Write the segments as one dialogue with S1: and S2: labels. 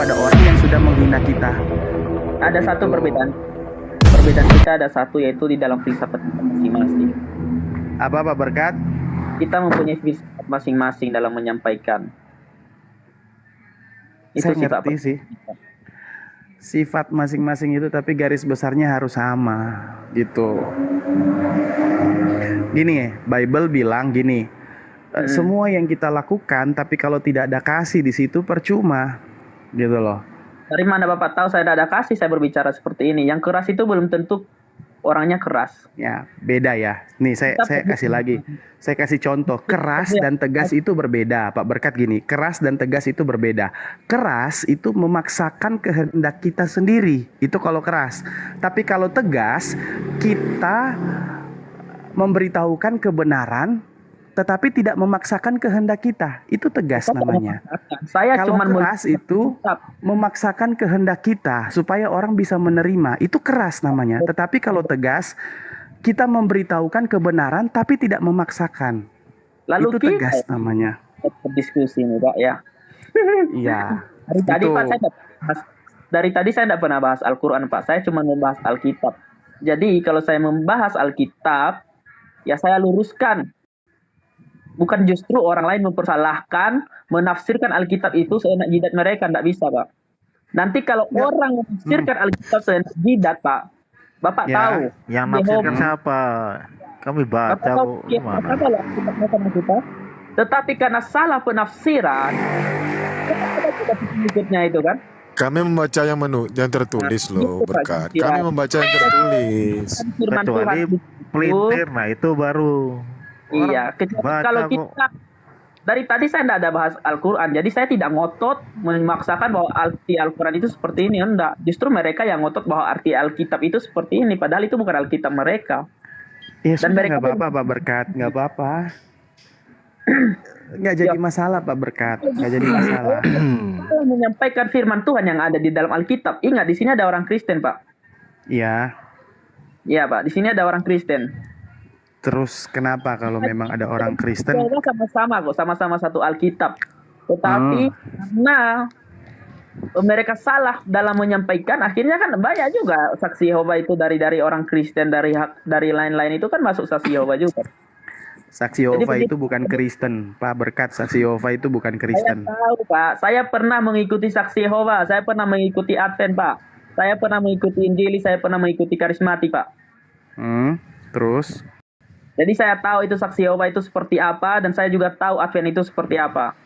S1: kepada orang yang sudah menghina kita.
S2: Ada satu perbedaan. Perbedaan kita ada satu, yaitu di dalam filsafat kita masing-masing.
S1: Apa Pak Berkat?
S2: Kita mempunyai filsafat masing-masing dalam menyampaikan. Itu
S1: Saya
S2: sifat
S1: ngerti sih. Sifat masing-masing itu, tapi garis besarnya harus sama gitu. Gini, Bible bilang gini, semua yang kita lakukan, tapi kalau tidak ada kasih di situ percuma, gitu loh.
S2: Dari mana Bapak tahu saya tidak ada kasih, saya berbicara seperti ini? Yang keras itu belum tentu orangnya keras.
S1: Ya, beda ya. Nih, saya kasih lagi. Saya kasih contoh. Keras dan tegas itu berbeda. Pak Berkat gini, keras dan tegas itu berbeda. Keras itu memaksakan kehendak kita sendiri. Itu kalau keras. Tapi kalau tegas, kita memberitahukan kebenaran tetapi tidak memaksakan kehendak kita. Itu tegas namanya.
S2: Saya
S1: Kalau
S2: cuma
S1: keras itu memaksakan kehendak kita supaya orang bisa menerima. Itu keras namanya. Tetapi kalau tegas, kita memberitahukan kebenaran tapi tidak memaksakan.
S2: Lalu
S1: Itu tegas namanya.
S2: berdiskusi nih Pak ya.
S1: Iya.
S2: Tadi
S1: Itu.
S2: Pak dari tadi saya tidak pernah bahas Al-Quran Pak. Saya cuma membahas Alkitab. Jadi kalau saya membahas Alkitab, ya saya luruskan. Bukan justru orang lain mempersalahkan, menafsirkan Alkitab itu seenak jidat mereka, tidak bisa Pak. Nanti kalau orang menafsirkan Alkitab seenak jidat Pak, Bapak tahu.
S3: Yang nafsirkan siapa? Kami baca
S2: Bapak tahu
S3: Bu. Gimana?
S2: kita. Tetapi karena salah penafsiran, kita pengikutnya itu kan.
S4: Kami membaca yang tertulis loh,
S2: Itu, Pak,
S4: Berkat.
S2: iya.
S4: Kami membaca yang tertulis.
S2: Firman
S3: Kecuali
S2: Tuhan itu,
S3: pelintir, nah itu baru.
S2: iya, kecuali
S3: baca
S2: kalau
S3: kok.
S2: kita dari tadi saya tidak ada bahas Al-Quran, jadi saya tidak ngotot memaksakan bahwa arti Al-Quran itu seperti ini, enggak. Justru mereka yang ngotot bahwa arti Alkitab itu seperti ini, padahal itu bukan Alkitab mereka.
S1: Ya
S2: Dan
S1: sudah,
S2: mereka
S1: nggak apa-apa Pak Berkat, nggak apa-apa. Nggak jadi masalah Pak Berkat, nggak jadi masalah.
S2: Kalau menyampaikan firman Tuhan yang ada di dalam Alkitab, ingat di sini ada orang Kristen Pak.
S1: Iya.
S2: Iya Pak, di sini ada orang Kristen.
S1: Terus kenapa kalau memang ada orang Kristen?
S2: Mereka sama-sama kok, sama-sama satu Alkitab. Tetapi karena mereka salah dalam menyampaikan, akhirnya kan banyak juga saksi Yehova itu dari orang Kristen, dari lain-lain itu kan masuk saksi Yehova juga.
S1: Saksi Yehova
S2: Jadi
S1: itu bukan Kristen, Pak Berkat. Saksi Yehova itu bukan
S2: Saya
S1: Kristen.
S2: tahu Pak, saya pernah mengikuti saksi Yehova, saya pernah mengikuti Advent Pak, saya pernah mengikuti Injili, saya pernah mengikuti Karismati Pak.
S1: Terus?
S2: Jadi saya tahu itu saksi Yehova itu seperti apa, dan saya juga tahu Advent itu seperti apa.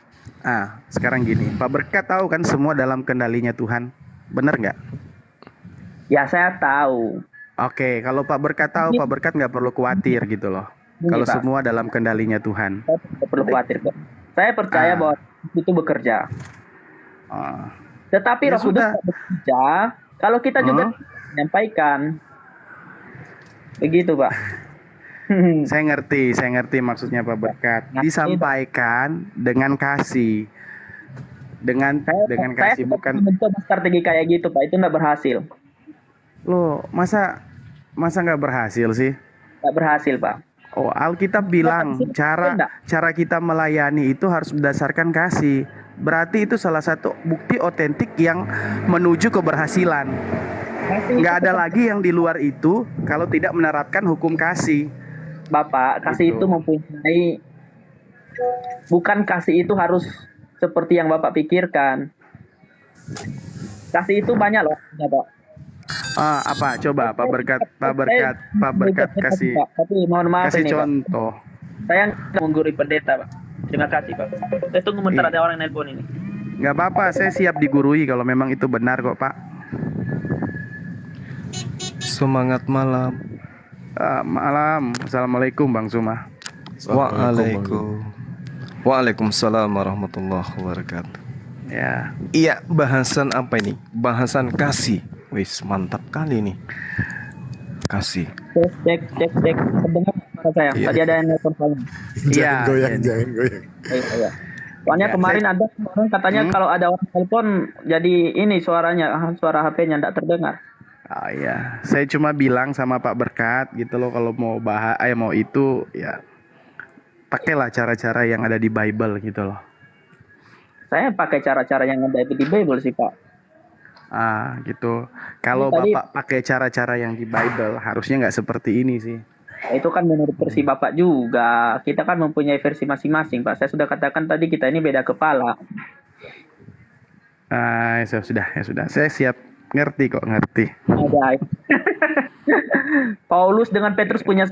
S1: Sekarang gini, Pak Berkat tahu kan semua dalam kendalinya Tuhan, benar nggak?
S2: Ya saya tahu.
S1: Oke, kalau Pak Berkat tahu, Pak Berkat nggak perlu khawatir gitu loh.
S2: Ini,
S1: Kalau
S2: Pak,
S1: semua dalam kendalinya Tuhan.
S2: saya tidak perlu khawatir Pak. Saya percaya bahwa itu bekerja. Tetapi
S1: Ya
S2: Roh Kudus
S1: sudah.
S2: tidak bekerja kalau kita juga menyampaikan. Begitu Pak.
S1: Saya ngerti maksudnya Pak Berkat. Disampaikan dengan kasih, dengan kasih,
S2: saya
S1: bukan
S2: mencoba strategi kayak gitu Pak, itu nggak berhasil.
S1: loh. Masa nggak berhasil sih?
S2: Nggak berhasil Pak.
S1: Oh, Alkitab bilang cara kita melayani itu harus berdasarkan kasih. Berarti itu salah satu bukti otentik yang menuju keberhasilan. Nggak ada lagi yang di luar itu kalau tidak menerapkan hukum kasih.
S2: Bapak, kasih
S1: Gitu.
S2: itu mempunyai, bukan kasih itu harus seperti yang Bapak pikirkan. Kasih itu banyak loh, ya, Pak.
S1: Apa? Coba Pak Berkat kasih
S2: Tapi mohon maaf
S1: kasih
S2: ini Pak.
S1: contoh.
S2: Saya nggak menggurui pendeta Pak. Terima kasih Pak. Saya tunggu bentar ada orang yang nelpon ini.
S1: Nggak apa-apa, saya siap digurui kalau memang itu benar kok Pak.
S5: Semangat malam.
S1: Malam. Assalamualaikum Bang Suma.
S5: Waalaikumsalam warahmatullahi wabarakatuh.
S1: Ya.
S5: Iya, bahasan apa ini? Bahasan kasih. Wis, mantap kali nih. Kasih.
S2: Cek. Terdengar suara saya.
S5: Iya.
S2: Tadi ada yang nelpon saya.
S4: Jangan goyang,
S1: iya.
S4: jangan goyang.
S2: Iya. Soalnya kemarin ada orang katanya kalau ada orang telepon jadi ini suaranya, suara HP-nya tidak terdengar.
S1: Oh iya, saya cuma bilang sama Pak Berkat gitu loh, kalau mau mau itu ya pakailah cara-cara yang ada di Bible gitu loh.
S2: Saya pakai cara-cara yang ada di Bible sih Pak.
S1: Gitu. Kalau
S2: Tadi
S1: Bapak pakai cara-cara yang di Bible, harusnya nggak seperti ini sih.
S2: itu kan menurut versi Bapak juga. Kita kan mempunyai versi masing-masing, Pak. Saya sudah katakan tadi kita ini beda kepala.
S1: Ya sudah. Saya siap ngerti kok, ngerti.
S2: Ada. Paulus dengan Petrus punya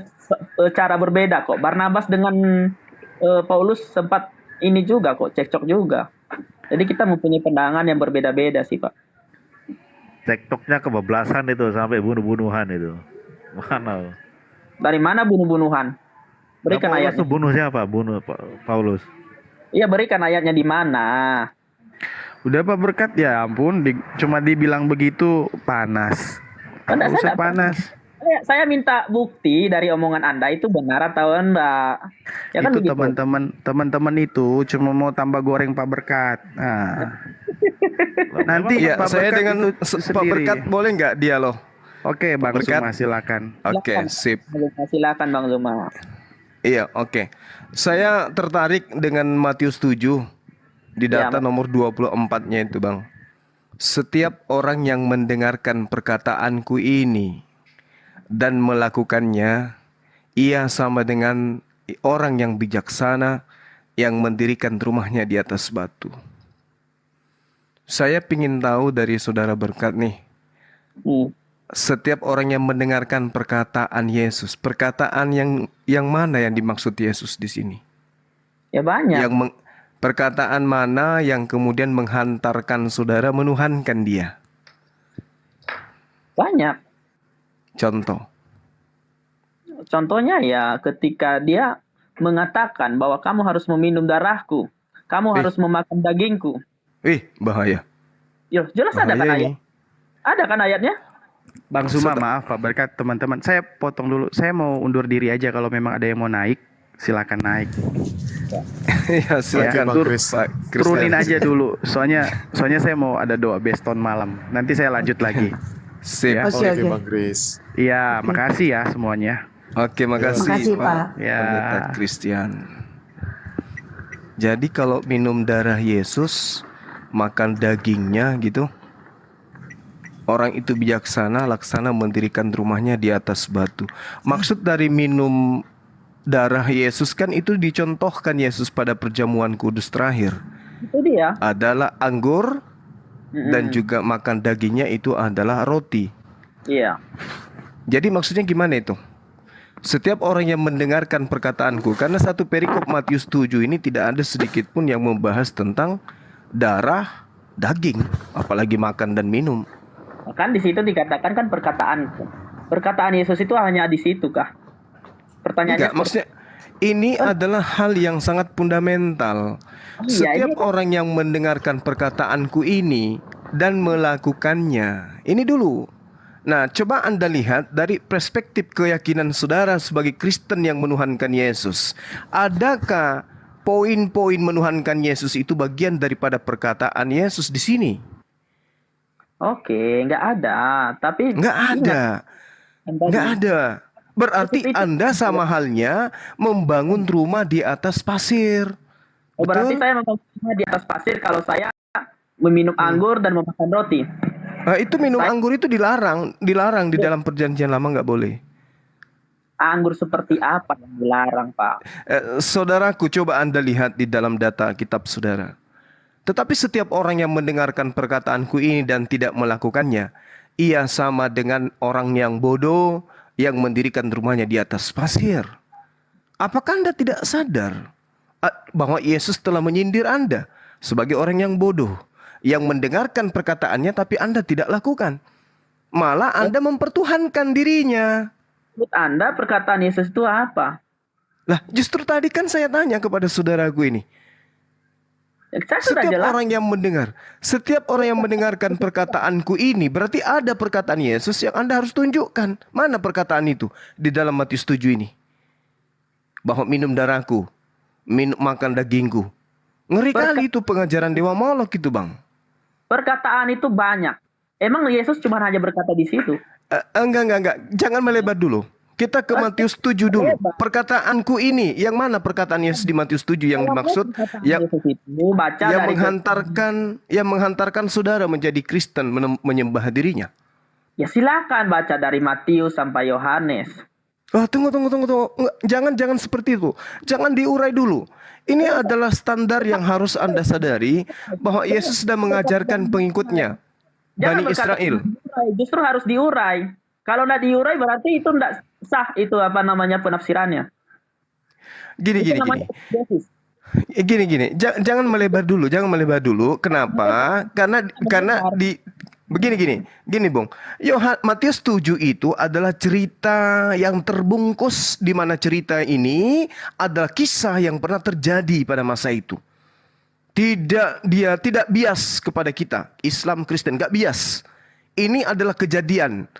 S2: cara berbeda kok. Barnabas dengan Paulus sempat ini juga kok, cekcok juga. Jadi kita mempunyai pandangan yang berbeda-beda sih, Pak.
S3: TikToknya kebablasan itu sampai bunuh-bunuhan itu. Mana?
S2: Dari mana bunuh-bunuhan? Berikan
S3: Paulus
S2: ayatnya.
S3: tuh bunuh siapa? Bunuh Paulus.
S2: Iya, berikan ayatnya di mana?
S1: Udah Pak Berkat, ya ampun, cuma dibilang begitu panas.
S2: Anda,
S1: Nggak usah
S2: saya,
S1: panas.
S2: saya minta bukti dari omongan Anda itu benar atau enggak. Ya kan
S1: Itu
S2: begitu.
S1: teman-teman itu cuma mau tambah goreng Pak Berkat. Nanti
S5: Ya,
S1: Pak
S5: saya
S1: Berkat
S5: dengan
S1: itu
S5: Pak
S1: sendiri.
S5: Berkat boleh nggak dialog?
S1: Oke, Bang
S5: Berkat.
S1: Suma, silakan.
S5: Oke,
S2: Silakan.
S5: sip.
S2: Silakan Bang Zuma.
S5: Iya, oke. Saya tertarik dengan Matius 7 di data
S2: Ya,
S5: nomor 24-nya itu, Bang. Setiap orang yang mendengarkan perkataanku ini dan melakukannya, ia sama dengan orang yang bijaksana yang mendirikan rumahnya di atas batu. Saya ingin tahu dari saudara Berkat nih, setiap orang yang mendengarkan perkataan Yesus, perkataan yang mana yang dimaksud Yesus di sini?
S2: Ya banyak.
S5: Perkataan mana yang kemudian menghantarkan saudara menuhankan dia?
S2: Banyak.
S5: Contoh.
S2: Contohnya ya ketika dia mengatakan bahwa kamu harus meminum darahku, kamu harus memakan dagingku.
S5: Bahaya.
S2: Yo, jelas ada kan
S5: Bahaya
S2: ayat?
S5: ini.
S2: Ada kan ayatnya?
S1: Bang Suma, maaf Pak Berkat, teman-teman. Saya potong dulu. Saya mau undur diri aja, kalau memang ada yang mau naik, silakan naik.
S5: Ya, silakan.
S4: Bang Chris.
S5: Pak Chris.
S1: Turunin aja dulu. Soalnya saya mau ada doa beston malam. Nanti saya lanjut lagi.
S5: Sip.
S1: Ya.
S4: Oke, Bang Chris.
S1: Iya, makasih ya semuanya.
S5: Oke, makasih,
S6: Makasih, Pak.
S1: Ya.
S5: Pendeta Christian. Jadi kalau minum darah Yesus, makan dagingnya gitu, orang itu bijaksana, laksana mendirikan rumahnya di atas batu. Maksud dari minum darah Yesus kan itu dicontohkan Yesus pada perjamuan kudus terakhir.
S2: Itu dia.
S5: Adalah anggur dan juga makan dagingnya itu adalah roti.
S2: Iya.
S5: Jadi maksudnya gimana itu? Setiap orang yang mendengarkan perkataanku, karena satu perikop Matius 7 ini tidak ada sedikit pun yang membahas tentang darah, daging, apalagi makan dan minum.
S2: Kan di situ dikatakan kan perkataan. Perkataan Yesus itu hanya di situ kah? Pertanyaannya
S5: Enggak, maksudnya ini adalah hal yang sangat fundamental.
S2: Iya,
S5: Setiap orang yang mendengarkan perkataanku ini dan melakukannya. Ini dulu. Nah, coba Anda lihat dari perspektif keyakinan saudara sebagai Kristen yang menuhankan Yesus. Adakah poin-poin menuhankan Yesus itu bagian daripada perkataan Yesus di sini?
S2: Oke, nggak ada. Tapi
S5: Nggak ada. Nggak ada. Berarti
S2: Itu-
S5: Anda sama halnya membangun rumah di atas pasir.
S2: Oh, berarti
S5: Betul?
S2: saya membangunnya di atas pasir kalau saya meminum anggur dan memakan roti.
S5: Nah, itu minum anggur itu dilarang di dalam perjanjian lama, nggak boleh.
S2: Anggur seperti apa yang dilarang, Pak?
S5: Saudaraku, coba Anda lihat di dalam data kitab saudara. Tetapi setiap orang yang mendengarkan perkataanku ini dan tidak melakukannya, ia sama dengan orang yang bodoh yang mendirikan rumahnya di atas pasir. Apakah Anda tidak sadar bahwa Yesus telah menyindir Anda sebagai orang yang bodoh, yang mendengarkan perkataannya tapi Anda tidak lakukan? Malah Anda mempertuhankan dirinya.
S2: Menurut Anda perkataan Yesus itu apa?
S5: Lah, justru tadi kan saya tanya kepada saudaraku ini.
S2: Saya sudah
S5: Setiap orang yang mendengarkan perkataanku ini, berarti ada perkataan Yesus yang Anda harus tunjukkan. Mana perkataan itu di dalam Matius 7 ini? Bahwa minum darahku, makan dagingku. Ngeri kali itu pengajaran Dewa Molok itu, Bang.
S2: Perkataan itu banyak. Emang Yesus cuma hanya berkata di situ?
S5: Enggak. Jangan melebar dulu. Kita ke Matius 7 dulu. Perkataanku ini, yang mana perkataan Yesus di Matius 7 yang dimaksud? Yang
S2: baca
S5: yang
S2: dari
S5: menghantarkan saudara menjadi Kristen, menyembah dirinya.
S2: ya silakan baca dari Matius sampai Yohanes.
S5: Oh, tunggu. Jangan seperti itu. Jangan diurai dulu. Ini adalah standar yang harus Anda sadari bahwa Yesus sedang mengajarkan pengikutnya,
S2: Jangan
S5: Bani
S2: berkata
S5: Israel.
S2: diurai, justru harus diurai. Kalau tidak diurai berarti itu tidak sah, itu apa namanya penafsirannya. Itu namanya exegesis.
S5: Gini. Jangan melebar dulu. Kenapa? Karena Gini, Bung. Matius 7 itu adalah cerita yang terbungkus, di mana cerita ini adalah kisah yang pernah terjadi pada masa itu. Dia tidak bias kepada kita, Islam Kristen, nggak bias. Ini adalah kejadian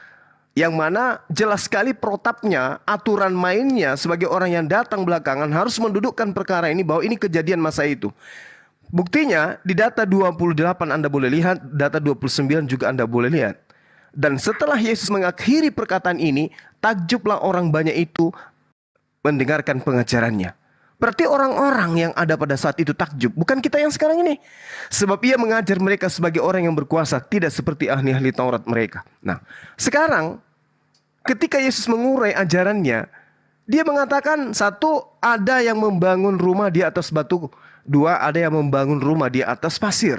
S5: yang mana jelas sekali protapnya, aturan mainnya sebagai orang yang datang belakangan harus mendudukkan perkara ini bahwa ini kejadian masa itu. Buktinya di data 28 Anda boleh lihat, data 29 juga Anda boleh lihat. Dan setelah Yesus mengakhiri perkataan ini, takjublah orang banyak itu mendengarkan pengajarannya. Berarti orang-orang yang ada pada saat itu takjub, bukan kita yang sekarang ini. Sebab ia mengajar mereka sebagai orang yang berkuasa, tidak seperti ahli-ahli Taurat mereka. Nah, sekarang ketika Yesus mengurai ajarannya, dia mengatakan, satu, ada yang membangun rumah di atas batu. Dua, ada yang membangun rumah di atas pasir.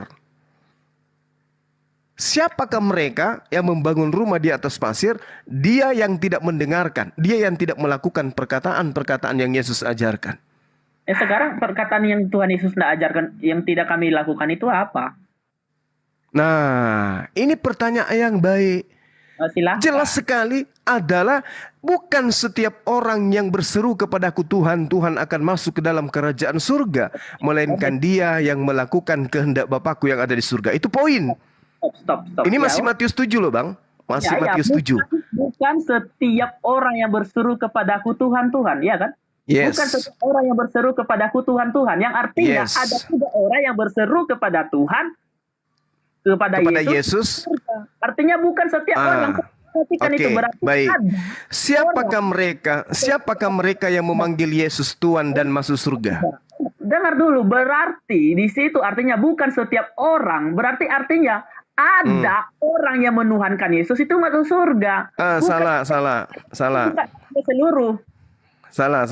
S5: Siapakah mereka yang membangun rumah di atas pasir? Dia yang tidak mendengarkan. Dia yang tidak melakukan perkataan-perkataan yang Yesus ajarkan.
S2: Sekarang perkataan yang Tuhan Yesus tidak ajarkan, yang tidak kami lakukan itu apa?
S5: Nah, ini pertanyaan yang baik.
S2: Silakan.
S5: Jelas sekali adalah bukan setiap orang yang berseru kepadaku Tuhan, Tuhan akan masuk ke dalam kerajaan surga. Melainkan dia yang melakukan kehendak Bapakku yang ada di surga. Itu poin.
S2: Stop.
S5: Ini masih Matius 7 loh Bang. Masih Matius 7.
S2: Bukan setiap orang yang berseru kepadaku Tuhan, ya kan?
S5: Yes.
S2: Bukan setiap orang yang berseru kepadaku Tuhan. Yang artinya ada juga orang yang berseru kepada Tuhan, kepada Yesus. Artinya bukan setiap orang yang perhatikan itu berarti
S5: baik.
S2: ada.
S5: Siapakah mereka yang memanggil Yesus Tuhan dan masuk surga?
S2: Dengar dulu, berarti di situ artinya bukan setiap orang, berarti artinya ada orang yang menuhankan Yesus itu masuk surga.
S5: Salah.
S2: Bukan seluruh.
S5: Salah.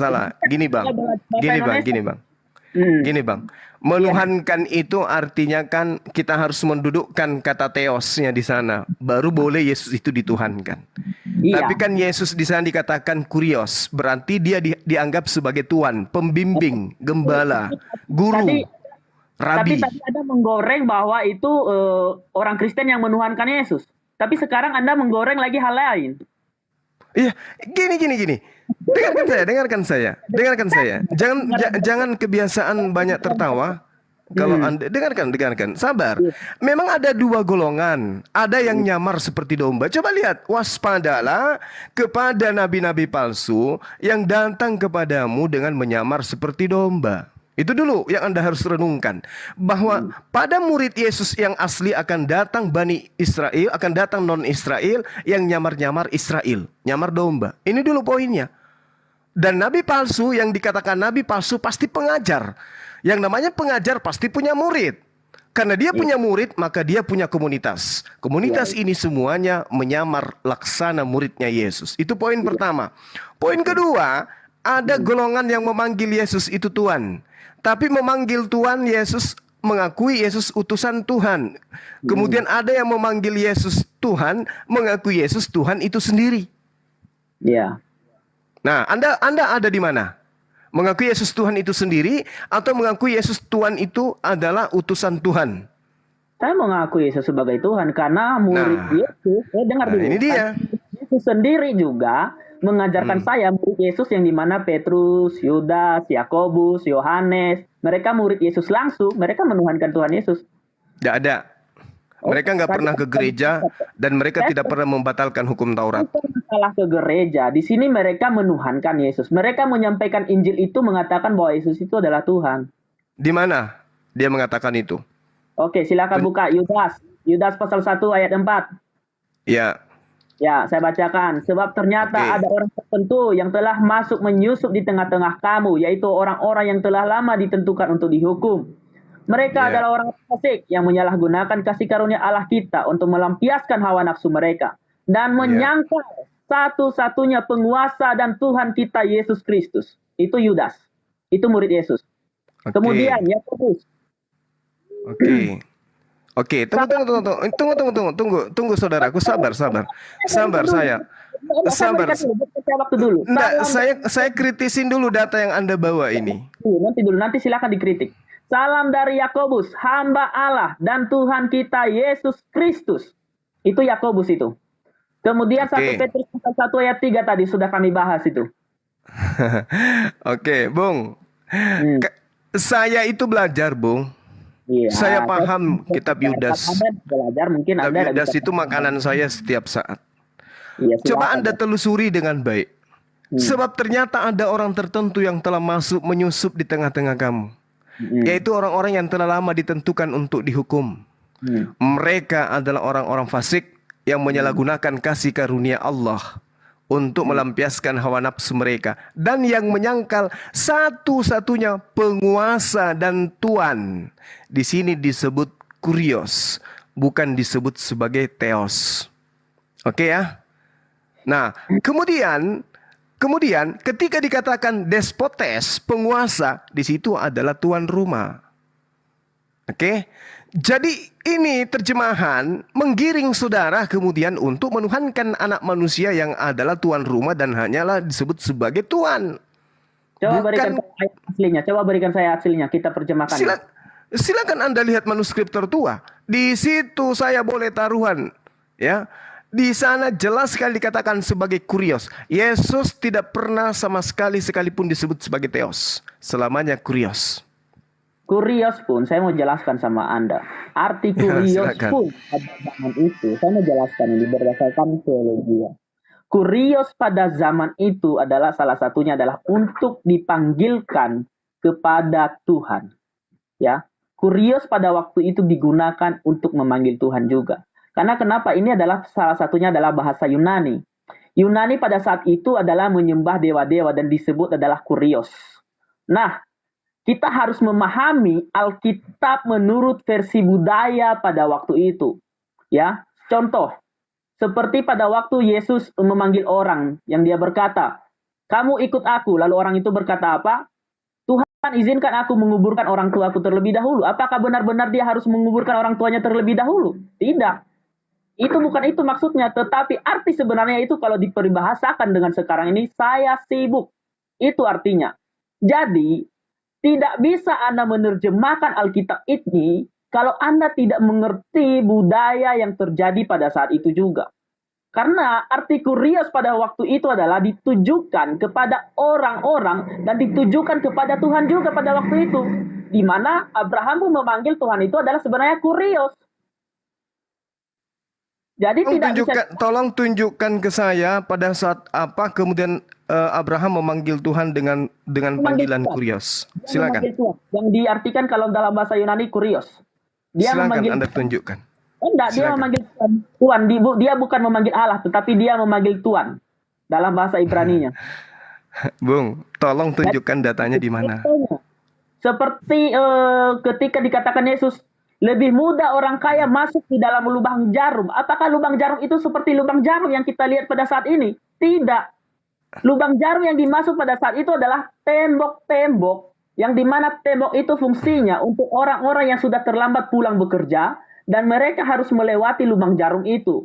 S5: Gini bang. Menuhankan itu artinya kan kita harus mendudukkan kata theosnya di sana, baru boleh Yesus itu dituhankan. Iya. Tapi kan Yesus di sana dikatakan kurios, berarti dia dianggap sebagai Tuhan, pembimbing, gembala, guru, rabi.
S2: Tapi tadi Anda menggoreng bahwa itu orang Kristen yang menuhankan Yesus. Tapi sekarang Anda menggoreng lagi hal lain.
S5: Iya, gini. Dengarkan saya. Jangan kebiasaan banyak tertawa. Kalau Anda dengarkan, sabar. Memang ada dua golongan. Ada yang nyamar seperti domba. Coba lihat, waspadalah kepada nabi-nabi palsu yang datang kepadamu dengan menyamar seperti domba. Itu dulu yang Anda harus renungkan. Bahwa pada murid Yesus yang asli akan datang Bani Israel, akan datang non-Israel yang nyamar-nyamar Israel. Nyamar domba. Ini dulu poinnya. Dan nabi palsu yang dikatakan nabi palsu pasti pengajar. Yang namanya pengajar pasti punya murid. Karena dia punya murid, maka dia punya komunitas. Komunitas ini semuanya menyamar laksana muridnya Yesus. Itu poin pertama. Poin kedua, ada golongan yang memanggil Yesus itu Tuhan. Tapi memanggil Tuhan Yesus, mengakui Yesus utusan Tuhan. Kemudian ada yang memanggil Yesus Tuhan, mengakui Yesus Tuhan itu sendiri.
S2: Iya.
S5: Nah, Anda ada di mana? Mengakui Yesus Tuhan itu sendiri atau mengakui Yesus Tuhan itu adalah utusan Tuhan?
S2: Saya mengakui Yesus sebagai Tuhan karena murid Yesus, dengar dulu.
S5: Ini dia.
S2: Yesus sendiri juga mengajarkan saya murid Yesus yang dimana Petrus, Yudas, Yakobus, Yohanes, mereka murid Yesus langsung, mereka menuhankan Tuhan Yesus.
S5: Tidak ada. Mereka nggak pernah ke gereja dan mereka tidak pernah membatalkan hukum Taurat.
S2: Salah ke gereja, di sini mereka menuhankan Yesus. Mereka menyampaikan Injil itu mengatakan bahwa Yesus itu adalah Tuhan.
S5: Di mana dia mengatakan itu?
S2: Oke, silakan buka Yudas pasal 1 ayat 4.
S5: Ya.
S2: Ya, saya bacakan. Sebab ternyata ada orang tertentu yang telah masuk menyusup di tengah-tengah kamu, yaitu orang-orang yang telah lama ditentukan untuk dihukum. Mereka
S5: Ya.
S2: adalah orang fasik yang menyalahgunakan kasih karunia Allah kita untuk melampiaskan hawa nafsu mereka dan menyangkal satu-satunya penguasa dan Tuhan kita Yesus Kristus. Itu Yudas. Itu murid Yesus.
S5: Oke.
S2: Kemudian Yakobus.
S5: Oke. Oke, tunggu saudaraku, sabar saya. Sabar.
S2: Waktu dulu.
S5: Enggak, saya kritisin dulu data yang Anda bawa ini.
S2: Nanti silakan dikritik. Salam dari Yakobus, hamba Allah dan Tuhan kita Yesus Kristus. Itu Yakobus itu. Kemudian 1
S5: Oke.
S2: Petrus 1 ayat 3 tadi sudah kami bahas itu.
S5: Oke, Bung.
S2: Hmm.
S5: Saya itu belajar, Bung.
S2: Iya.
S5: Saya paham kitab Yudas.
S2: Anda belajar mungkin
S5: Kitab
S2: Anda
S5: Yudas
S2: bisa-
S5: itu makanan saya setiap saat.
S2: Iya,
S5: Coba
S2: silakan.
S5: Anda telusuri dengan baik. Sebab ternyata ada orang tertentu yang telah masuk menyusup di tengah-tengah kamu. Yaitu orang-orang yang telah lama ditentukan untuk dihukum. Mereka adalah orang-orang fasik yang menyalahgunakan kasih karunia Allah untuk melampiaskan hawa nafsu mereka, dan yang menyangkal satu-satunya penguasa dan tuan. Di sini disebut kurios, bukan disebut sebagai theos. Oke ya? Nah, kemudian ketika dikatakan despotes, penguasa, di situ adalah tuan rumah. Oke? Jadi ini terjemahan menggiring saudara kemudian untuk menuhankan anak manusia yang adalah tuan rumah dan hanyalah disebut sebagai tuan.
S2: Coba
S5: Bukan-
S2: berikan saya ayat aslinya. Coba berikan saya aslinya. Kita terjemahkan.
S5: Silakan Anda lihat manuskrip tertua. Di situ saya boleh taruhan, ya. Di sana jelas sekali dikatakan sebagai kurios. Yesus tidak pernah sama sekali sekalipun disebut sebagai theos. Selamanya kurios.
S2: Kurios pun saya mau jelaskan sama Anda. Arti kurios
S5: silakan.
S2: pun pada zaman itu, saya mau jelaskan ini berdasarkan teologi. Kurios pada zaman itu adalah salah satunya adalah untuk dipanggilkan kepada Tuhan. Ya, kurios pada waktu itu digunakan untuk memanggil Tuhan juga. Karena kenapa? Ini adalah salah satunya adalah bahasa Yunani. Yunani pada saat itu adalah menyembah dewa-dewa dan disebut adalah kurios. Nah, kita harus memahami Alkitab menurut versi budaya pada waktu itu. Ya, contoh, seperti pada waktu Yesus memanggil orang yang dia berkata, "Kamu ikut aku." Lalu orang itu berkata apa? "Tuhan, izinkan aku menguburkan orang tuaku terlebih dahulu." Apakah benar-benar dia harus menguburkan orang tuanya terlebih dahulu? Tidak. Itu bukan itu maksudnya, tetapi arti sebenarnya itu kalau diperbahasakan dengan sekarang ini, saya sibuk. Itu artinya. Jadi, tidak bisa Anda menerjemahkan Alkitab ini kalau Anda tidak mengerti budaya yang terjadi pada saat itu juga. Karena arti kurios pada waktu itu adalah ditujukan kepada orang-orang dan ditujukan kepada Tuhan juga pada waktu itu. Di mana Abraham pun memanggil Tuhan itu adalah sebenarnya kurios. Jadi
S5: Tolong tunjukkan ke saya pada saat apa kemudian Abraham memanggil Tuhan dengan panggilan
S2: Tuhan.
S5: kurios.
S2: Dia
S5: Silakan.
S2: memanggil Tuhan. Yang diartikan kalau dalam bahasa Yunani kurios. Dia
S5: Silakan
S2: memanggil
S5: Anda tunjukkan.
S2: Enggak, dia
S5: Silakan.
S2: memanggil Tuhan. Dia bukan memanggil Allah, tetapi dia memanggil Tuhan dalam bahasa Ibraninya.
S5: Bung, tolong tunjukkan datanya di mana.
S2: Seperti ketika dikatakan Yesus, lebih mudah orang kaya masuk di dalam lubang jarum. Apakah lubang jarum itu seperti lubang jarum yang kita lihat pada saat ini? Tidak. Lubang jarum yang dimasuk pada saat itu adalah tembok-tembok, yang dimana tembok itu fungsinya untuk orang-orang yang sudah terlambat pulang bekerja, dan mereka harus melewati lubang jarum itu.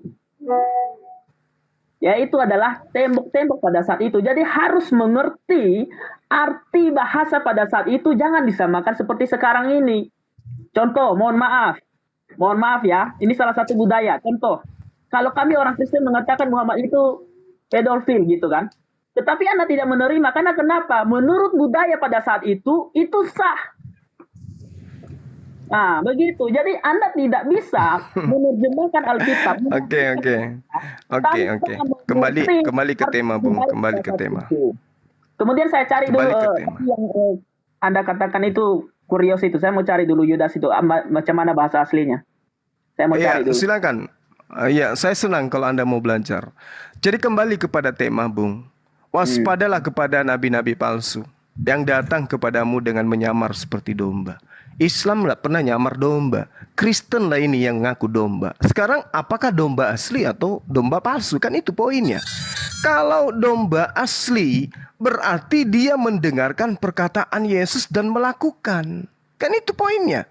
S2: Yaitu adalah tembok-tembok pada saat itu. Jadi harus mengerti arti bahasa pada saat itu, jangan disamakan seperti sekarang ini. Contoh, mohon maaf ya, ini salah satu budaya. Contoh, kalau kami orang Kristen mengatakan Muhammad itu pedofil gitu kan. Tetapi Anda tidak menerima, karena kenapa? Menurut budaya pada saat itu sah. Nah, begitu. Jadi Anda tidak bisa menerjemahkan Alkitab.
S5: Oke. Kembali ke tema, Bung. Kembali ke tema.
S2: Kemudian saya cari
S5: Kembali
S2: dulu
S5: ke tema.
S2: yang Anda katakan itu kurios itu. Saya mau cari dulu Yudas itu macam mana bahasa aslinya. Saya mau cari dulu.
S5: Silakan. Ya, saya senang kalau Anda mau belajar. Jadi kembali kepada tema, Bung. Waspadalah kepada nabi-nabi palsu yang datang kepadamu dengan menyamar seperti domba. Islam nggak pernah nyamar domba. Kristen lah ini yang ngaku domba. Sekarang apakah domba asli atau domba palsu? Kan itu poinnya. Kalau domba asli berarti dia mendengarkan perkataan Yesus dan melakukan. Kan itu poinnya.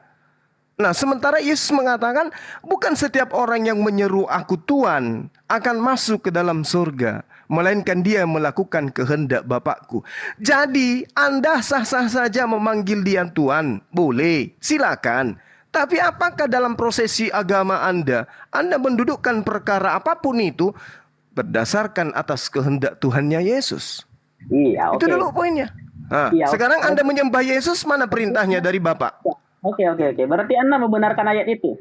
S5: Nah, sementara Yesus mengatakan, bukan setiap orang yang menyeru aku Tuhan akan masuk ke dalam surga, melainkan dia melakukan kehendak Bapakku. Jadi, Anda sah-sah saja memanggil dia Tuhan. Boleh, silakan. Tapi apakah dalam prosesi agama Anda mendudukkan perkara apapun itu berdasarkan atas kehendak Tuhannya Yesus?
S2: Iya,
S5: Itu
S2: oke.
S5: dulu poinnya. Nah,
S2: Iya,
S5: sekarang
S2: oke.
S5: Anda menyembah Yesus, mana perintahnya dari Bapak?
S2: Oke. Berarti Anda membenarkan ayat itu.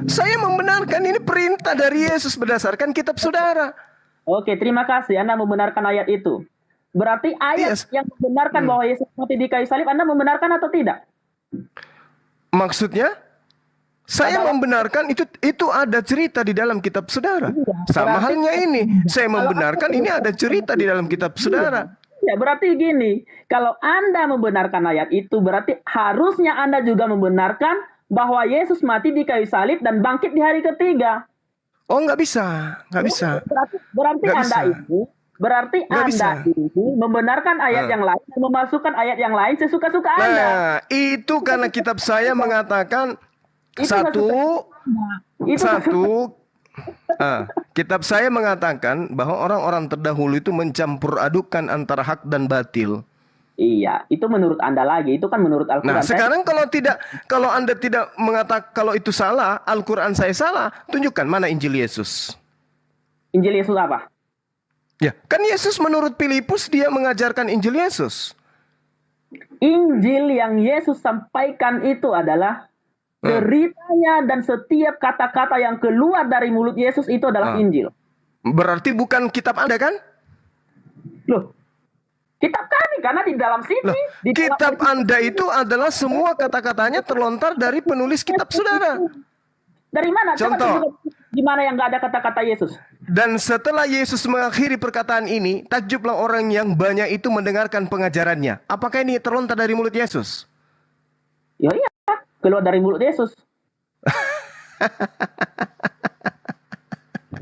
S5: Saya membenarkan ini perintah dari Yesus berdasarkan kitab saudara.
S2: Oke, terima kasih. Anda membenarkan ayat itu. Berarti ayat
S5: Yes.
S2: yang membenarkan bahwa Yesus mati di kayu salib, Anda membenarkan atau tidak?
S5: Maksudnya, saya membenarkan itu ada cerita di dalam kitab saudara. Sama halnya ini, saya membenarkan ini ada cerita di dalam kitab saudara.
S2: Ya, berarti gini, kalau Anda membenarkan ayat itu, berarti harusnya Anda juga membenarkan bahwa Yesus mati di kayu salib dan bangkit di hari ketiga.
S5: Oh, nggak bisa, nggak bisa.
S2: Berarti
S5: Nggak
S2: Anda
S5: bisa.
S2: itu, berarti
S5: Nggak
S2: Anda
S5: bisa.
S2: ini membenarkan ayat yang lain dan memasukkan ayat yang lain sesuka-suka Anda.
S5: Nah, itu karena kitab saya mengatakan
S2: Itu
S5: kitab saya mengatakan bahwa orang-orang terdahulu itu mencampur adukan antara hak dan batil.
S2: Iya, itu menurut Anda lagi, itu kan menurut Al-Quran.
S5: Nah, sekarang kalau Anda tidak mengatakan kalau itu salah, Al-Quran saya salah, tunjukkan mana Injil Yesus.
S2: Injil Yesus apa?
S5: Ya, kan Yesus menurut Filipus dia mengajarkan Injil Yesus.
S2: Injil yang Yesus sampaikan itu adalah ceritanya dan setiap kata-kata yang keluar dari mulut Yesus itu adalah Injil.
S5: Berarti bukan kitab Anda kan?
S2: Loh, kitab kami karena di dalam sini.
S5: Loh,
S2: di dalam
S5: kitab Anda itu adalah semua kata-katanya terlontar dari penulis kitab saudara.
S2: Dari mana? Coba
S5: Contoh.
S2: tunjukkan di mana yang nggak ada kata-kata Yesus.
S5: Dan setelah Yesus mengakhiri perkataan ini, takjublah orang yang banyak itu mendengarkan pengajarannya. Apakah ini terlontar dari mulut Yesus?
S2: Ya iya, keluar dari mulut Yesus.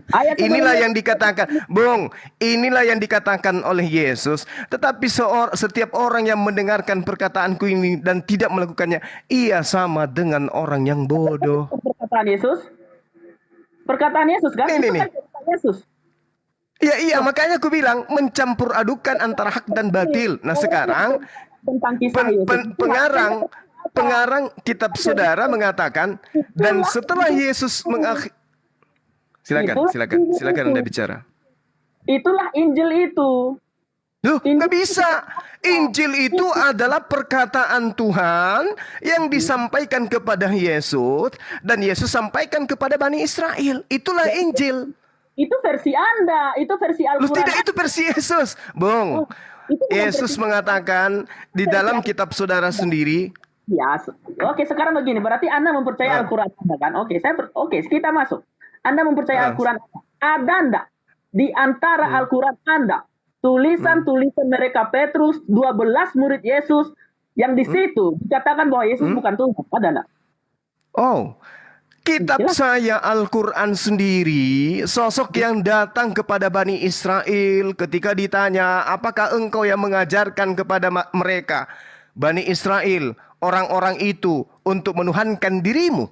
S2: Ayat
S5: Inilah
S2: sebelumnya-
S5: yang dikatakan, Bung, inilah yang dikatakan oleh Yesus. Tetapi setiap orang yang mendengarkan perkataanku ini dan tidak melakukannya, ia sama dengan orang yang bodoh.
S2: perkataan Yesus. Perkataan Yesus kan?
S5: Nih,
S2: Itu
S5: nih,
S2: kan perkataan Yesus.
S5: Iya, makanya aku bilang mencampur adukan antara hak dan batil. Nah sekarang
S2: Tentang kisah Yesus.
S5: pengarang kitab saudara mengatakan, dan setelah Yesus mengakhiri, silakan Anda bicara.
S2: Itulah Injil itu.
S5: Loh, nggak bisa. Injil itu adalah perkataan Tuhan yang disampaikan kepada Yesus dan Yesus sampaikan kepada Bani Israel. Itulah Injil.
S2: Itu versi Anda. Itu versi
S5: Loh,
S2: Al-Quran.
S5: tidak, itu versi Yesus. Bung,
S2: Itu bukan
S5: Yesus
S2: versi-
S5: mengatakan di dalam kitab saudara sendiri,
S2: Ya, oke sekarang begini. Berarti Anda mempercayai Al-Quran Anda kan? Oke, kita masuk. Anda mempercayai Al-Quran. Ada enggak di antara Al-Quran Anda tulisan-tulisan mereka Petrus, 12 murid Yesus yang di situ dikatakan bahwa Yesus bukan Tuhan? Ada enggak?
S5: oh, kitab saya Al-Quran sendiri, sosok yang datang kepada Bani Israel ketika ditanya, apakah engkau yang mengajarkan kepada mereka, Bani Israel, orang-orang itu untuk menuhankan dirimu?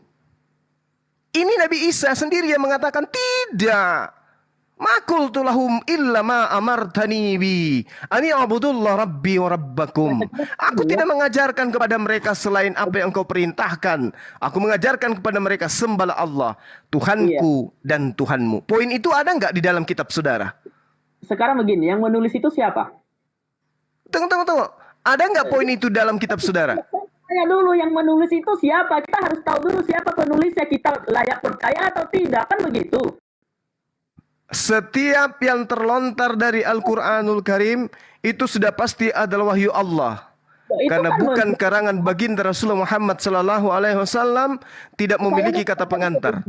S5: Ini Nabi Isa sendiri yang mengatakan, tidak. Ma qultu lahum illa ma amartani bi ani abudullah rabbi wa rabbakum. Aku tidak mengajarkan kepada mereka selain apa yang engkau perintahkan. Aku mengajarkan kepada mereka sembahlah Allah, Tuhanku dan Tuhanmu. Poin itu ada nggak di dalam kitab saudara?
S2: Sekarang begini, yang menulis itu siapa?
S5: Tunggu. Ada nggak poin itu dalam kitab saudara?
S2: Tanya dulu yang menulis itu siapa. Kita harus tahu dulu siapa penulisnya. Kita layak percaya atau tidak. Kan begitu.
S5: Setiap yang terlontar dari Al-Quranul Karim itu sudah pasti adalah wahyu Allah.
S2: Itu
S5: Karena
S2: kan
S5: bukan karangan baginda Rasulullah Muhammad SAW tidak memiliki kata pengantar.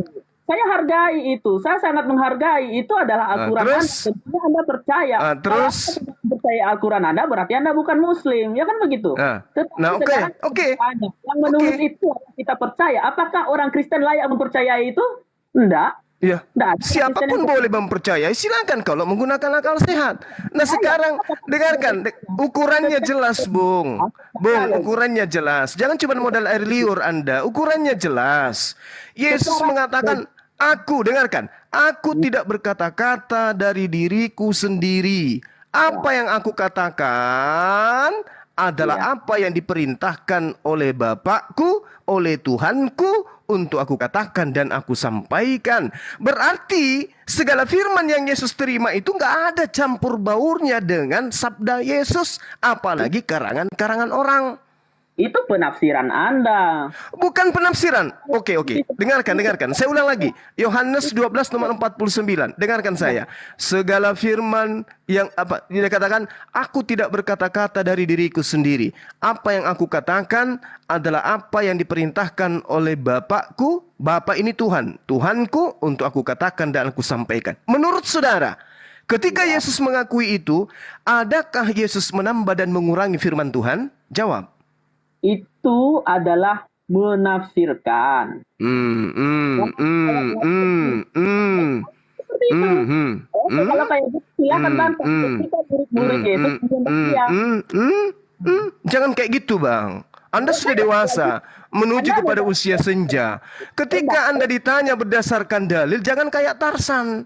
S2: Saya hargai itu. Saya sangat menghargai. Itu adalah Al-Quran Anda.
S5: Terus?
S2: Tentunya Anda percaya. Kalau
S5: Terus?
S2: Anda tidak percaya Al-Quran Anda, berarti Anda bukan Muslim. Ya kan begitu? Tetapi
S5: Nah, oke,
S2: sekarang
S5: oke.
S2: tanya, yang menulis itu kita percaya. Apakah orang Kristen layak mempercayai itu? Enggak.
S5: Ya,
S2: Enggak ada Kristen
S5: siapapun
S2: yang
S5: boleh mempercayai, silakan kalau menggunakan akal sehat. Nah sekarang dengarkan, ukurannya jelas, Bung. Bung, ukurannya jelas. Jangan cuma modal air liur Anda, ukurannya jelas. Yesus mengatakan, aku, dengarkan, aku tidak berkata-kata dari diriku sendiri. Apa yang aku katakan adalah apa yang diperintahkan oleh Bapakku, oleh Tuhanku, untuk aku katakan dan aku sampaikan. Berarti segala firman yang Yesus terima itu nggak ada campur baurnya dengan sabda Yesus, apalagi karangan-karangan orang.
S2: Itu penafsiran Anda.
S5: Bukan penafsiran. Oke. Dengarkan. Saya ulang lagi. Yohanes 12 nomor 49. Dengarkan saya. Segala firman yang dia katakan, aku tidak berkata-kata dari diriku sendiri. Apa yang aku katakan adalah apa yang diperintahkan oleh Bapakku. Bapa ini Tuhan. Tuhanku untuk aku katakan dan aku sampaikan. Menurut saudara, ketika Yesus mengakui itu, adakah Yesus menambah dan mengurangi firman Tuhan? Jawab.
S2: Itu adalah menafsirkan. Seperti itu. Oke, kalau kayak gitu silakan bantah. Ketika murid-murid Yesus dia.
S5: Jangan kayak gitu, Bang. Anda sudah dewasa, menuju kepada usia senja. Ketika Anda ditanya berdasarkan dalil, jangan kayak Tarsan.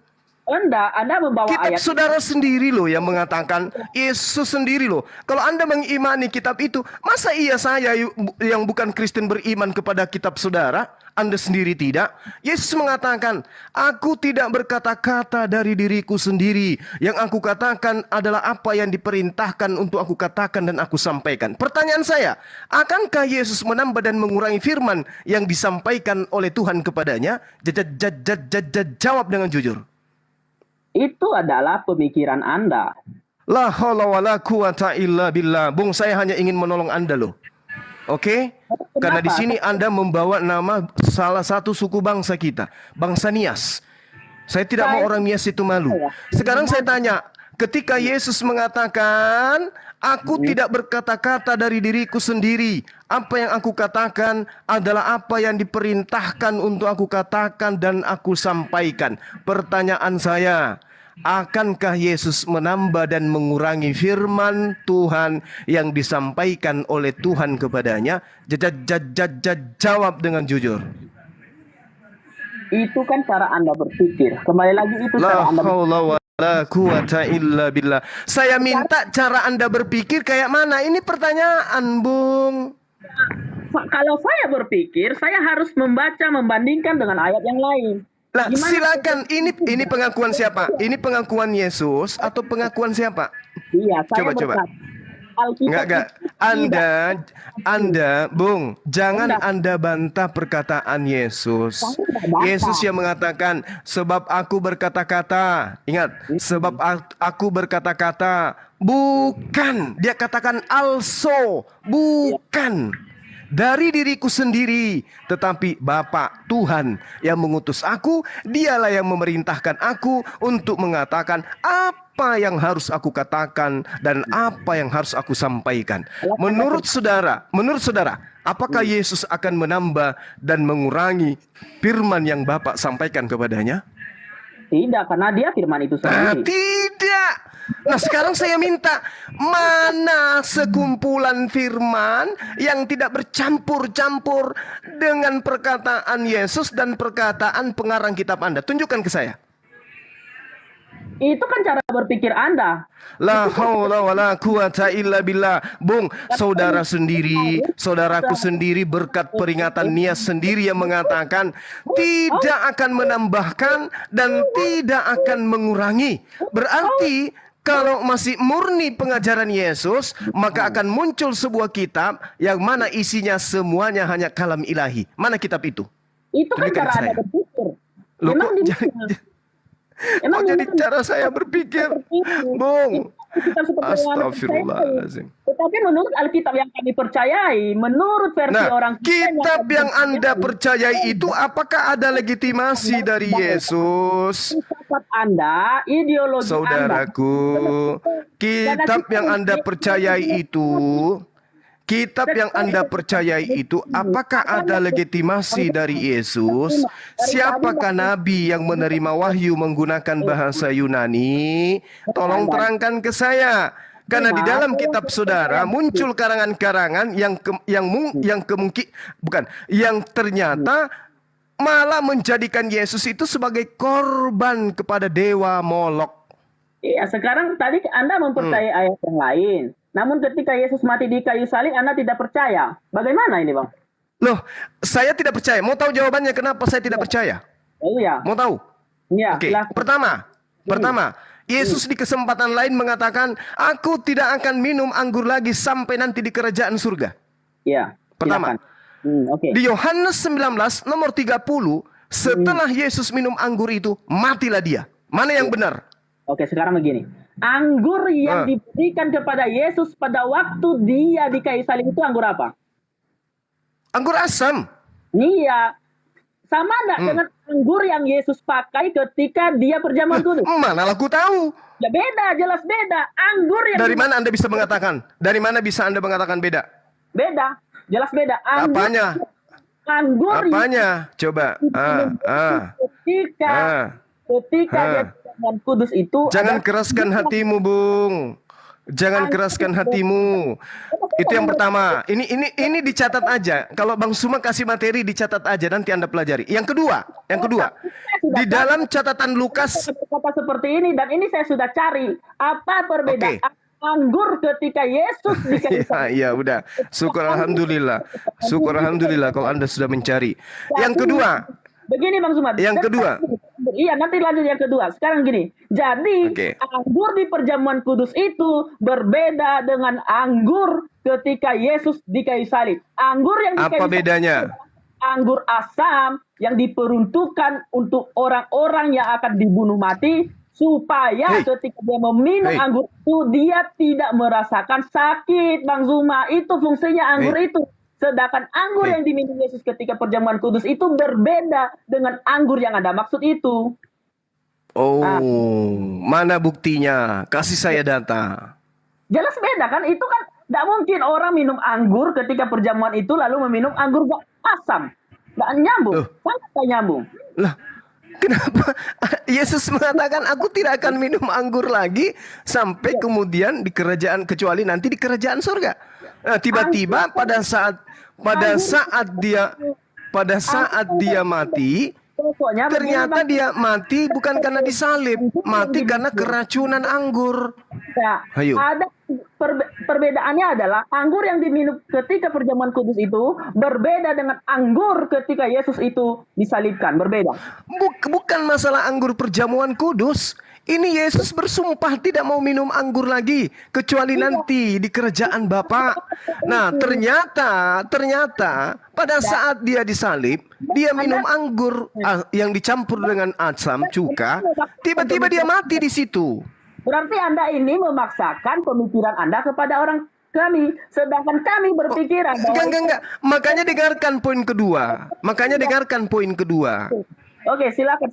S2: Anda membawa
S5: Kitab
S2: ayat.
S5: saudara sendiri loh yang mengatakan, Yesus sendiri loh. Kalau Anda mengimani kitab itu, masa iya saya yang bukan Kristen beriman kepada kitab saudara? Anda sendiri tidak? Yesus mengatakan, aku tidak berkata-kata dari diriku sendiri. Yang aku katakan adalah apa yang diperintahkan untuk aku katakan dan aku sampaikan. Pertanyaan saya, akankah Yesus menambah dan mengurangi firman yang disampaikan oleh Tuhan kepadanya? Jawab dengan jujur.
S2: Itu adalah pemikiran Anda.
S5: La haula wala quwata illa billah. Bung, saya hanya ingin menolong Anda loh. Oke? Karena di sini Anda membawa nama salah satu suku bangsa kita, bangsa Nias. Saya tidak mau orang Nias itu malu. Sekarang saya tanya, ketika Yesus mengatakan, aku tidak berkata-kata dari diriku sendiri. Apa yang aku katakan adalah apa yang diperintahkan untuk aku katakan dan aku sampaikan. Pertanyaan saya, akankah Yesus menambah dan mengurangi firman Tuhan yang disampaikan oleh Tuhan kepadanya? Jawab dengan jujur.
S2: Itu kan cara Anda berpikir. Kembali lagi itu cara Anda berpikir.
S5: La quwata illa billah. Saya minta cara Anda berpikir kayak mana? Ini pertanyaan, Bung.
S2: Kalau saya berpikir, saya harus membandingkan dengan ayat yang lain.
S5: Lah, silakan. Ini pengakuan siapa? Ini pengakuan Yesus atau pengakuan siapa?
S2: Iya, saya
S5: Coba.
S2: Alkitab
S5: Enggak. Anda, Bung, jangan Anda bantah perkataan Yesus. Yesus yang mengatakan, sebab aku berkata-kata. Ingat, sebab aku berkata-kata. Bukan. Dia katakan also. Bukan. Dari diriku sendiri. Tetapi Bapa Tuhan yang mengutus aku. Dialah yang memerintahkan aku untuk mengatakan apa yang harus aku katakan dan apa yang harus aku sampaikan. Menurut saudara, apakah Yesus akan menambah dan mengurangi firman yang Bapak sampaikan kepadanya?
S2: Tidak, karena dia firman itu sendiri.
S5: Tidak. Nah, sekarang saya minta, mana sekumpulan firman yang tidak bercampur-campur dengan perkataan Yesus dan perkataan pengarang kitab Anda? Tunjukkan ke saya.
S2: Itu kan cara berpikir Anda.
S5: La haula wala quwata illa billah. Bung, saudaraku sendiri berkat peringatan Nias sendiri yang mengatakan tidak akan menambahkan dan tidak akan mengurangi. Berarti kalau masih murni pengajaran Yesus, maka akan muncul sebuah kitab yang mana isinya semuanya hanya kalam ilahi. Mana kitab itu?
S2: Itu kan
S5: Tunjukkan
S2: cara
S5: saya.
S2: Anda berpikir.
S5: Loh,
S2: Memang
S5: kok
S2: di
S5: jadi cara saya berpikir, Bung?
S2: Kita seperti yang Anda percaya.
S5: Astagfirullahaladzim.
S2: Tetapi menurut Alkitab yang kami percayai, menurut versi
S5: Nah,
S2: orang Kristen
S5: kitab
S2: kami
S5: yang Anda
S2: percayai,
S5: percayai itu apakah ada legitimasi dari Yesus?
S2: filsafat Anda, ideologi Anda.
S5: Saudaraku, kitab yang Anda percayai itu, apakah ada legitimasi dari Yesus? Siapakah nabi yang menerima wahyu menggunakan bahasa Yunani? Tolong terangkan ke saya. Karena di dalam kitab saudara muncul karangan-karangan yang ternyata malah menjadikan Yesus itu sebagai korban kepada dewa Molok.
S2: Iya, sekarang tadi Anda mempercayai ayat yang lain. Namun ketika Yesus mati di kayu salib, Anda tidak percaya. Bagaimana ini, Bang?
S5: Loh, saya tidak percaya. Mau tahu jawabannya kenapa saya tidak percaya?
S2: Oh iya.
S5: Mau tahu?
S2: Iya,
S5: Oke,
S2: silakan.
S5: pertama, Yesus di kesempatan lain mengatakan, aku tidak akan minum anggur lagi sampai nanti di kerajaan surga.
S2: Iya.
S5: Pertama.
S2: silakan. Oke.
S5: Di Yohanes 19 nomor 30, setelah Yesus minum anggur itu, matilah dia. Mana yang benar?
S2: Oke, sekarang begini. Anggur yang diberikan kepada Yesus pada waktu dia di kayu salib itu anggur apa?
S5: Anggur asam.
S2: Iya. Sama enggak dengan anggur yang Yesus pakai ketika dia perjamuan kudus?
S5: Mana aku tahu?
S2: Ya beda, jelas beda. Anggur yang
S5: Dari mana Anda bisa mengatakan? Dari mana bisa Anda mengatakan beda?
S2: beda, jelas beda. Anggur,
S5: Apanya?
S2: Anggur
S5: Apanya? Coba.
S2: ketika dia perjamuan kudus itu
S5: Jangan
S2: ada-
S5: keraskan hatimu, Bung. Jangan keraskan hatimu. Itu yang pertama. Ini dicatat aja. Kalau Bang Suma kasih materi dicatat aja, nanti Anda pelajari. Yang kedua, di dalam catatan Lukas.
S2: kata seperti ini, dan ini saya sudah cari apa perbedaan anggur ketika Yesus di kayu salib.
S5: Ya, udah. Syukur alhamdulillah. Syukur alhamdulillah kalau Anda sudah mencari. Yang kedua,
S2: Begini Bang Sumad.
S5: Yang kedua.
S2: Iya, nanti lanjut yang kedua. Sekarang gini. Jadi,
S5: Oke.
S2: anggur di perjamuan kudus itu berbeda dengan anggur ketika Yesus di kayu salib. Anggur yang di kayu
S5: apa
S2: salib,
S5: bedanya?
S2: anggur asam yang diperuntukkan untuk orang-orang yang akan dibunuh mati supaya
S5: Hei.
S2: ketika dia meminum
S5: Hei.
S2: anggur itu dia tidak merasakan sakit, Bang Zuma. Itu fungsinya anggur
S5: Hei.
S2: itu. Sedangkan anggur
S5: Hei.
S2: yang diminum Yesus ketika perjamuan kudus itu berbeda dengan anggur yang Anda maksud itu.
S5: Oh, mana buktinya? Kasih saya data.
S2: Jelas beda kan? Itu kan tidak mungkin orang minum anggur ketika perjamuan itu lalu meminum anggur asam. Tidak nyambung.
S5: Loh.
S2: Sangat tidak nyambung.
S5: Lah, kenapa Yesus mengatakan aku tidak akan minum anggur lagi sampai kemudian di kerajaan, kecuali nanti di kerajaan surga. Nah, tiba-tiba pada saat dia mati,
S2: Pokoknya
S5: ternyata
S2: begini,
S5: dia mati bukan karena disalib, mati karena keracunan anggur.
S2: Bang. Ya,
S5: Ayo.
S2: ada perbedaannya adalah anggur yang diminum ketika perjamuan kudus itu berbeda dengan anggur ketika Yesus itu disalibkan. Berbeda.
S5: Bukan masalah anggur perjamuan kudus. Ini Yesus bersumpah tidak mau minum anggur lagi kecuali nanti di kerajaan Bapa. Nah, ternyata pada saat dia disalib, dia minum anggur yang dicampur dengan asam cuka. Tiba-tiba dia mati di situ.
S2: Berarti Anda ini memaksakan pemikiran Anda kepada orang kami, sedangkan kami berpikiran bahwa
S5: Enggak. Makanya dengarkan poin kedua.
S2: Oke, silakan.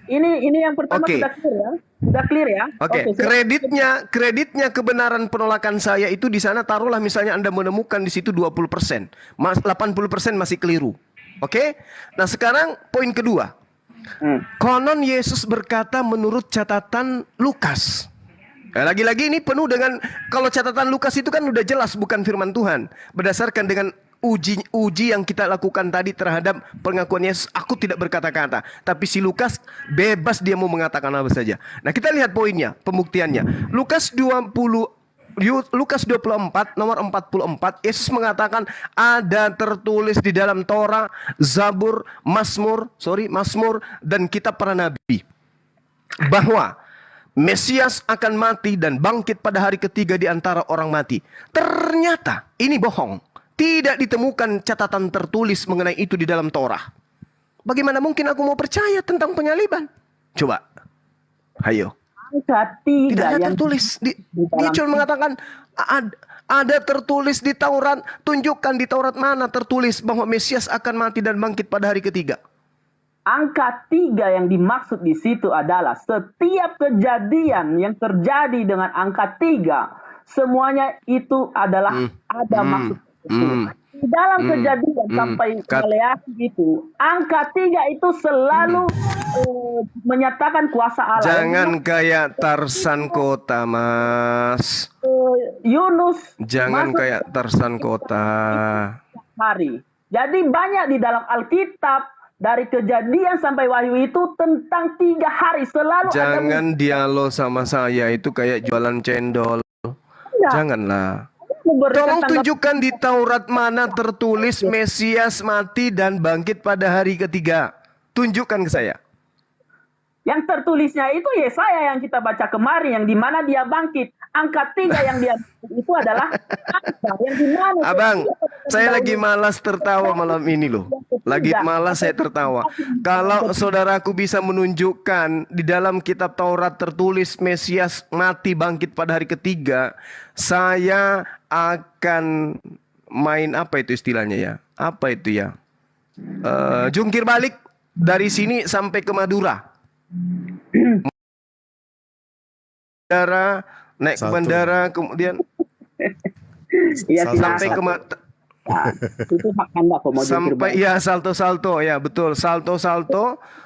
S2: Ini yang pertama
S5: Oke.
S2: sudah clear ya. Sudah clear ya.
S5: Oke,
S2: silakan.
S5: kreditnya kebenaran penolakan saya itu di sana taruhlah misalnya Anda menemukan di situ 20%. 80% masih keliru. Oke? Nah, sekarang poin kedua. Konon Yesus berkata menurut catatan Lukas. Lagi-lagi ini penuh dengan, kalau catatan Lukas itu kan udah jelas bukan firman Tuhan. Berdasarkan dengan uji yang kita lakukan tadi terhadap pengakuan Yesus, aku tidak berkata-kata. Tapi si Lukas bebas dia mau mengatakan apa saja. Nah, kita lihat poinnya, pembuktiannya. Lukas 24 nomor 44, Yesus mengatakan ada tertulis di dalam Torah, Zabur, Mazmur dan kitab para nabi bahwa Mesias akan mati dan bangkit pada hari ketiga di antara orang mati. Ternyata ini bohong. Tidak ditemukan catatan tertulis mengenai itu di dalam Torah. Bagaimana mungkin aku mau percaya tentang penyaliban? Coba. Ayo.
S2: Angka
S5: Tidak
S2: tiga
S5: ada
S2: yang
S5: tertulis. Dia cuma mengatakan Ada tertulis di Taurat, tunjukkan di Taurat mana tertulis bahwa Mesias akan mati dan bangkit pada hari ketiga.
S2: Angka 3 yang dimaksud di situ adalah setiap kejadian yang terjadi dengan angka 3, semuanya itu adalah ada maksud itu. Di dalam kejadian sampai Maleakhi itu, angka 3 itu selalu menyatakan kuasa Allah.
S5: Jangan kayak Tarsan Kota, Mas.
S2: Yunus
S5: Jangan
S2: masuk
S5: kayak Tarsan Kota.
S2: hari. Jadi banyak di dalam Alkitab dari kejadian sampai Wahyu itu tentang 3 hari selalu ada.
S5: Jangan dialog sama saya, itu kayak jualan cendol. Janganlah.
S2: memberikan
S5: Tolong
S2: tanggapan.
S5: tunjukkan di Taurat mana tertulis Mesias mati dan bangkit pada hari ketiga. Tunjukkan ke saya.
S2: Yang tertulisnya itu Yesaya yang kita baca kemarin, yang di mana dia bangkit. Angka 3 yang dia itu adalah angka yang di mana.
S5: Abang, saya lagi malas tertawa malam ini loh. Lagi malas saya tertawa. Kalau saudaraku bisa menunjukkan di dalam kitab Taurat tertulis Mesias mati bangkit pada hari ketiga, saya akan main apa itu istilahnya ya? Apa itu ya? Jungkir balik dari sini sampai ke Madura. Bandara, naik ke bandara, kemudian
S2: Iya,
S5: sampai ke
S2: itu hak Anda kok mau
S5: sampai ya salto ya betul, salto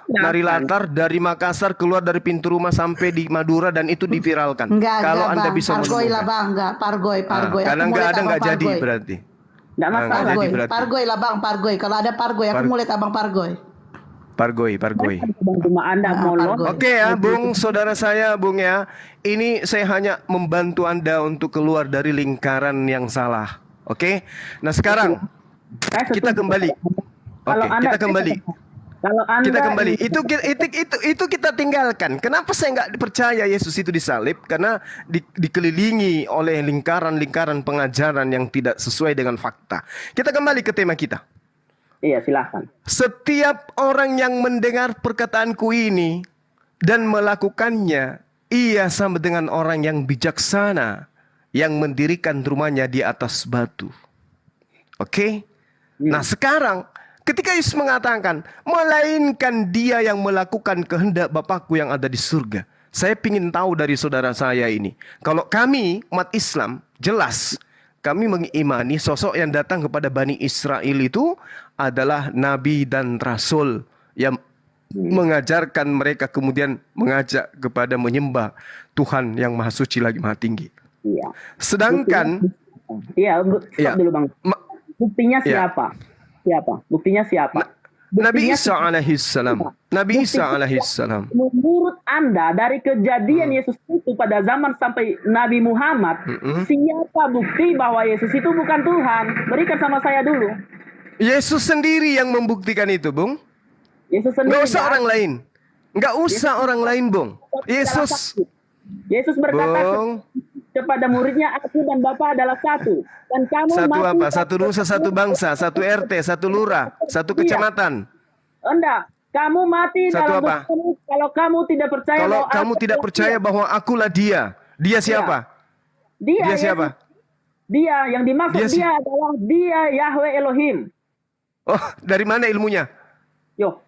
S5: nari latar dari Makassar keluar dari pintu rumah sampai di Madura dan itu diviralkan. Kalau Anda
S6: bang.
S5: bisa
S6: Pargoy lah
S5: menemukan.
S6: bang, enggak pargoy.
S5: Karena
S6: Aku
S5: nggak
S6: mulai
S5: ada nggak
S6: abang
S5: jadi
S6: pargoy.
S5: berarti.
S2: Nggak masalah.
S5: Nggak jadi berarti.
S6: Pargoy lah bang, pargoy. Kalau ada pargoy, aku mulai abang pargoy.
S5: Pargoy.
S2: Cuma Anda mau
S6: Pargoy.
S2: lolos.
S5: Oke ya, Bung, saudara saya, Bung ya. Ini saya hanya membantu Anda untuk keluar dari lingkaran yang salah. Oke. Nah, sekarang
S2: Saya setuju.
S5: kita kembali.
S2: Kalau
S5: Oke,
S2: Anda
S5: kita kembali.
S2: Kalau Anda
S5: Kita kembali. Itu kita tinggalkan. Kenapa saya nggak percaya Yesus itu disalib? Karena dikelilingi oleh lingkaran-lingkaran pengajaran yang tidak sesuai dengan fakta. Kita kembali ke tema kita.
S2: Iya, silahkan.
S5: Setiap orang yang mendengar perkataanku ini dan melakukannya, ia sama dengan orang yang bijaksana yang mendirikan rumahnya di atas batu. Oke? Nah sekarang ketika Yesus mengatakan, melainkan dia yang melakukan kehendak Bapakku yang ada di surga. Saya ingin tahu dari saudara saya ini. Kalau kami umat Islam, jelas kami mengimani sosok yang datang kepada Bani Israel itu adalah Nabi dan Rasul yang mengajarkan mereka kemudian mengajak kepada menyembah Tuhan yang Maha Suci lagi Maha Tinggi.
S2: Iya.
S5: Sedangkan
S2: Iya, stop dulu Bang. Buktinya
S5: Iya.
S2: siapa? Siapa? Buktinya siapa?
S5: Nabi
S2: Buktinya
S5: Isa alaihissalam. Nabi Isa alaihissalam.
S2: Menurut Anda dari kejadian Yesus itu pada zaman sampai Nabi Muhammad, siapa bukti bahwa Yesus itu bukan Tuhan? Berikan sama saya dulu.
S5: Yesus sendiri yang membuktikan itu, Bung.
S2: Yesus sendiri.
S5: Nggak usah orang lain. Nggak usah orang lain, Bung.
S2: Yesus berkata
S5: Bung.
S2: kepada muridnya, aku dan Bapa adalah satu. Dan kamu
S5: Satu
S2: mati
S5: apa? Satu nusa, satu bangsa, satu RT, satu lurah, satu kecamatan.
S2: Enggak, kamu mati
S5: Satu
S2: dalam
S5: apa?
S2: dosamu kalau kamu tidak percaya
S5: Kalau
S2: bahwa
S5: kamu
S2: aku
S5: tidak
S2: adalah
S5: percaya bahwa akulah dia. Dia siapa?
S2: Dia
S5: Dia siapa?
S2: Dia yang dimaksud
S5: Dia
S2: dia, adalah dia Yahweh Elohim.
S5: Oh, dari mana ilmunya?
S2: Yo,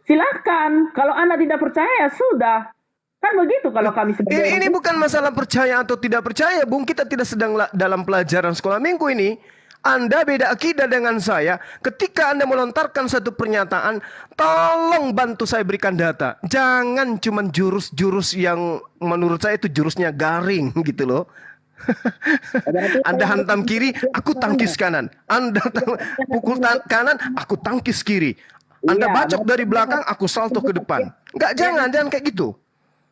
S2: silakan. Kalau Anda tidak percaya ya sudah. Kan begitu kalau kami sebagai orang
S5: Ini bukan masalah percaya atau tidak percaya, Bung. Kita tidak sedang dalam pelajaran sekolah minggu ini. Anda beda akidah dengan saya. Ketika Anda melontarkan satu pernyataan, tolong bantu saya berikan data. Jangan cuma jurus-jurus yang menurut saya itu jurusnya garing gitu loh. Anda hantam kiri, aku tangkis kanan. Anda pukul kanan, aku tangkis kiri. Anda bacok dari belakang, aku salto ke depan. Jangan kayak gitu.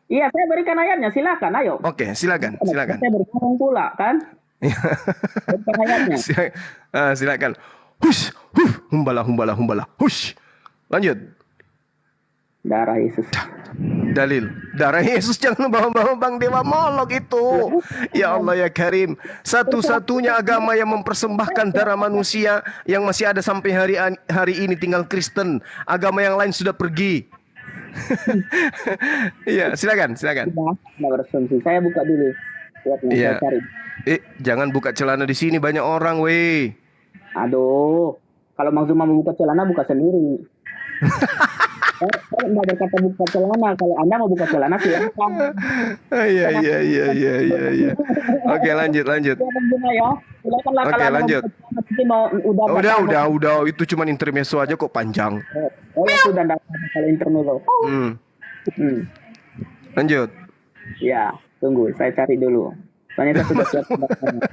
S2: Iya, saya berikan ayatnya, silakan, ayo.
S5: Oke, silakan.
S2: Saya bergabung pula, kan? Berikan ayatnya.
S5: Silakan. Hush, humbala. Hush. Lanjut.
S2: Darah Yesus.
S5: Dalil. Darah Yesus jangan bawa-bawa Bang Dewa Molok itu. Ya Allah ya Karim. Satu-satunya agama yang mempersembahkan darah manusia yang masih ada sampai hari ini tinggal Kristen. Agama yang lain sudah pergi. Iya, silakan.
S2: Sudah berasumsi. Saya buka dulu. Lihat nih,
S5: Iya.
S2: saya cari.
S5: Jangan buka celana di sini, banyak orang, weh.
S2: Aduh, kalau Bang Zuma mau buka celana, buka sendiri. Saya nggak berkata buka celana. Kalau Anda mau buka celana, silakan.
S5: Iya. Oke, lanjut.
S2: Ya, Bang Zuma ya. Silakanlah
S5: Oke,
S2: kalau Anda mau
S5: lanjut.
S2: buka celana, nanti mau
S5: Udah. Itu cuma intermezzo aja kok panjang.
S2: Oh ya sudah, nggak apa-apa kalau intermezzo.
S5: Hmm.
S2: Hmm.
S5: Lanjut.
S2: Ya, tunggu, saya cari dulu. Soalnya saya sudah siap pendapatnya.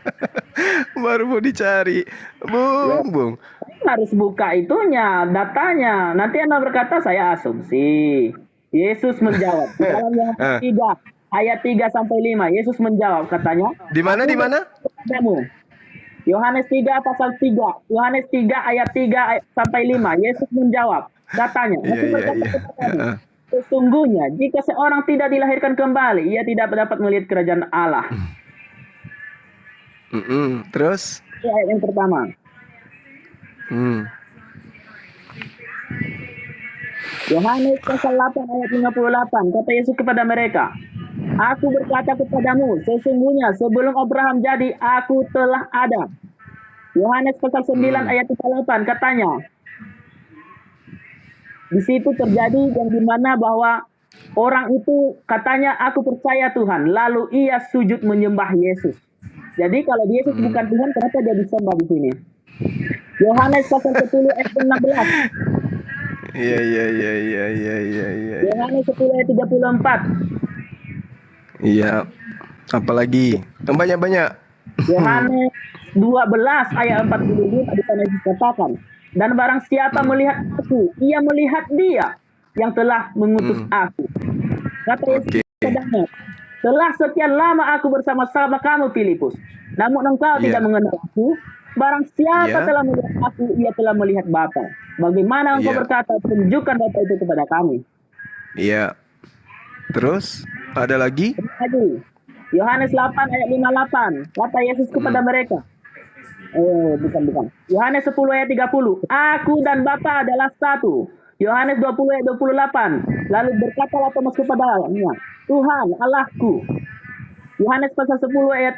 S5: Baru mau dicari. Bung.
S2: Harus buka itunya, datanya. Nanti Anda berkata saya asumsi. Yesus menjawab. Di dalam Yohanes 3 ayat 3 sampai 5, Yesus menjawab katanya.
S5: Di mana?
S2: Kepadamu. Yohanes 3 pasal 3. Yohanes 3 ayat 3 sampai 5, Yesus menjawab. Katanya. Nanti berkata kepadamu. Sesungguhnya jika seorang tidak dilahirkan kembali, ia tidak dapat melihat kerajaan Allah.
S5: Terus?
S2: Ini ayat yang pertama. Yohanes pasal 8 ayat 58, kata Yesus kepada mereka, Aku berkata kepadamu, sesungguhnya sebelum Abraham jadi, aku telah ada. Yohanes pasal 9 ayat 38, katanya, di situ terjadi yang dimana bahwa orang itu katanya, aku percaya Tuhan, lalu ia sujud menyembah Yesus. Jadi kalau Yesus bukan Tuhan, kenapa dia disembah di sini? Yohanes pasal 10 ayat 16.
S5: Iya.
S2: Yohanes 10 ayat 34.
S5: Iya. Apalagi? Banyak.
S2: Yohanes 12 ayat 45 di sana dikatakan, dan barang siapa melihat aku, ia melihat dia yang telah mengutus aku. Kata Yesus kepadanya, telah sekian lama aku bersama-sama kamu, Filipus, namun engkau tidak mengenal aku. Barang siapa telah melihat aku, ia telah melihat Bapa. Bagaimana engkau berkata, tunjukkan Bapa itu kepada kami?
S5: Iya. Terus? Ada lagi?
S2: Yohanes 8 ayat 58. Kata Yesus kepada mereka. Bukan. Yohanes 10 ayat 30. Aku dan Bapa adalah satu. Yohanes 20 ayat 28. Lalu berkatalah Thomas kepadanya, Tuhan Allahku. Yohanes pasal 10 ayat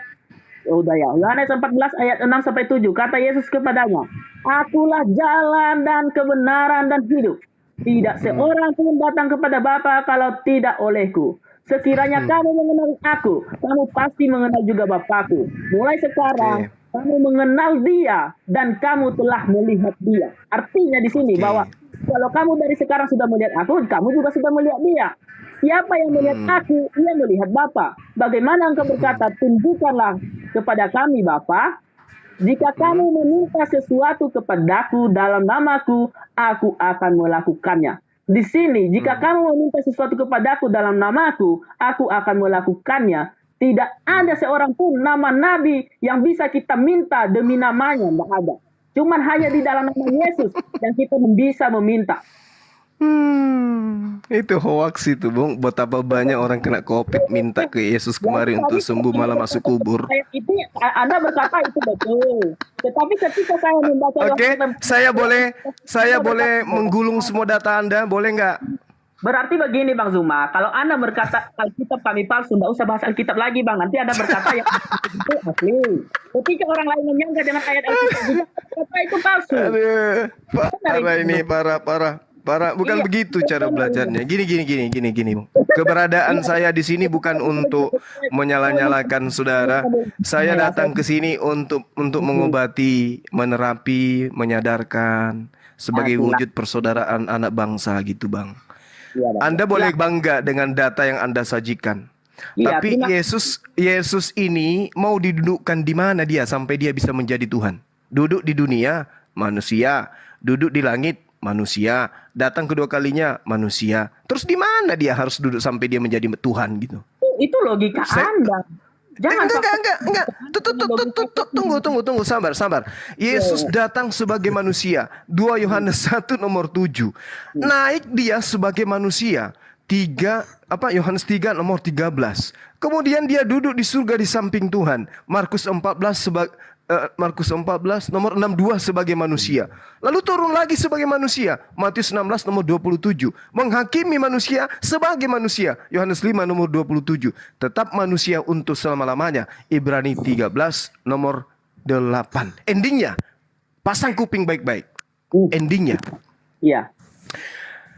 S2: Yohanes 14 ayat 6 sampai 7. Kata Yesus kepadanya, Akulah jalan dan kebenaran dan hidup. Tidak seorang pun datang kepada Bapa kalau tidak olehku. Sekiranya kamu mengenal aku, kamu pasti mengenal juga Bapakku. Mulai sekarang kamu mengenal Dia dan kamu telah melihat Dia. Artinya di sini bahwa kalau kamu dari sekarang sudah melihat aku, kamu juga sudah melihat Dia. Siapa yang melihat aku, ia melihat Bapa. Bagaimana engkau berkata, tunjukkanlah kepada kami Bapa. Jika kamu meminta sesuatu kepadaku dalam namaku, aku akan melakukannya. Di sini, jika kamu meminta sesuatu kepadaku dalam namaku, aku akan melakukannya. Tidak ada seorang pun nama nabi yang bisa kita minta demi namanya, tidak ada. Cuman hanya di dalam nama Yesus yang kita bisa meminta.
S5: Itu hoax itu, Bung. Betapa banyak orang kena COVID minta ke Yesus kemarin untuk sembuh malah masuk kubur.
S2: Ayat itu Anda berkata itu betul. Tetapi ketika saya membaca
S5: saya boleh menggulung semua data Anda, boleh nggak?
S2: Berarti begini Bang Zuma, kalau Anda berkata Alkitab kami palsu, nggak usah bahas Alkitab lagi Bang. Nanti Anda berkata yang itu asli. Ketika orang lain menyangka dengan ayat Alkitab juga, kata itu palsu.
S5: Aduh, parah ini, parah. Bukan begitu cara belajarnya. Gini. Keberadaan saya di sini bukan untuk menyalah-nyalakan saudara. Saya datang ke sini untuk mengobati, menerapi, menyadarkan sebagai wujud persaudaraan anak bangsa gitu, Bang. Anda boleh bangga dengan data yang Anda sajikan. Tapi Yesus ini mau didudukkan di mana dia sampai dia bisa menjadi Tuhan? Duduk di dunia, manusia. Duduk di langit, manusia. Datang kedua kalinya, manusia. Terus di mana dia harus duduk sampai dia menjadi Tuhan gitu?
S2: Itu logika Anda. Jangan
S5: enggak. Tunggu. Sabar. Yesus datang sebagai manusia. 2 Yohanes 1 nomor 7. Naik dia sebagai manusia. Yohanes 3 nomor 13. Kemudian dia duduk di surga di samping Tuhan. Markus 14 Markus 14 nomor 62 sebagai manusia. Lalu turun lagi sebagai manusia. Matius 16 nomor 27. Menghakimi manusia sebagai manusia. Yohanes 5 nomor 27. Tetap manusia untuk selama-lamanya. Ibrani 13 nomor 8. Endingnya, pasang kuping baik-baik. Endingnya.
S2: Iya.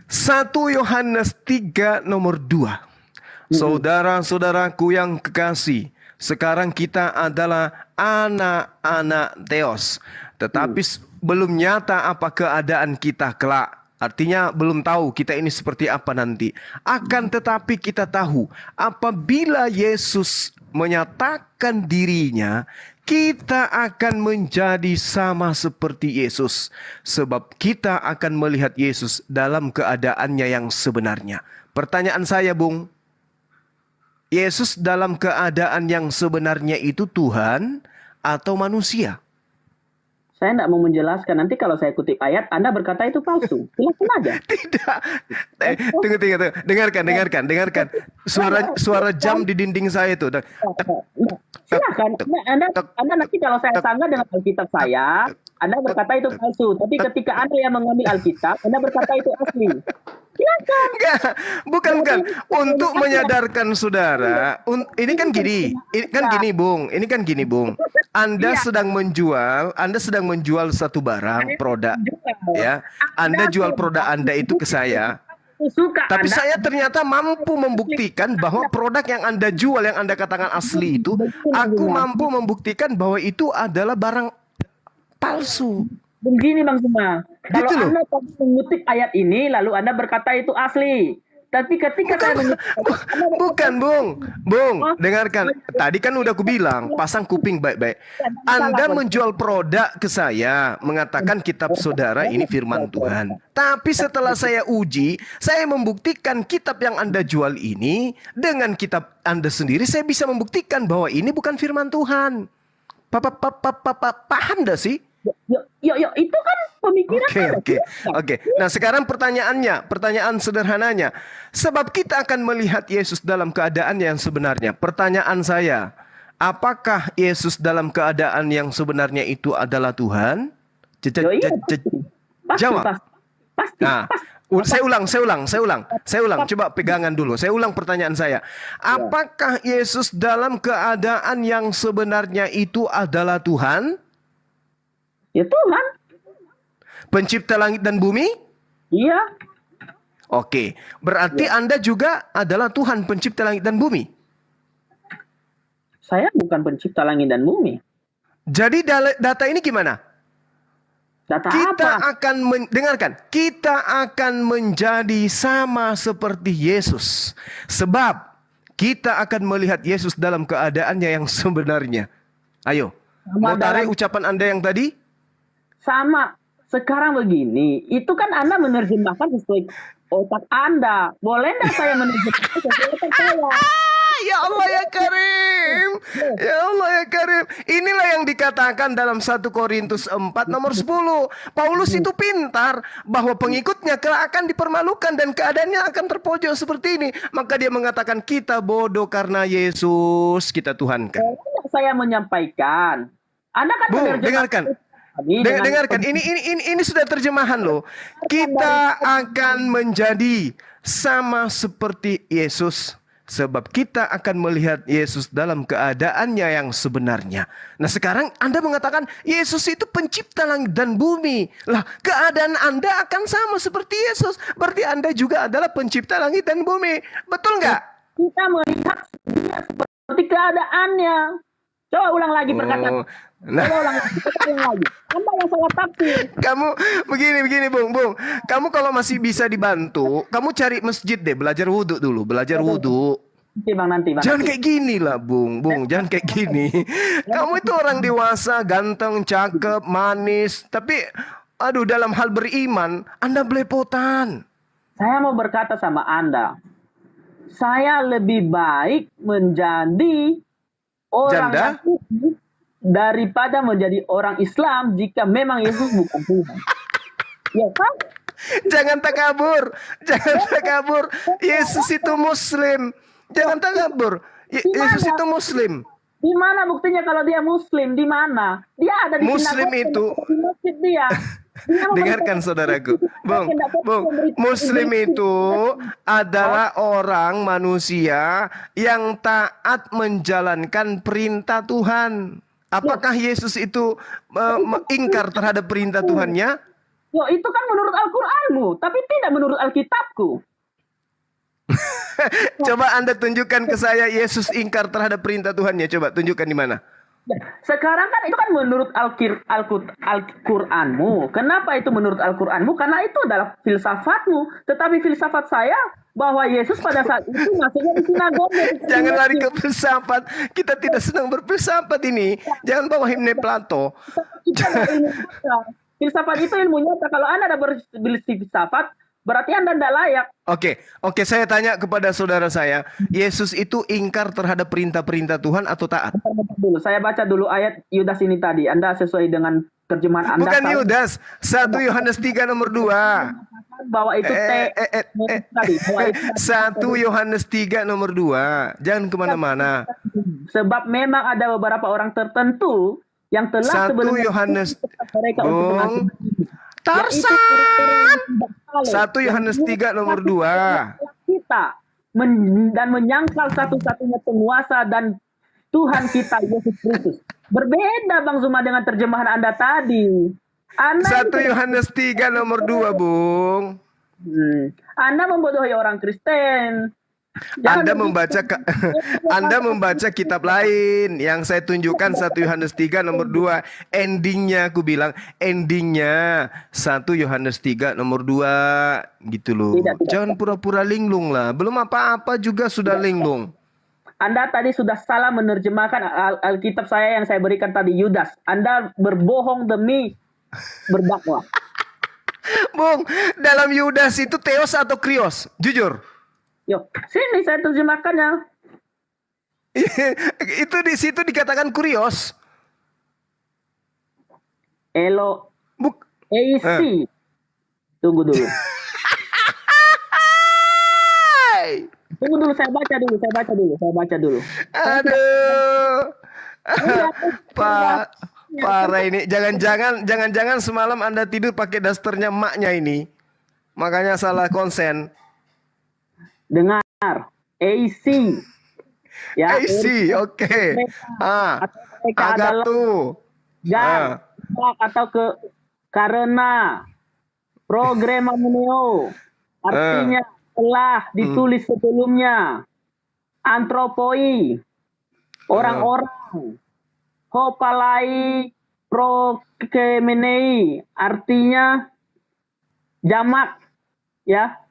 S5: 1 Yohanes 3 nomor 2. Saudara-saudaraku yang kekasih, sekarang kita adalah anak-anak Theos, tetapi belum nyata apa keadaan kita kelak. Artinya belum tahu kita ini seperti apa nanti. Akan tetapi kita tahu apabila Yesus menyatakan dirinya, kita akan menjadi sama seperti Yesus. Sebab kita akan melihat Yesus dalam keadaannya yang sebenarnya. Pertanyaan saya, Bung. Yesus dalam keadaan yang sebenarnya itu Tuhan atau manusia?
S2: Saya tidak mau menjelaskan. Nanti kalau saya kutip ayat, Anda berkata itu palsu. Silakan aja.
S5: Tidak. Tunggu. Dengarkan. Suara jam di dinding saya itu.
S2: Silakan. Anda nanti kalau saya sanggah dengan Alkitab saya, Anda berkata itu palsu. Tapi ketika Anda yang mengambil Alkitab, Anda berkata itu asli. Silakan.
S5: Enggak, bukan. Untuk menyadarkan saudara, ini kan gini, Bung. Anda sedang menjual satu barang, produk, ya. Anda jual produk Anda itu ke saya. Tapi saya ternyata mampu membuktikan bahwa produk yang Anda jual, yang Anda katakan asli itu, aku mampu membuktikan bahwa itu adalah barang palsu.
S2: Begini Bang Suma, kalau
S5: Gitu loh.
S2: Anda mengutip ayat ini, lalu Anda berkata itu asli. Tapi ketika saya mengutip
S5: Bukan, Bung, dengarkan. Tadi kan udah aku bilang, pasang kuping baik-baik. Anda menjual produk ke saya, mengatakan kitab saudara ini firman Tuhan. Tapi setelah saya uji, saya membuktikan kitab yang Anda jual ini dengan kitab Anda sendiri, saya bisa membuktikan bahwa ini bukan firman Tuhan. Paham dah sih?
S2: Yuk, itu kan pemikiran.
S5: Oke. Nah, sekarang pertanyaan sederhananya. Sebab kita akan melihat Yesus dalam keadaan yang sebenarnya. Pertanyaan saya, apakah Yesus dalam keadaan yang sebenarnya itu adalah Tuhan? Jawab.
S2: Pasti.
S5: Nah, saya ulang. Coba pegangan dulu. Saya ulang pertanyaan saya. Apakah Yesus dalam keadaan yang sebenarnya itu adalah Tuhan?
S2: Ya Tuhan.
S5: Pencipta langit dan bumi?
S2: Iya.
S5: Oke. Berarti Anda juga adalah Tuhan pencipta langit dan bumi.
S2: Saya bukan pencipta langit dan bumi.
S5: Jadi data ini gimana?
S2: Data
S5: Kita
S2: apa?
S5: akan dengarkan. Kita akan menjadi sama seperti Yesus. Sebab kita akan melihat Yesus dalam keadaannya yang sebenarnya. Ayo. Mau tarik ucapan Anda yang tadi?
S2: Sama. Sekarang begini, itu kan Anda menerjemahkan sesuai otak Anda. Boleh nggak saya menerjemahkan sesuai otak saya?
S5: Ya Allah ya Karim. Ya Allah ya Karim. Inilah yang dikatakan dalam 1 Korintus 4 nomor 10. Paulus itu pintar bahwa pengikutnya kelak akan dipermalukan dan keadaannya akan terpojok seperti ini. Maka dia mengatakan kita bodoh karena Yesus kita tuhankan.
S2: Boleh nggak saya menyampaikan? Anda kan
S5: Bung,
S2: menerjemahkan.
S5: dengarkan. Ini sudah terjemahan loh. Kita akan menjadi sama seperti Yesus. Sebab kita akan melihat Yesus dalam keadaannya yang sebenarnya. Nah sekarang Anda mengatakan Yesus itu pencipta langit dan bumi. Lah keadaan Anda akan sama seperti Yesus. Berarti Anda juga adalah pencipta langit dan bumi. Betul nggak?
S2: Kita melihat dia seperti keadaannya. Coba ulang lagi perkataan. Coba ulang lagi. Anda yang salah tafsir.
S5: Kamu begini Bung. Kamu kalau masih bisa dibantu, kamu cari masjid deh, belajar wudhu dulu,
S2: Nanti bang.
S5: Jangan kayak gini lah, Bung, jangan kayak gini. Kamu itu orang dewasa, ganteng, cakep, manis, tapi aduh dalam hal beriman, Anda belepotan.
S2: Saya mau berkata sama Anda, saya lebih baik menjadi orang Yahudi daripada menjadi orang Islam jika memang Yesus bukan Tuhan. Ya kan?
S5: Jangan takabur. Yesus itu Muslim. Jangan takabur. Yesus itu Muslim.
S2: Di mana buktinya kalau dia Muslim? Di mana? Dia ada di
S5: Muslim
S2: sinagoga,
S5: itu
S2: di masjid dia. Dia
S5: dengarkan saudaraku, Bung, Muslim itu adalah orang manusia yang taat menjalankan perintah Tuhan. Apakah Yesus itu ingkar terhadap perintah Tuhannya?
S2: Yo, itu kan menurut Al-Qur'anmu, tapi tidak menurut Alkitabku.
S5: Coba Anda tunjukkan ke saya Yesus ingkar terhadap perintah Tuhannya. Coba tunjukkan di mana.
S2: Sekarang kan itu kan menurut Al-Qur'anmu. Kenapa itu menurut Al-Qur'anmu? Karena itu adalah filsafatmu. Tetapi filsafat saya bahwa Yesus pada saat itu masuknya di sinagoga.
S5: Jangan lari ke filsafat. Kita tidak sedang berfilsafat ini. Jangan bawa himne Plato.
S2: Kita ada ilmu nyata. Filsafat itu ilmu nyata. Kalau Anda ada berfilsafat, berarti Anda tidak layak.
S5: Oke, saya tanya kepada saudara saya, Yesus itu ingkar terhadap perintah-perintah Tuhan atau taat?
S2: Dulu, saya baca dulu ayat Yudas ini tadi. Anda sesuai dengan terjemahan Anda.
S5: Bukan
S2: tahu
S5: Yudas, 1 Yohanes 3 nomor 2.
S2: bahwa itu tadi.
S5: 1 Yohanes 3 nomor 2. Jangan kemana-mana.
S2: Sebab memang ada beberapa orang tertentu yang telah
S5: 1 Yohanes
S2: mereka untuk
S5: Bung
S2: mengasihi.
S5: Tarsan.
S2: Yaitu
S5: 1 Yohanes 3 nomor 2.
S2: kita dan menyangkal satu-satunya penguasa dan Tuhan kita Yesus Kristus. Berbeda Bang Zuma dengan terjemahan Anda tadi.
S5: 1 Yohanes 3 nomor 2, Bung.
S2: Anda membodohi orang Kristen. Jangan
S5: Anda membaca kitab lain. Yang saya tunjukkan 1 Yohanes 3 nomor 2. Endingnya aku bilang, endingnya 1 Yohanes 3 nomor 2. Gitu loh.
S2: Tidak.
S5: Jangan pura-pura linglung lah. Belum apa-apa juga sudah linglung.
S2: Anda tadi sudah salah menerjemahkan Alkitab saya yang saya berikan tadi, Yudas. Anda berbohong demi berdakwah.
S5: Bung, dalam Yudas itu Theos atau Krios? Jujur.
S2: Yuk, sini saya terjemahkannya.
S5: Itu di situ dikatakan Kurios.
S2: Elo
S5: Buk
S2: AC. Tunggu dulu. Tunggu dulu, saya baca dulu.
S5: Aduh. Pak, parah ini. Jangan-jangan semalam Anda tidur pakai dasternya emaknya ini. Makanya salah konsen.
S2: Dengar. AC. Ya,
S5: AC, oke. Agak tuh.
S2: Atau karena programaneo artinya telah ditulis sebelumnya. Antropoi orang-orang. Hopalai prokemenei artinya jamak, ya.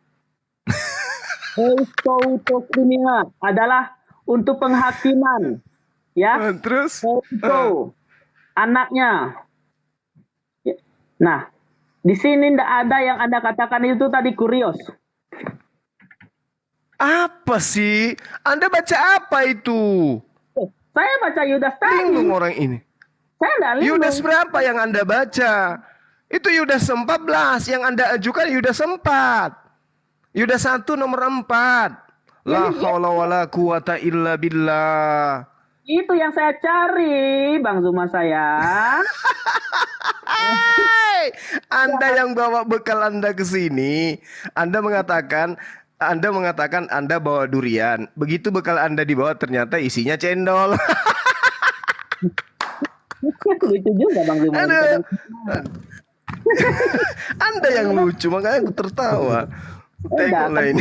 S2: Eustoutokrimia adalah untuk penghakiman, ya.
S5: Terus
S2: Anaknya. Nah, di sini tidak ada yang Anda katakan itu tadi Kurios.
S5: apa sih? Anda baca apa itu?
S2: Saya baca Yudas tadi.
S5: Linglung orang ini.
S2: Saya tidak linglung.
S5: Yudas berapa yang Anda baca? Itu Yudas 14. Yang Anda ajukan Yudas 4. Yudas 1 nomor 4. La haula wala quwata illa billah.
S2: Itu yang saya cari, Bang Zuma sayang.
S5: Anda yang bawa bekal Anda ke sini, Anda mengatakan Anda bawa durian. Begitu bekal Anda dibawa ternyata isinya cendol.
S2: Lucu juga Bang Zuma.
S5: Aduh. Anda yang lucu, makanya aku tertawa. Tengoklah ini.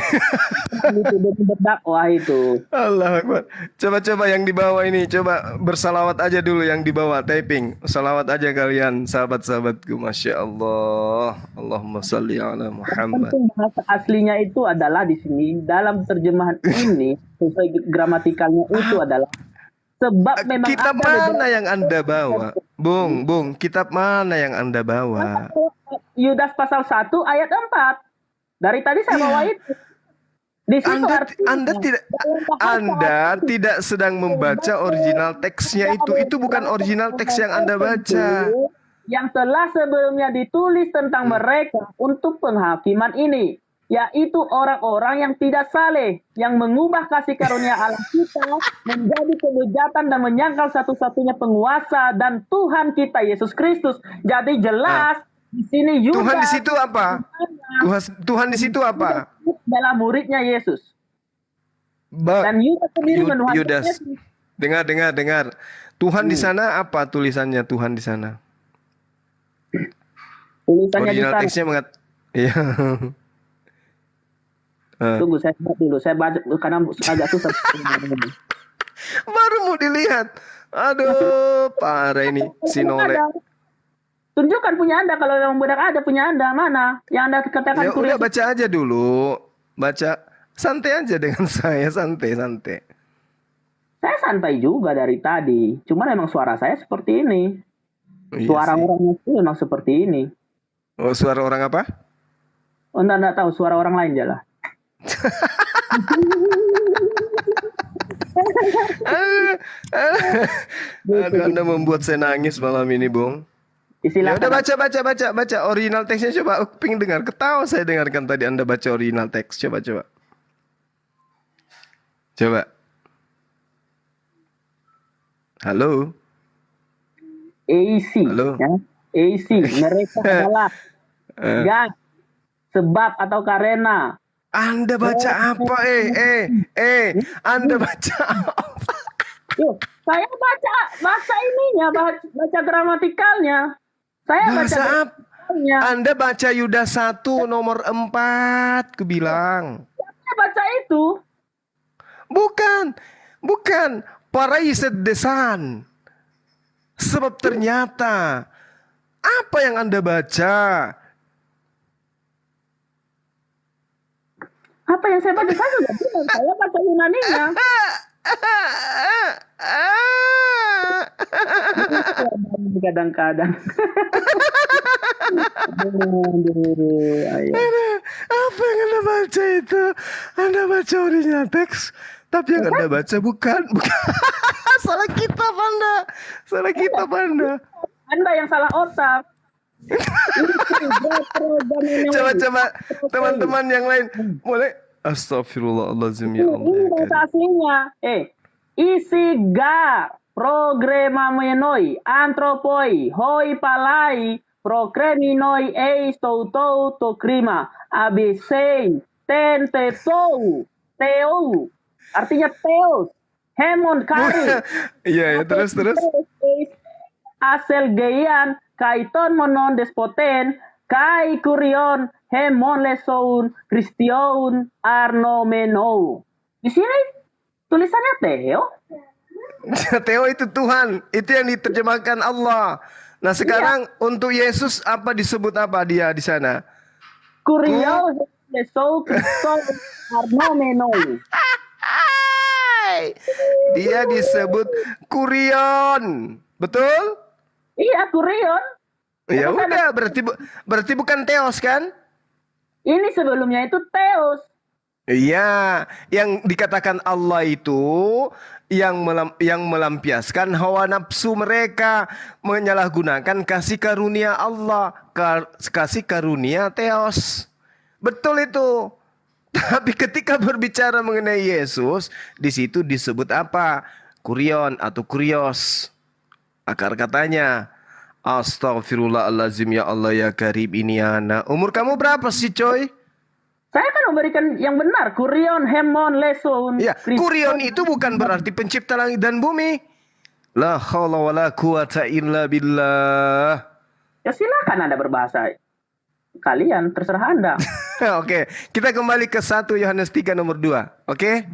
S2: Itu berdakwah itu.
S5: Allah Akbar. Coba yang di bawah ini, coba bersalawat aja dulu yang di bawah, typing. Salawat aja kalian, sahabat-sahabatku. Masya Allah. Allahumma salli ala Muhammad.
S2: Penting bahasa aslinya itu adalah di sini dalam terjemahan ini sesuai gramatikalnya itu adalah sebab memang
S5: Kitab mana yang Anda bawa? Bung, kitab mana yang Anda bawa?
S2: Yudas pasal 1 ayat 4. Dari tadi saya bawa itu. Di situ
S5: Anda tidak sedang membaca original teksnya itu. Itu bukan original teks yang Anda baca.
S2: Yang telah sebelumnya ditulis tentang mereka untuk penghakiman ini. yaitu orang-orang yang tidak saleh, yang mengubah kasih karunia Allah kita menjadi kebejatan dan menyangkal satu-satunya penguasa dan Tuhan kita Yesus Kristus. Jadi jelas di sini Yudas
S5: Tuhan di situ apa? Tuhan di situ apa?
S2: adalah muridnya Yesus. Dan Yudas sendiri menuhankan
S5: Yudas.
S2: Yesus.
S5: Dengar. Tuhan di sana apa tulisannya Tuhan di sana?
S2: Tulisannya di
S5: Original
S2: sana.
S5: teksnya Iya.
S2: Tunggu saya baca dulu. Saya baca karena agak susah.
S5: Baru mau dilihat. Aduh, parah ini si Nole.
S2: Tunjukkan punya Anda kalau memang benar ada punya Anda. Mana? Yang Anda katakan
S5: Ya udah
S2: kurios.
S5: baca aja dulu. Baca santai aja dengan saya, santai.
S2: Saya santai juga dari tadi. Cuma memang suara saya seperti ini.
S5: Iya
S2: Suara
S5: sih.
S2: orangnya itu memang seperti ini.
S5: Oh, suara orang apa?
S2: Oh, enggak tahu suara orang lain aja lah.
S5: Aduh, Anda membuat saya nangis malam ini, Bung. Ya
S2: Silakan.
S5: udah baca original teksnya coba. Aku pengen dengar. Ketawa saya dengarkan tadi Anda baca original teks. Coba. Halo.
S2: AC.
S5: Halo.
S2: Ya. AC. Mereka adalah gang, sebab atau karena.
S5: Anda baca apa? Anda baca apa?
S2: Yuk, saya baca ininya, baca gramatikalnya. Saya baca
S5: Bahasa apa?
S2: gramatikalnya.
S5: Anda baca Yudas 1 nomor 4, kubilang.
S2: Saya baca itu.
S5: Bukan. Paraiset desan. Sebab ternyata apa yang Anda baca?
S2: Apa yang saya baca? Saya sudah bilang, saya baca Yunaninya. Kadang-kadang. Ayo.
S5: Apa yang Anda baca itu? Anda baca original teks, tapi yang Anda baca bukan. Salah kitab Anda.
S2: Anda yang salah otak.
S5: Coba teman-teman yang lain boleh. Astagfirullahaladzim ya Allah.
S2: Ini bahasa aslinya. Isiga progremamenoi antropoi hoi palai prokreminoi stoutou to krima abisei tentetou teu artinya teos hemon kari
S5: Iya, terus.
S2: asel geian kaiton monon despoten kai kurion hemon lesoun kristion arnomenou. Di sini tulisannya Theo.
S5: Theo itu Tuhan, itu yang diterjemahkan Allah. Nah sekarang untuk Yesus apa disebut apa dia di sana?
S2: Kurion lesou kristion arnomenou.
S5: Dia disebut Kurion, betul?
S2: Iya, Kurion.
S5: Ya udah, berarti bukan Theos kan?
S2: Ini sebelumnya itu Theos.
S5: Iya, yang dikatakan Allah itu yang melampiaskan hawa nafsu mereka, menyalahgunakan kasih karunia Allah, kasih karunia Theos. Betul itu. Tapi ketika berbicara mengenai Yesus, di situ disebut apa? Kurion atau kurios. Akar katanya, astagfirullahalazim ya Allah ya Karim ini anak. Umur kamu berapa sih coy?
S2: Saya kan memberikan yang benar. Kurion, Hemon, Leson.
S5: Ya, kurion itu bukan berarti pencipta langit dan bumi. La haula wala quwata illa billah.
S2: Ya silakan Anda berbahasa kalian, terserah Anda.
S5: Oke, kita kembali ke 1 Yohanes 3 nomor 2. Oke?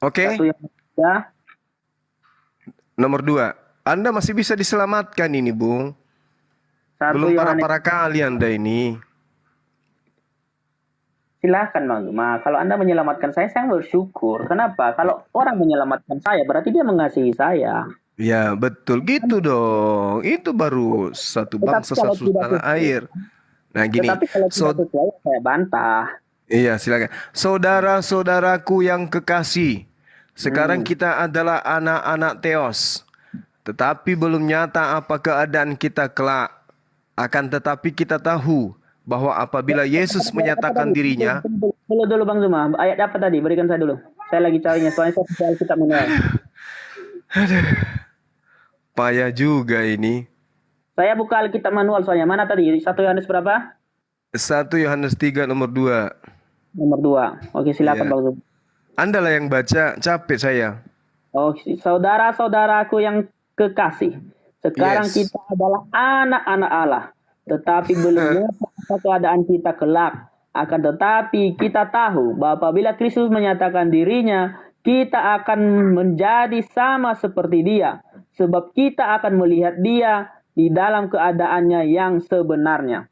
S2: Satu yang ya.
S5: Nomor 2. Anda masih bisa diselamatkan ini, Bung.
S2: Satu
S5: Belum
S2: Yohanes.
S5: para kali Anda ini.
S2: Silahkan Bang. Kalau Anda menyelamatkan saya bersyukur. Kenapa? Kalau orang menyelamatkan saya, berarti dia mengasihi saya.
S5: Ya, betul. Gitu dong. Itu baru satu bangsa,
S2: kalau
S5: satu
S2: tidak
S5: tanah air. Nah, gini.
S2: Tetapi kalau tidak sesuai, saya bantah.
S5: Iya, silakan. Saudara-saudaraku yang kekasih, sekarang kita adalah anak-anak Theos. Tetapi belum nyata apa keadaan kita kelak. Akan tetapi kita tahu bahwa apabila Yesus menyatakan dirinya,
S2: Dulu Bang Zuma, ayat apa tadi? Berikan saya dulu. Saya lagi carinya, soalnya saya baca Alkitab manual.
S5: payah juga ini.
S2: Saya buka Alkitab manual soalnya. Mana tadi? 1 Yohanes berapa?
S5: 1 Yohanes 3 nomor 2.
S2: Nomor 2. Oke, silakan
S5: Iya.
S2: Bang Zuma.
S5: Anda lah yang baca, capek saya.
S2: Oh, saudara-saudaraku yang kekasih. Sekarang
S5: Yes.
S2: kita adalah anak-anak Allah. Tetapi belum apa keadaan kita kelak. Akan tetapi kita tahu bahwa apabila Kristus menyatakan dirinya, kita akan menjadi sama seperti dia. Sebab kita akan melihat dia di dalam keadaannya yang sebenarnya.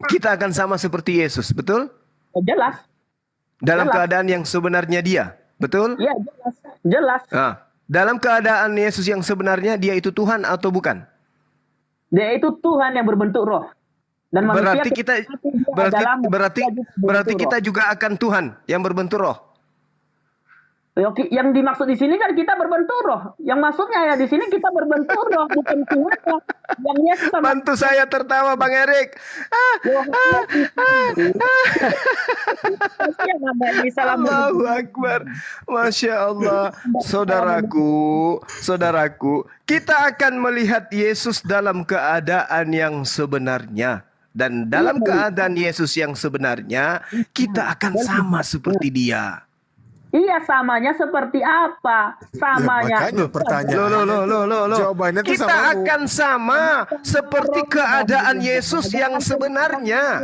S5: Kita akan sama seperti Yesus, betul?
S2: Oh, jelas.
S5: Dalam
S2: Jelas.
S5: keadaan yang sebenarnya dia, betul?
S2: Ya, jelas. Jelas.
S5: Nah, dalam keadaan Yesus yang sebenarnya dia itu Tuhan atau bukan?
S2: Dia itu Tuhan yang berbentuk roh. Dan manusia
S5: Berarti kita berarti kita juga akan Tuhan yang berbentuk roh.
S2: Yang dimaksud di sini kan kita berbentuk roh. Yang maksudnya ya di sini kita berbentuk roh, bukan Tuhan. Yang Yesus sama
S5: Bantu saya tertawa Bang Erik.
S2: yang namanya salam
S5: Allahu Akbar. Masya Allah. Saudaraku, kita akan melihat Yesus dalam keadaan yang sebenarnya. Dan dalam keadaan Yesus yang sebenarnya, kita akan sama seperti dia.
S2: Iya, samanya seperti apa? Samanya.
S4: Makanya pertanyaan.
S5: Loh.
S4: Jawabannya tuh
S5: Kita
S4: sama.
S5: akan sama seperti keadaan Yesus yang sebenarnya.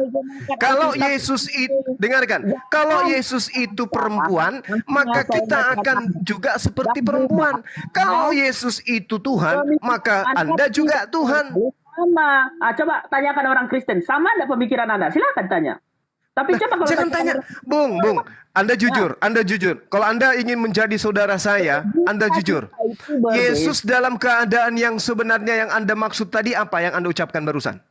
S5: Kalau Yesus itu, dengarkan, kalau Yesus itu perempuan, maka kita akan juga seperti perempuan. Kalau Yesus itu Tuhan, maka Anda juga Tuhan.
S2: Sama. Coba tanyakan orang Kristen. Sama enggak pemikiran Anda? Silakan tanya. Tapi coba kalau
S5: Jangan tanya, Bung, Anda jujur. Kalau Anda ingin menjadi saudara saya, Anda jujur. Yesus dalam keadaan yang sebenarnya yang Anda maksud tadi apa yang Anda ucapkan barusan?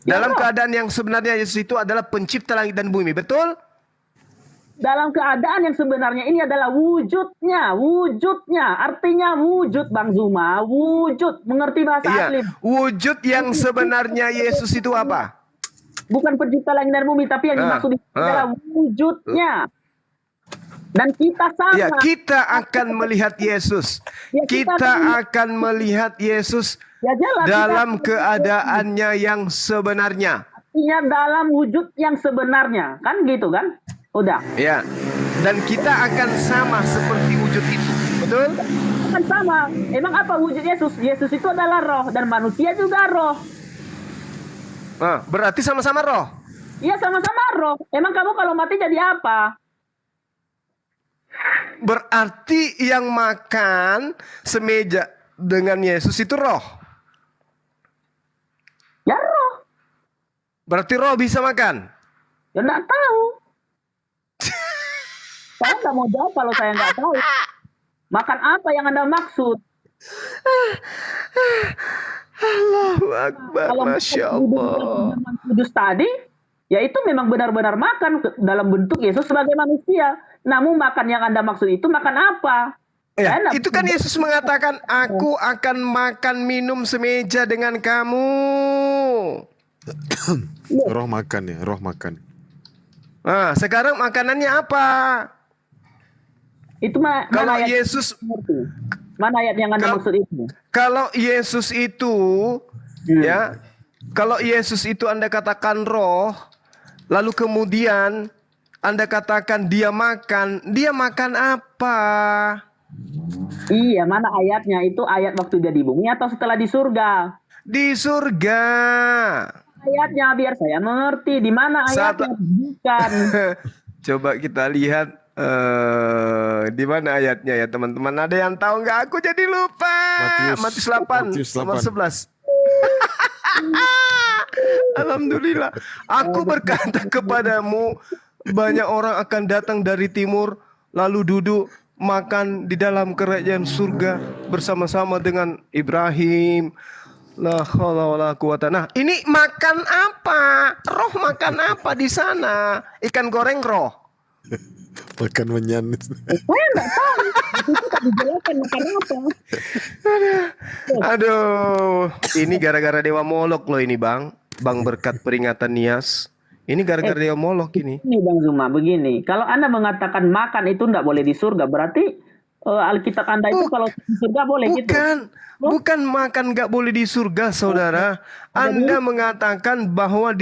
S5: Dalam keadaan yang sebenarnya Yesus itu adalah pencipta langit dan bumi, betul?
S2: Dalam keadaan yang sebenarnya ini adalah wujudnya, artinya wujud Bang Zuma, wujud, mengerti bahasa asli.
S5: Iya, wujud yang sebenarnya Yesus itu apa?
S2: Bukan pencipta langit dan bumi, tapi yang dimaksud adalah wujudnya. Dan kita sama.
S5: Ya, kita akan melihat Yesus.
S2: Ya,
S5: Kita akan melihat Yesus
S2: Ya jelas,
S5: dalam keadaannya yang sebenarnya.
S2: artinya dalam wujud yang sebenarnya, kan gitu kan? Udah.
S5: Ya. Dan kita akan sama seperti wujud itu. Betul?
S2: Kan sama. Emang apa wujud Yesus? Yesus itu adalah roh dan manusia juga roh.
S5: Berarti sama-sama roh.
S2: Iya, sama-sama roh. Emang kamu kalau mati jadi apa?
S5: Berarti yang makan semeja dengan Yesus itu roh.
S2: Ya roh.
S5: Berarti roh bisa makan.
S2: Ya nggak tahu. Saya nggak mau jawab kalau saya nggak tahu. Makan apa yang Anda maksud?
S5: Allahu Akbar.
S2: Kalau
S5: Masya Allah.
S2: Kudus tadi, ya itu memang benar-benar makan dalam bentuk Yesus sebagai manusia. Namun makan yang Anda maksud itu makan apa?
S5: Ya,
S2: Saya nggak-
S5: itu kan Yesus mengatakan, aku akan makan minum semeja dengan kamu.
S4: Roh makan ya, roh makan.
S5: Nah, sekarang makanannya apa?
S2: Itu
S5: Kalau
S2: mana ayat
S5: Yesus,
S2: mana ayat yang Anda maksud itu?
S5: kalau Yesus itu, ya, kalau Yesus itu Anda katakan roh, lalu kemudian Anda katakan dia makan apa?
S2: Iya, mana ayatnya? Itu ayat waktu dia di bumi atau setelah di surga?
S5: Di surga.
S2: Ayatnya biar saya mengerti di mana ayatnya. Bukan.
S5: Coba kita lihat di mana ayatnya ya teman-teman. Ada yang tahu nggak? Aku jadi lupa. Matius 8 nomor 11. Alhamdulillah. Aku berkata kepadamu, banyak orang akan datang dari timur lalu duduk makan di dalam kerajaan surga bersama-sama dengan Ibrahim. La haula wala quwata. Nah, ini makan apa? Roh makan apa di sana? Ikan goreng roh.
S4: Makan menyan.
S2: Saya nggak tahu. Itu tak dijelaskan makan apa.
S5: Aduh, ini gara-gara Dewa Molok loh ini, Bang. Bang Berkat peringatan Nias. Ini gara-gara dia molok ini.
S2: Ini Bang Zuma, begini. Kalau Anda mengatakan makan itu enggak boleh di surga, berarti Alkitab Anda itu kalau di surga boleh gitu.
S5: Bukan makan nggak boleh di surga, saudara. Anda mengatakan bahwa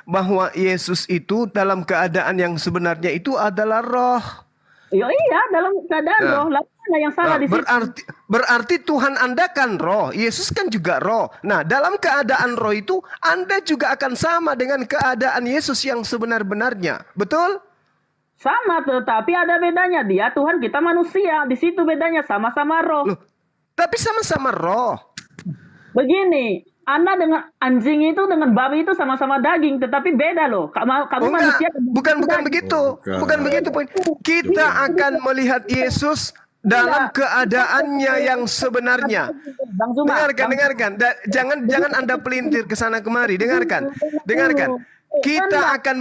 S5: bahwa Yesus itu dalam keadaan yang sebenarnya itu adalah roh.
S2: Iya, dalam keadaan roh. Lalu ada yang salah di situ.
S5: Berarti Tuhan Anda kan roh, Yesus kan juga roh. Nah, dalam keadaan roh itu Anda juga akan sama dengan keadaan Yesus yang sebenar-benarnya. Betul?
S2: Sama, tetapi ada bedanya. Dia Tuhan, kita manusia. Di situ bedanya, sama-sama roh.
S5: Loh, tapi sama-sama roh.
S2: Begini, Anda dengan anjing itu dengan babi itu sama-sama daging, tetapi beda loh. Kamu manusia.
S5: Bukan begitu. Bukan begitu poin. Kita akan melihat Yesus dalam keadaannya yang sebenarnya.
S2: Bang Zuma,
S5: Dengarkan. Jangan Anda pelintir ke sana kemari. Dengarkan. Kita akan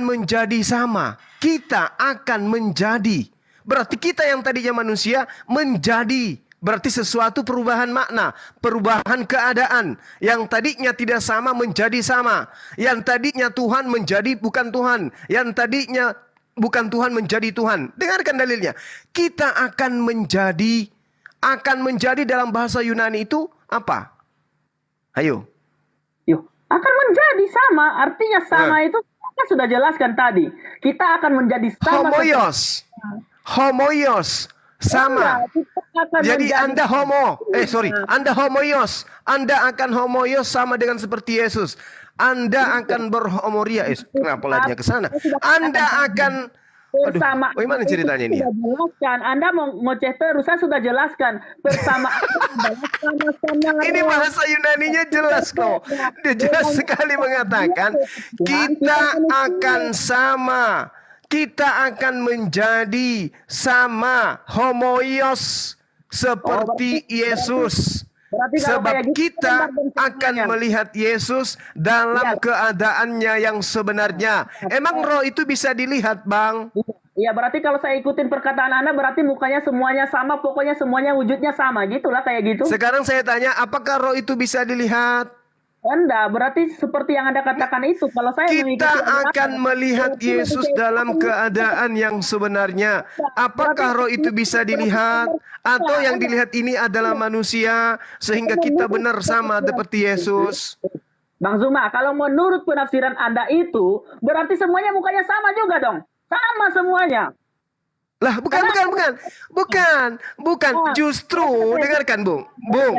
S5: menjadi sama. Kita akan menjadi. Berarti kita yang tadinya manusia menjadi. Berarti sesuatu perubahan makna, perubahan keadaan. Yang tadinya tidak sama menjadi sama. Yang tadinya Tuhan menjadi bukan Tuhan. Yang tadinya bukan Tuhan menjadi Tuhan. Dengarkan dalilnya. Kita akan menjadi dalam bahasa Yunani itu apa? Ayo.
S2: Akan menjadi sama. Artinya sama itu kita sudah jelaskan tadi. Kita akan menjadi sama. Homoios. Sama.
S5: Jadi Anda Anda homoios. Anda akan homoios sama dengan seperti Yesus. Anda akan berhomoria. Kenapa lagi ke sana? Anda akan
S2: bersama.
S5: Bagaimana ceritanya ini?
S2: Jelaskan. Anda mau ngoceh terus, saya sudah jelaskan. Bersama.
S5: Ini bahasa Yunaninya jelas kok. Dia jelas sekali mengatakan kita akan sama. Kita akan menjadi sama, homoios seperti Yesus. Sebab kita akan melihat Yesus dalam keadaannya yang sebenarnya. Emang roh itu bisa dilihat, Bang?
S2: Iya, berarti kalau saya ikutin perkataan Anda, berarti mukanya semuanya sama, pokoknya semuanya wujudnya sama, gitulah kayak gitu.
S5: Sekarang saya tanya, apakah roh itu bisa dilihat?
S2: Enggak, berarti seperti yang Anda katakan itu. Kalau saya
S5: kita akan melihat Yesus dalam keadaan yang sebenarnya. Apakah roh itu bisa dilihat? Atau yang dilihat ini adalah manusia sehingga kita benar sama seperti Yesus?
S2: Bang Zuma, kalau menurut penafsiran Anda itu, berarti semuanya mukanya sama juga dong. Sama semuanya.
S5: Lah, bukan. Justru, dengarkan, Bung.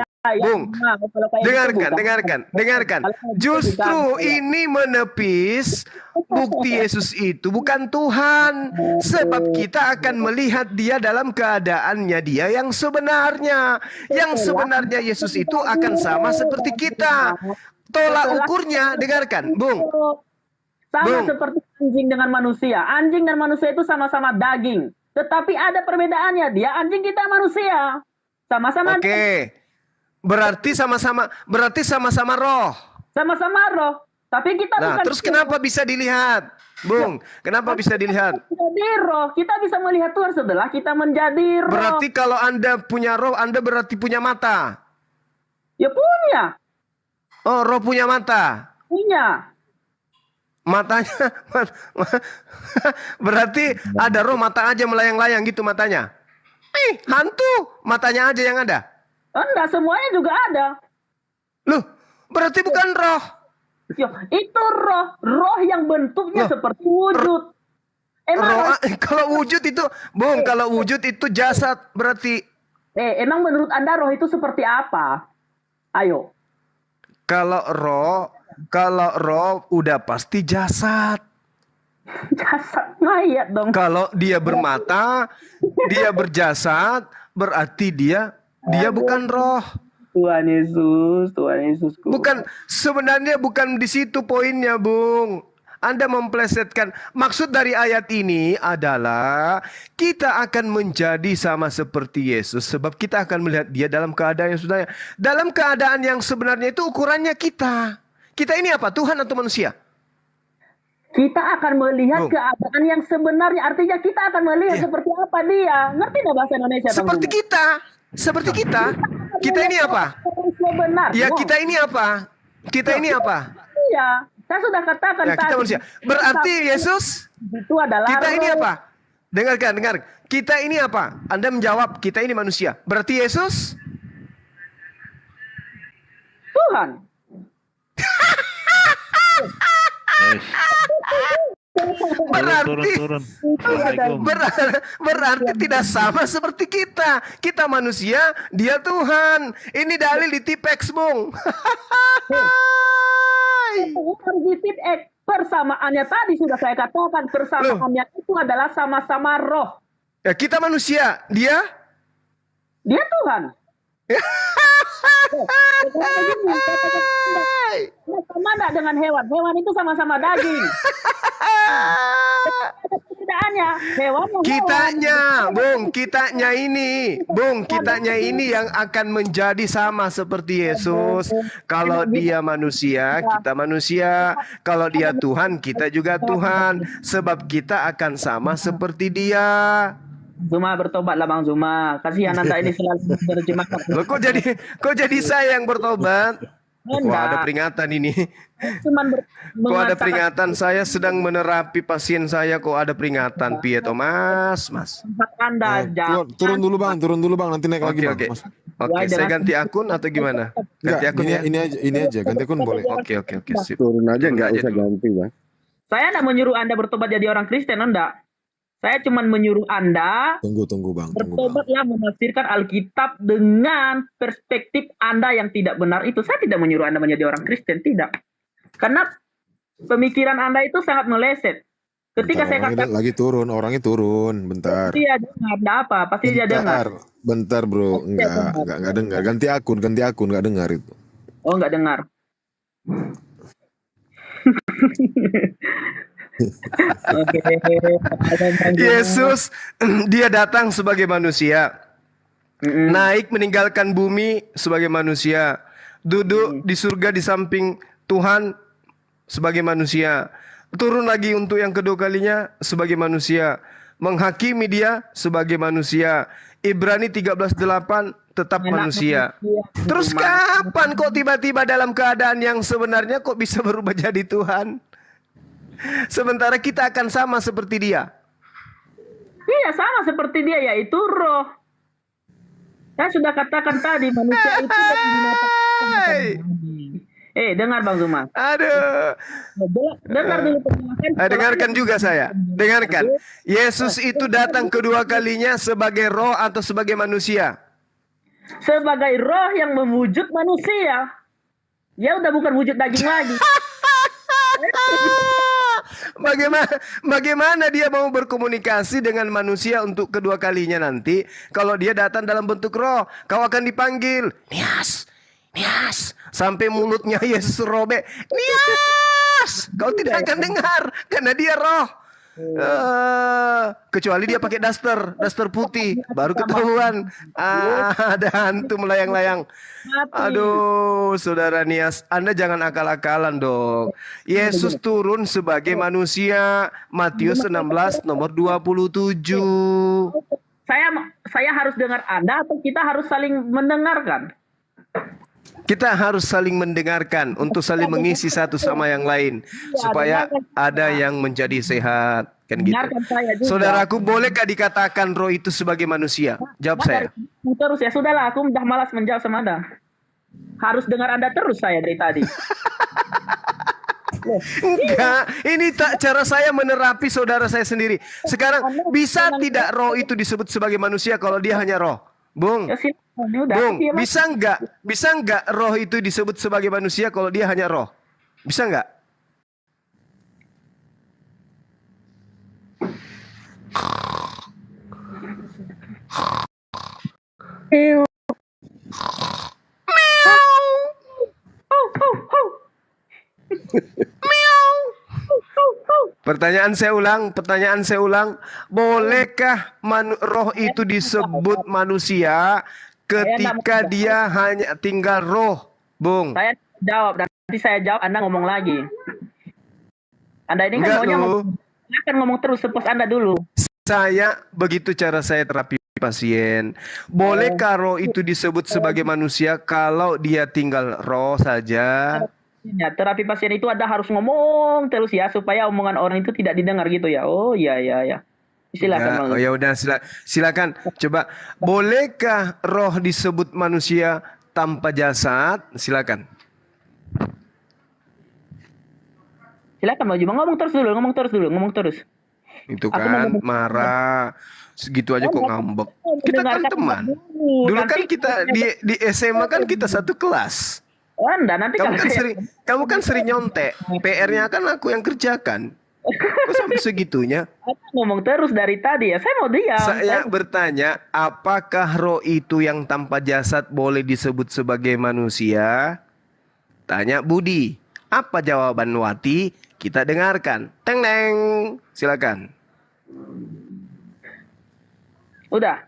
S5: Dengarkan. Justru ini menepis bukti Yesus itu bukan Tuhan. Sebab kita akan melihat dia dalam keadaannya dia yang sebenarnya. Yang sebenarnya Yesus itu akan sama seperti kita. Tolak ukurnya, dengarkan, Bung.
S2: Sama seperti anjing dengan manusia. Anjing dan manusia itu sama-sama daging. Tetapi ada perbedaannya. Dia anjing, kita manusia. Sama-sama.
S5: Oke. Berarti sama-sama roh.
S2: Sama-sama roh. Tapi kita bukan.
S5: Terus kenapa bisa dilihat? Bung, kenapa bisa dilihat?
S2: Menjadi roh. Kita bisa melihat Tuhan setelah kita menjadi roh.
S5: Berarti kalau Anda punya roh, Anda berarti punya mata.
S2: Ya punya.
S5: Oh, roh punya mata.
S2: Punya.
S5: Matanya berarti ada roh mata aja melayang-layang gitu matanya. Hantu, matanya aja yang ada.
S2: Enggak, semuanya juga ada.
S5: Loh, berarti bukan roh.
S2: Itu roh yang bentuknya seperti wujud.
S5: Kalau wujud itu, Bung, kalau wujud itu jasad berarti.
S2: Emang menurut Anda roh itu seperti apa? Ayo.
S5: Kalau roh udah pasti jasad.
S2: Jasad mayat dong.
S5: Kalau dia bermata, dia berjasad, berarti dia bukan roh.
S2: Tuhan Yesus.
S5: Sebenarnya bukan di situ poinnya, Bung. Anda memplesetkan. Maksud dari ayat ini adalah kita akan menjadi sama seperti Yesus. Sebab kita akan melihat dia dalam keadaan yang sebenarnya. Dalam keadaan yang sebenarnya itu ukurannya kita. Kita ini apa? Tuhan atau manusia?
S2: Kita akan melihat keadaan yang sebenarnya. Artinya kita akan melihat seperti apa dia. Ngerti nggak bahasa Indonesia?
S5: Seperti kita. Kita ini apa?
S2: Benar.
S5: Ya, kita ini apa? Kita ini apa?
S2: Iya, saya sudah katakan
S5: Ya, kita
S2: tadi.
S5: manusia. Berarti Yesus,
S2: Itu adalah
S5: kita ini
S2: roh.
S5: apa? Dengar. Kita ini apa? Anda menjawab, kita ini manusia. Berarti Yesus?
S2: Tuhan.
S5: Berarti
S3: Turun. Assalamualaikum.
S5: berarti tidak sama seperti kita. Kita manusia, dia Tuhan. Ini dalil di Tipex, Bung.
S2: Bukan di feedback. Persamaannya tadi sudah saya katakan. Persamaannya itu adalah sama-sama roh.
S5: Ya, kita manusia, dia
S2: Dia Tuhan. Sama enggak dengan hewan? Hewan itu sama-sama daging. Perbedaannya, hewan yang
S5: kitanya ini yang akan menjadi sama seperti Yesus. Kalau dia manusia, kita manusia. Kalau dia Tuhan, kita juga Tuhan. Sebab kita akan sama seperti dia.
S2: Zuma bertobatlah Bang Zuma. Kasihan Anda ini selalu menerjemahkan.
S5: Loh, kok jadi saya yang bertobat? Wah, ada peringatan ini.
S2: Cuman
S5: Kok ada peringatan? Saya sedang menerapi pasien saya. Kok ada peringatan, Piye Mas?
S2: Anda jangan.
S4: Turun dulu bang, nanti naik lagi bang.
S5: Oke.
S4: Mas.
S5: Oke, saya ganti akun atau gimana? Ganti
S4: Enggak,
S5: akun ya?
S4: ini aja, ganti akun boleh.
S5: Oke, sip.
S1: Turun aja, nggak
S5: aja
S1: usah
S5: dulu.
S1: ganti, Bang.
S2: Saya tidak menyuruh Anda bertobat jadi orang Kristen, Anda. Saya cuma menyuruh Anda
S4: Tunggu bang.
S2: bertobatlah menafsirkan Alkitab dengan perspektif Anda yang tidak benar itu. Saya tidak menyuruh Anda menjadi orang Kristen, tidak. Karena pemikiran Anda itu sangat meleset. Ketika saya katakan
S4: Orangnya turun, bentar.
S2: pasti dia dengar, ada apa? Pasti dia dengar.
S4: Bentar bro, enggak dengar. Ganti akun, enggak dengar itu.
S2: Oh, nggak dengar. Oke.
S5: Yesus, dia datang sebagai manusia. Naik meninggalkan bumi sebagai manusia. Duduk di surga di samping Tuhan sebagai manusia. Turun lagi untuk yang kedua kalinya sebagai manusia. Menghakimi dia sebagai manusia. Ibrani 13:8 tetap manusia. Terus kapan kok tiba-tiba dalam keadaan yang sebenarnya kok bisa berubah jadi Tuhan? Sementara kita akan sama seperti dia.
S2: Iya, sama seperti dia, yaitu roh. Saya sudah katakan tadi, manusia itu dengar Bang Zuma.
S5: Aduh.
S2: Dengar dulu penjelasan.
S5: Dengarkan juga saya. Dengarkan. Yesus itu datang kedua kalinya sebagai roh atau sebagai manusia?
S2: Sebagai roh yang mewujud manusia. Ya udah bukan wujud daging lagi.
S5: Bagaimana dia mau berkomunikasi dengan manusia untuk kedua kalinya nanti kalau dia datang dalam bentuk roh? Kau akan dipanggil, Nias. Sampai mulutnya Yesus robek, Nias. Kau tidak akan dengar karena dia roh. Kecuali dia pakai daster putih, baru ketahuan. Ada hantu melayang-layang. Aduh, saudara Nias, Anda jangan akal-akalan dong. Yesus turun sebagai manusia. Matius 16 nomor 27.
S2: Saya harus dengar Anda atau kita harus saling mendengarkan?
S5: Kita harus saling mendengarkan untuk saling mengisi satu sama yang lain supaya ada yang menjadi sehat, kan gitu.
S2: Dengarkan saya juga.
S5: Saudaraku, bolehkah dikatakan roh itu sebagai manusia? Jawab saya.
S2: Terus ya sudahlah, aku udah malas menjawab sama Anda. Harus dengar Anda terus saya dari tadi.
S5: Enggak, ini tak cara saya menerapi saudara saya sendiri. Sekarang bisa tidak roh itu disebut sebagai manusia kalau dia hanya roh? Bung,
S2: Ya silakan, udah.
S5: Bung,
S2: Iya, Mas.
S5: bisa nggak roh itu disebut sebagai manusia kalau dia hanya roh? Bisa nggak? Pertanyaan saya ulang. Bolehkah roh itu disebut manusia ketika dia hanya tinggal roh, Bung?
S2: Saya jawab dan nanti saya jawab Anda ngomong lagi. Anda ini kan
S5: Enggak
S2: maunya
S5: loh.
S2: Saya akan ngomong terus lepas Anda dulu.
S5: Begitu cara saya terapi pasien. Bolehkah roh itu disebut sebagai manusia kalau dia tinggal roh saja?
S2: Ya, terapi pasien itu ada harus ngomong terus ya supaya omongan orang itu tidak didengar gitu ya. Oh iya iya ya. Silakan
S5: Ya,
S2: Bang.
S5: oh ya udah silakan. Coba, bolehkah roh disebut manusia tanpa jasad? Silakan.
S2: Silakan Bang Juma ngomong terus dulu, ngomong terus dulu, ngomong terus.
S5: Itu
S2: Aku mau
S5: kan
S2: ngomong.
S5: marah. Segitu aja kok ngambek. Kita kan
S2: Mendengarkan
S5: teman.
S2: dulu.
S5: Dulu kan
S2: Nanti
S5: kita di SMA kan kita satu kelas.
S2: Anda nanti
S5: Kamu
S2: kalau
S5: kan
S2: saya
S5: sering nyontek. PR-nya kan aku yang kerjakan. Kok sampai segitunya?
S2: aku ngomong terus dari tadi ya. Saya mau diam.
S5: Saya bertanya, apakah roh itu yang tanpa jasad boleh disebut sebagai manusia? Tanya Budi. Apa jawaban Wati? Kita dengarkan. Teng teng. Silakan.
S2: Udah.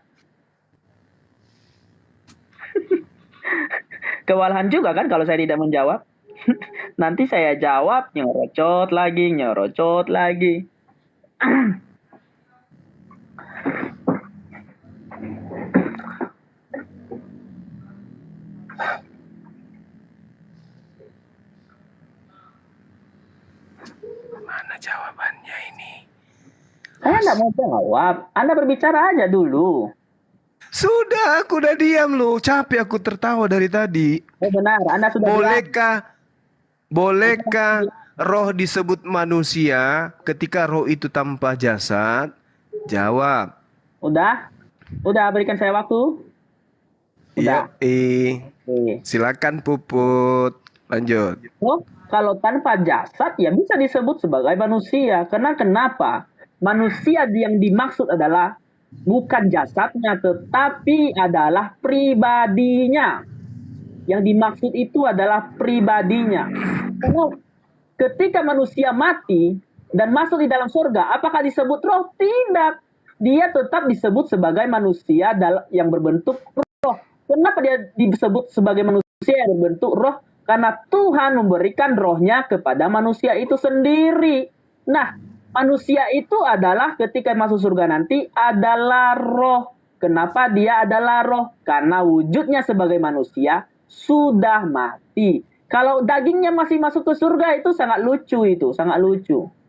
S2: Kewalahan juga kan kalau saya tidak menjawab. Nanti saya jawab nyorocot lagi, nyorocot lagi.
S5: Mana jawabannya ini?
S2: Saya nggak mau jawab. Anda berbicara aja dulu.
S5: Sudah, aku udah diam loh. Capek aku tertawa dari tadi.
S2: Oh benar, Anda sudah bilang.
S5: Bolehkah roh disebut manusia ketika roh itu tanpa jasad? Jawab.
S2: Udah berikan saya waktu.
S5: Iya,
S2: Oke.
S5: silakan Puput. Lanjut.
S2: Oh, kalau tanpa jasad ya bisa disebut sebagai manusia. Karena kenapa? Manusia yang dimaksud adalah bukan jasadnya tetapi adalah pribadinya. Yang dimaksud itu adalah pribadinya. Karena ketika manusia mati dan masuk di dalam surga, apakah disebut roh? Tidak. Dia tetap disebut sebagai manusia yang berbentuk roh. Kenapa dia disebut sebagai manusia yang berbentuk roh? Karena Tuhan memberikan rohnya kepada manusia itu sendiri. Nah, manusia itu adalah ketika masuk surga nanti adalah roh. Kenapa dia adalah roh? Karena wujudnya sebagai manusia sudah mati. Kalau dagingnya masih masuk ke surga itu sangat lucu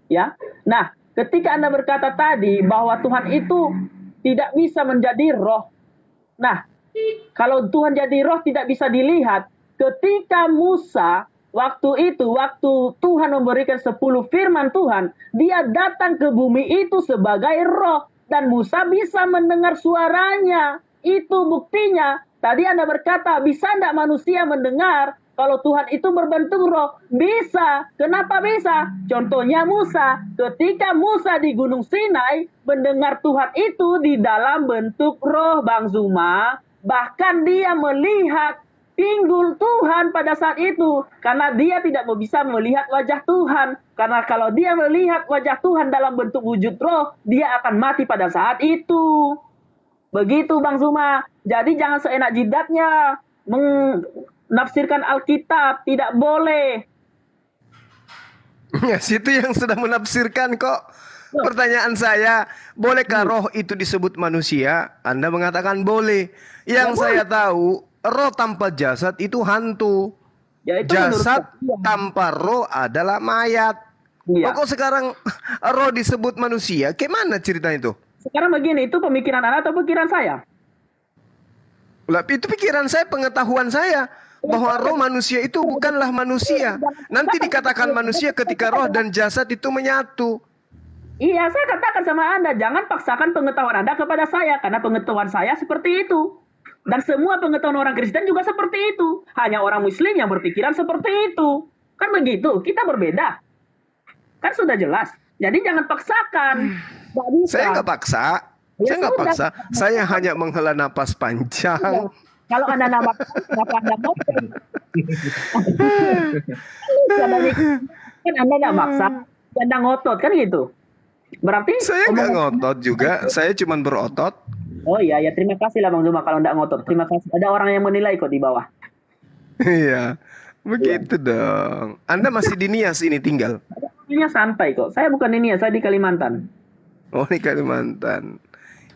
S2: ya. Nah, ketika Anda berkata tadi bahwa Tuhan itu tidak bisa menjadi roh. Nah, kalau Tuhan jadi roh tidak bisa dilihat. Ketika Musa waktu Tuhan memberikan 10 firman Tuhan, dia datang ke bumi itu sebagai roh dan Musa bisa mendengar suaranya. Itu buktinya. Tadi Anda berkata, bisa enggak manusia mendengar kalau Tuhan itu berbentuk roh? Bisa. Kenapa bisa? Contohnya Musa. Ketika Musa di Gunung Sinai mendengar Tuhan itu di dalam bentuk roh, Bang Zuma. Bahkan dia melihat pinggul Tuhan pada saat itu. Karena dia tidak bisa melihat wajah Tuhan. Karena kalau dia melihat wajah Tuhan dalam bentuk wujud roh, dia akan mati pada saat itu. Begitu Bang Zuma. Jadi jangan seenak jidatnya menafsirkan Alkitab. Tidak boleh.
S5: Ya, situ yang sudah menafsirkan kok. Pertanyaan saya, bolehkah roh itu disebut manusia? Anda mengatakan boleh. Yang saya tahu, roh tanpa jasad itu hantu.
S2: Ya, itu
S5: Jasad
S2: menurut saya.
S5: tanpa roh adalah mayat.
S2: Iya.
S5: Kok sekarang roh disebut manusia? Gimana ceritanya itu?
S2: Sekarang begini, itu pemikiran Anda atau pikiran saya?
S5: Lah, itu pikiran saya, pengetahuan saya. Bahwa roh manusia itu bukanlah manusia. Nanti dikatakan manusia ketika roh dan jasad itu menyatu.
S2: Iya, saya katakan sama Anda, jangan paksakan pengetahuan Anda kepada saya, karena pengetahuan saya seperti itu. Dan semua pengetahuan orang Kristen juga seperti itu. Hanya orang Muslim yang berpikiran seperti itu. Kan begitu, kita berbeda. Kan sudah jelas. Jadi jangan paksakan. Nggak bisa.
S5: Saya nggak paksa.
S2: Ya
S5: Saya nggak
S2: sudah.
S5: paksa. Saya hanya menghela napas panjang.
S2: Kalau Anda nama, kenapa Anda ngotot? Kan Anda nggak maksa, Anda ngotot, kan gitu. Berarti
S5: Saya nggak ngotot juga. Saya cuma berotot.
S2: Oh iya, ya terima kasih lah Bang Zuma kalau nggak ngotot. Terima kasih. Ada orang yang menilai kok di bawah.
S5: Iya, begitu dong. Anda masih di Nias ini tinggal.
S2: Ini santai kok. Saya bukan ini ya, saya di Kalimantan.
S5: Oh, di Kalimantan.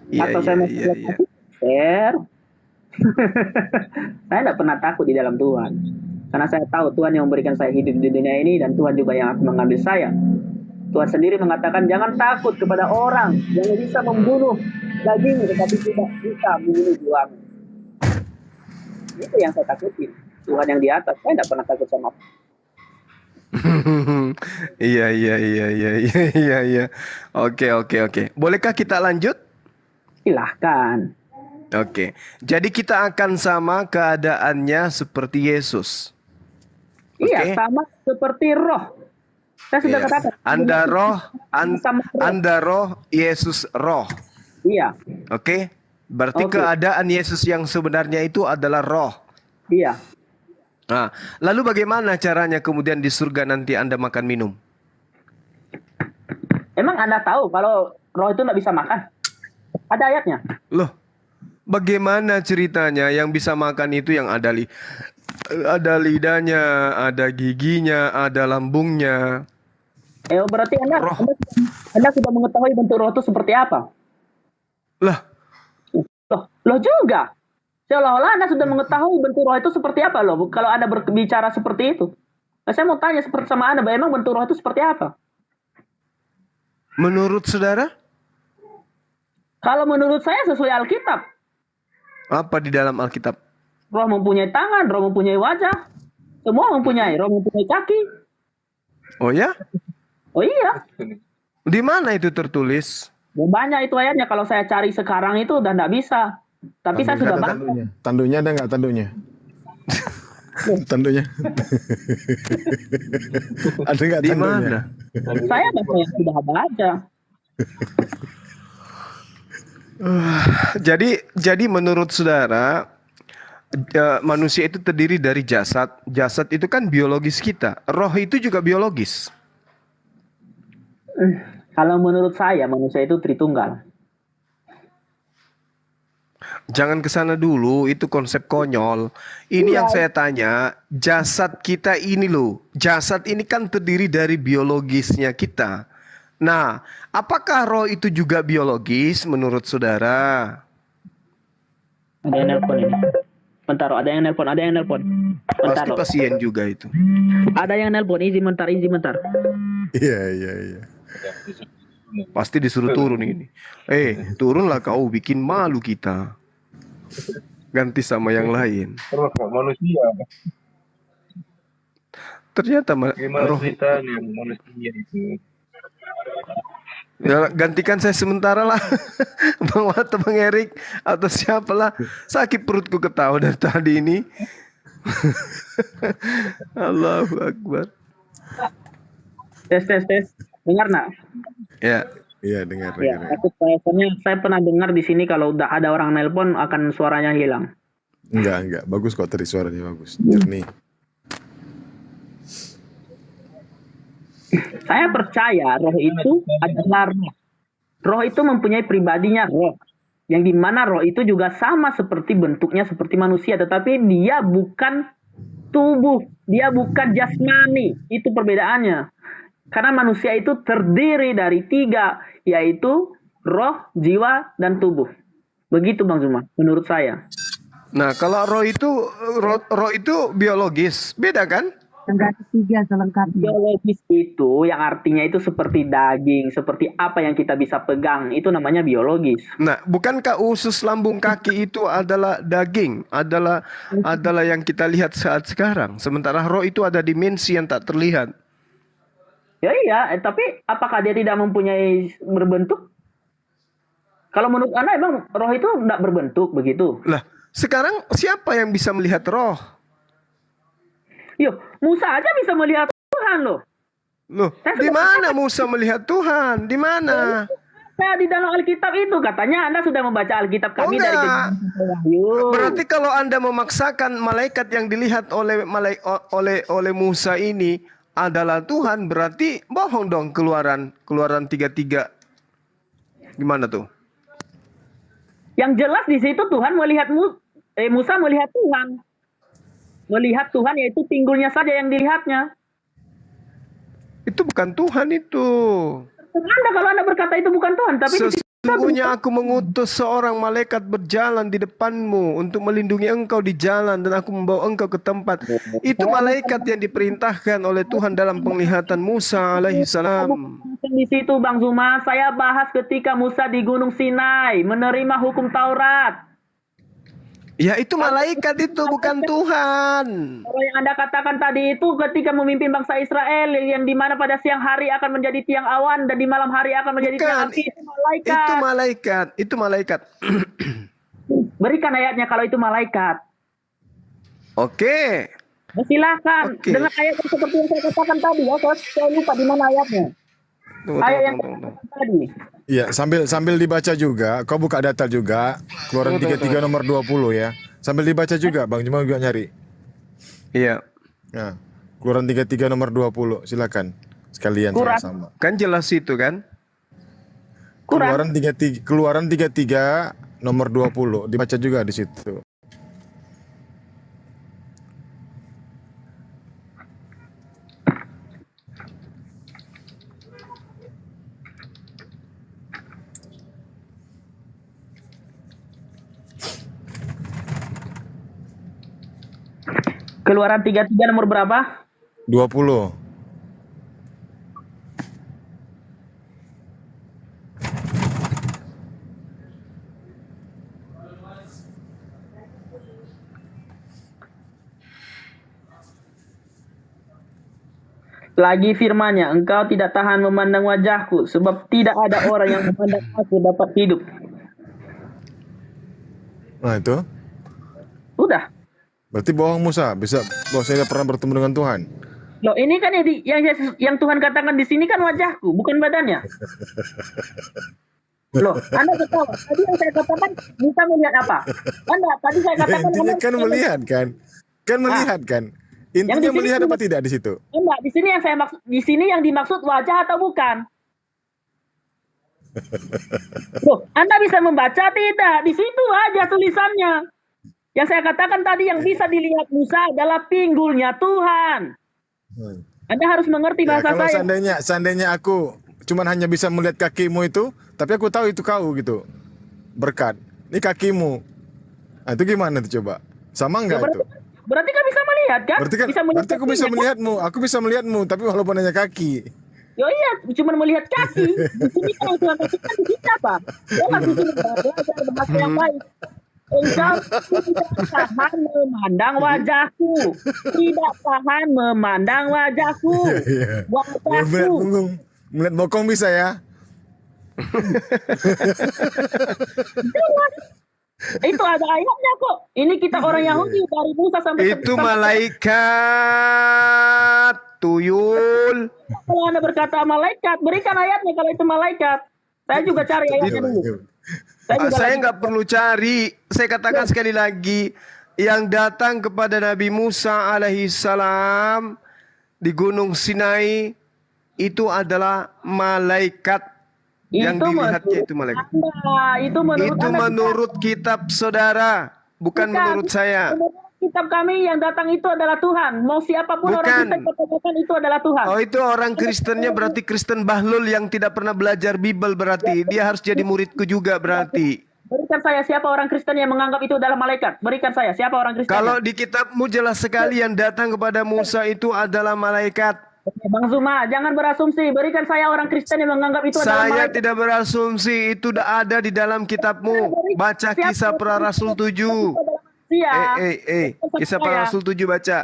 S5: Iya,
S2: Atau
S5: iya,
S2: saya mau
S5: iya, iya.
S2: share. Saya nggak pernah takut di dalam Tuhan. Karena saya tahu Tuhan yang memberikan saya hidup di dunia ini dan Tuhan juga yang akan mengambil saya. Tuhan sendiri mengatakan jangan takut kepada orang yang bisa membunuh daging tetapi tidak bisa membunuh jiwamu. Itu yang saya takutin. Tuhan yang di atas. Saya tidak pernah takut sama
S5: Iya. Oke. Bolehkah kita lanjut?
S2: silahkan.
S5: Oke. Jadi kita akan sama keadaannya seperti Yesus.
S2: Iya,
S5: Oke.
S2: sama seperti roh. Saya sudah
S5: Iya.
S2: katakan.
S5: Anda roh, Yesus roh.
S2: Iya,
S5: Oke. Berarti
S2: Oke.
S5: keadaan Yesus yang sebenarnya itu adalah roh.
S2: iya.
S5: Nah, lalu bagaimana caranya kemudian di surga nanti Anda makan minum?
S2: Emang Anda tahu kalau roh itu tidak bisa makan? Ada ayatnya.
S5: Loh, bagaimana ceritanya yang bisa makan itu yang ada ada lidahnya, ada giginya, ada lambungnya.
S2: Berarti
S5: Roh.
S2: Anda sudah mengetahui bentuk roh itu seperti apa?
S5: Lah,
S2: Loh juga. Seolah-olah Anda sudah mengetahui bentuk roh itu seperti apa loh. Kalau Anda berbicara seperti itu. Nah, saya mau tanya seperti sama Anda, emang bentuk roh itu seperti apa?
S5: menurut saudara,
S2: Kalau menurut saya sesuai Alkitab.
S5: apa di dalam Alkitab?
S2: Roh mempunyai tangan, roh mempunyai wajah. Semua mempunyai, roh mempunyai kaki.
S5: Oh ya?
S2: Oh iya.
S5: Di mana itu tertulis?
S2: Banyak itu ayatnya. Kalau saya cari sekarang itu udah nggak bisa. Tapi saya sudah baca.
S4: Tandunya ada nggak tandunya? Tandunya. Ada nggak
S5: Di
S4: tandunya?
S5: mana?
S2: Saya baca yang sudah baca.
S5: Jadi menurut saudara, manusia itu terdiri dari jasad. Jasad itu kan biologis kita. Roh itu juga biologis.
S2: Kalau menurut saya manusia itu Tritunggal.
S5: Jangan ke sana dulu, itu konsep konyol. Ini yang saya tanya, jasad kita ini loh. Jasad ini kan terdiri dari biologisnya kita. Nah, apakah roh itu juga biologis menurut saudara?
S2: Ada yang nelpon ini. Bentar, ada yang nelpon. Bentar,
S5: Pasti
S2: loh.
S5: pasien juga itu.
S2: Ada yang nelpon, izin bentar.
S4: Iya.
S5: Pasti disuruh turun ini. Turunlah kau, bikin malu kita. Ganti sama yang lain.
S7: Roh manusia.
S5: Ternyata
S7: Gimana
S5: roh.
S7: ceritanya manusia itu?
S5: Ya, gantikan saya sementara lah. Bang Wata, Bang Erik, atau siapalah. Sakit perutku ketawa dari tadi ini. Allahu Akbar.
S2: Tes. Dengar nak?
S5: Ya.
S4: Iya dengar.
S2: Ya, takut soalnya saya pernah dengar di sini kalau udah ada orang nelpon akan suaranya hilang.
S4: Enggak. Bagus kok tadi suaranya bagus. Jernih.
S2: Saya percaya roh itu adalah roh. Roh itu mempunyai pribadinya roh. Yang dimana roh itu juga sama seperti bentuknya seperti manusia. Tetapi dia bukan tubuh. Dia bukan jasmani. Itu perbedaannya. Karena manusia itu terdiri dari 3. Yaitu roh, jiwa, dan tubuh. Begitu Bang Zuma. Menurut saya.
S5: Nah, kalau roh itu biologis, beda kan?
S6: Enggak ketiga selengkapnya.
S2: Biologis itu yang artinya itu seperti daging. Seperti apa yang kita bisa pegang. Itu namanya biologis.
S5: Nah, bukankah usus lambung kaki itu adalah daging, adalah yang kita lihat saat sekarang. Sementara roh itu ada dimensi yang tak terlihat.
S2: Ya iya, tapi apakah dia tidak mempunyai berbentuk? Kalau menurut Anda emang roh itu tidak berbentuk begitu?
S5: Lah, sekarang siapa yang bisa melihat roh?
S2: Yuk, Musa aja bisa melihat Tuhan loh.
S5: Loh,
S2: Saya
S5: di
S2: sudah
S5: mana Musa melihat Tuhan? Di mana?
S2: Nah, di dalam Alkitab itu katanya Anda sudah membaca Alkitab kami dari
S5: enggak.
S2: Kejadian sampai Wahyu.
S5: Berarti kalau Anda memaksakan malaikat yang dilihat oleh Musa ini adalah Tuhan, berarti bohong dong. Keluaran 33. Gimana tuh?
S2: Yang jelas di situ Tuhan melihat Musa melihat Tuhan. Melihat Tuhan yaitu pinggulnya saja yang dilihatnya.
S5: Itu bukan Tuhan itu.
S2: Anda kalau Anda berkata itu bukan Tuhan, tapi di situ
S5: Sesungguhnya aku mengutus seorang malaikat berjalan di depanmu untuk melindungi engkau di jalan dan aku membawa engkau ke tempat. Itu malaikat yang diperintahkan oleh Tuhan dalam penglihatan Musa alaihissalam.
S2: Di situ Bang Zuma, saya bahas ketika Musa di Gunung Sinai menerima hukum Taurat.
S5: Ya itu malaikat itu bukan Tuhan.
S2: Kalau yang Anda katakan tadi itu ketika memimpin bangsa Israel yang dimana pada siang hari akan menjadi tiang awan dan di malam hari akan menjadi tiang
S5: Bukan,
S2: api, itu malaikat.
S5: itu malaikat, itu malaikat.
S2: Berikan ayatnya kalau itu malaikat.
S5: Oke.
S2: Silakan
S5: Oke.
S2: dengan ayat yang seperti yang saya katakan tadi ya, saya lupa di mana ayatnya. Ayat yang tadi.
S4: Iya, sambil dibaca juga, kau buka data juga, Keluaran 33 nomor 20 ya. Sambil dibaca juga, Bang, cuma juga nyari.
S5: Iya.
S4: Nah, Keluaran 33 nomor 20, silakan. Sekalian
S2: Quran.
S4: sama-sama.
S5: Kan jelas itu kan?
S2: Quran.
S4: Keluaran 33 nomor 20, dibaca juga di situ.
S2: Keluaran 33 nomor berapa?
S4: 20.
S2: Lagi firman-Nya, engkau tidak tahan memandang wajahku, sebab tidak ada orang yang memandang aku dapat hidup.
S4: Nah, itu.
S2: Udah.
S4: Berarti bohong Musa, bahwa saya tidak pernah bertemu dengan Tuhan.
S2: Loh, ini kan yang Tuhan katakan di sini kan wajahku, bukan badannya. Loh, Anda ketawa. Tadi yang saya katakan bisa melihat apa? Anda, tadi saya
S4: Ya,
S2: katakan
S4: intinya
S2: Anda
S4: kan melihat kan? Kan melihat kan? Intinya
S2: Yang di sini
S4: melihat apa
S2: cuma-
S4: tidak di situ?
S2: Enggak, di sini yang saya maksud, di sini yang dimaksud wajah atau bukan? Loh, Anda bisa membaca tidak? Di situ aja tulisannya. Yang saya katakan tadi yang bisa dilihat Musa adalah pinggulnya Tuhan.
S4: Hmm.
S2: Anda harus mengerti
S4: Ya,
S2: bahasa
S4: kalau
S2: saya.
S4: seandainya aku cuman hanya bisa melihat kakimu itu, tapi aku tahu itu kau gitu. Berkat. Ini kakimu. Nah, itu gimana tuh coba? Sama
S2: Ya,
S4: enggak itu?
S2: berarti kan bisa melihat kan?
S4: Berarti aku bisa
S2: kakinya.
S4: melihatmu. Aku bisa melihatmu, tapi walaupun hanya kaki.
S2: Yo iya, cuma melihat kaki. Di sini kan yang Tuhan katakan di sini apa? Jelas di sini belajar bahasa yang baik. Engkau tidak tahan memandang wajahku. Tidak tahan memandang wajahku.
S4: Iya. Melihat
S2: Wajahku.
S4: punggung, melihat bokong bisa ya?
S2: Itu ada ayatnya kok. Ini kita orang Yahudi dari Musa sampai
S5: Itu malaikat, tuyul.
S2: Kalau Anda berkata malaikat, berikan ayatnya kalau itu malaikat. Saya juga cari ayatnya dulu.
S5: Saya nggak perlu cari. Saya katakan sekali lagi, yang datang kepada Nabi Musa alaihissalam di Gunung Sinai itu adalah malaikat. Yang dilihatnya itu malaikat.
S2: Itu menurut
S5: Itu
S2: Anda,
S5: menurut kitab saudara, bukan menurut saya.
S2: menurut kitab kami yang datang itu adalah Tuhan. Mau siapapun orang
S5: Bukan.
S2: Kristen katakan itu adalah Tuhan.
S5: Oh, itu orang Kristennya berarti Kristen bahlul yang tidak pernah belajar Bible berarti. Dia harus jadi muridku juga berarti.
S2: Berikan saya siapa orang Kristen yang menganggap itu adalah malaikat. Berikan saya siapa orang Kristen.
S5: Kalau di kitabmu jelas sekali yang datang kepada Musa itu adalah malaikat.
S2: Bang Zuma, jangan berasumsi. Berikan saya orang Kristen yang menganggap itu adalah
S5: Saya
S2: malaikat.
S5: tidak berasumsi, itu sudah ada di dalam kitabmu. Baca kisah para rasul 7.
S2: Iya.
S5: Kisah para rasul 7 baca.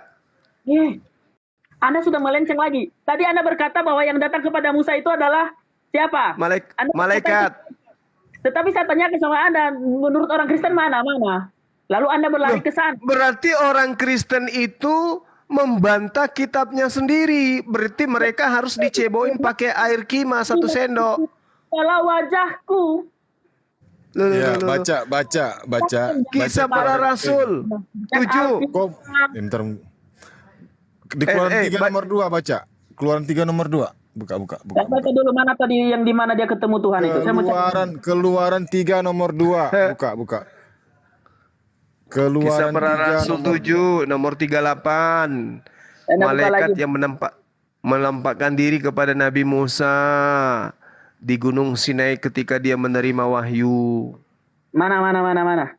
S2: Anda sudah melenceng lagi. Tadi Anda berkata bahwa yang datang kepada Musa itu adalah siapa? Anda
S5: Malaikat.
S2: Tetapi saya tanyakan sama Anda, menurut orang Kristen mana? Lalu Anda berlari ke sana.
S5: Berarti orang Kristen itu membantah kitabnya sendiri. Berarti mereka harus diceboin pakai air kima 1 sendok.
S2: Kalau wajahku.
S4: Ya, baca.
S5: Kisah para rasul 7.
S4: Kok bentar. Di Keluaran 3 nomor 2 baca. Keluaran 3 nomor 2. Buka.
S2: Saya baca dulu mana tadi yang di mana dia ketemu Tuhan itu. Saya mau cari.
S4: Keluaran 3 nomor 2. Buka. Keluaran
S5: Kisah para
S4: 3
S5: rasul
S4: nomor
S5: 7 nomor 38.
S2: Anda buka
S5: Malaikat
S2: lagi.
S5: yang menampakkan diri kepada Nabi Musa di Gunung Sinai ketika dia menerima wahyu?
S2: Mana?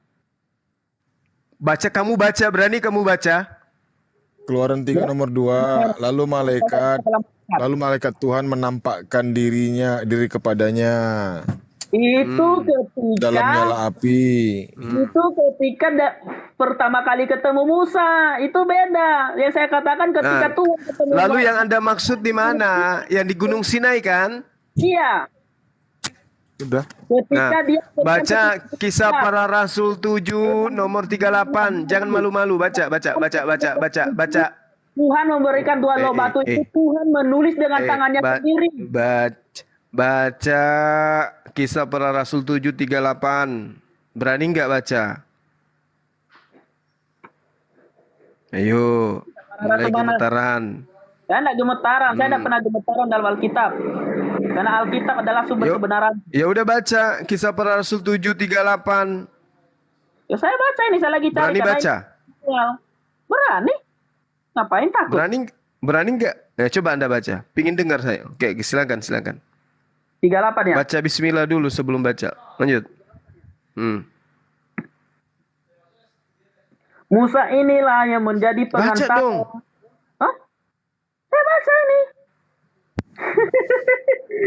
S5: Baca, kamu baca, berani kamu baca?
S4: Keluaran 3 nomor 2, lalu malaikat Tuhan menampakkan diri kepadanya
S2: Itu
S4: dalam
S2: ketika
S4: nyala api.
S2: itu ketika pertama kali ketemu Musa, itu beda. Yang saya katakan ketika
S5: Nah,
S2: Tuhan ketemu
S5: lalu
S2: Musa.
S5: yang Anda maksud di mana? Yang di Gunung Sinai kan?
S2: Iya,
S4: Sudah.
S2: ketika
S5: Nah,
S2: dia
S5: baca Kisah Para Rasul 7 nomor 38. Jangan malu-malu, baca.
S2: Tuhan memberikan dua loh batu itu, Tuhan menulis dengan tangannya sendiri.
S5: Baca Kisah Para Rasul 7:38. Berani nggak baca? Ayo, mulai gemetaran.
S2: Saya tidak gemetaran, saya tidak pernah gemetaran dalam Alkitab. Karena Alkitab adalah sumber
S5: Yuk.
S2: kebenaran.
S5: Ya udah baca Kisah Para Rasul 7:38.
S2: Ya saya baca ini, saya lagi cari.
S5: Berani
S2: karena
S5: baca?
S2: ini- Berani? Ngapain takut?
S5: Berani nggak? Coba Anda baca. Pingin dengar saya. Oke, silakan.
S2: 38 ya?
S5: Baca bismillah dulu sebelum baca. Lanjut.
S2: Musa inilah yang menjadi
S5: Baca
S2: pengantara.
S5: dong.
S2: Hah? Saya baca ini.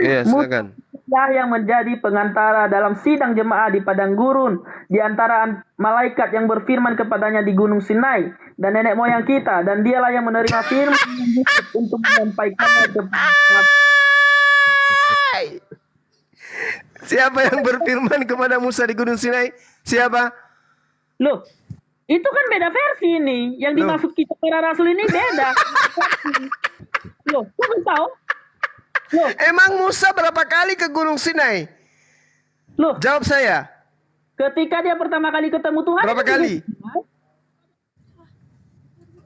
S5: Iya, silakan.
S2: Musa yang menjadi pengantara dalam sidang jemaah di padang gurun di antara malaikat yang berfirman kepadanya di Gunung Sinai dan nenek moyang kita, dan dialah yang menerima firman untuk menyampaikannya kepada.
S5: Siapa yang berfirman kepada Musa di Gunung Sinai? Siapa?
S2: Loh, itu kan beda versi ini. Yang dimaksud Kisah Para Rasul ini beda. Loh, kamu tahu? Loh,
S5: Emang Musa berapa kali ke Gunung Sinai?
S2: loh,
S5: Jawab saya.
S2: ketika dia pertama kali ketemu Tuhan.
S5: Berapa kali?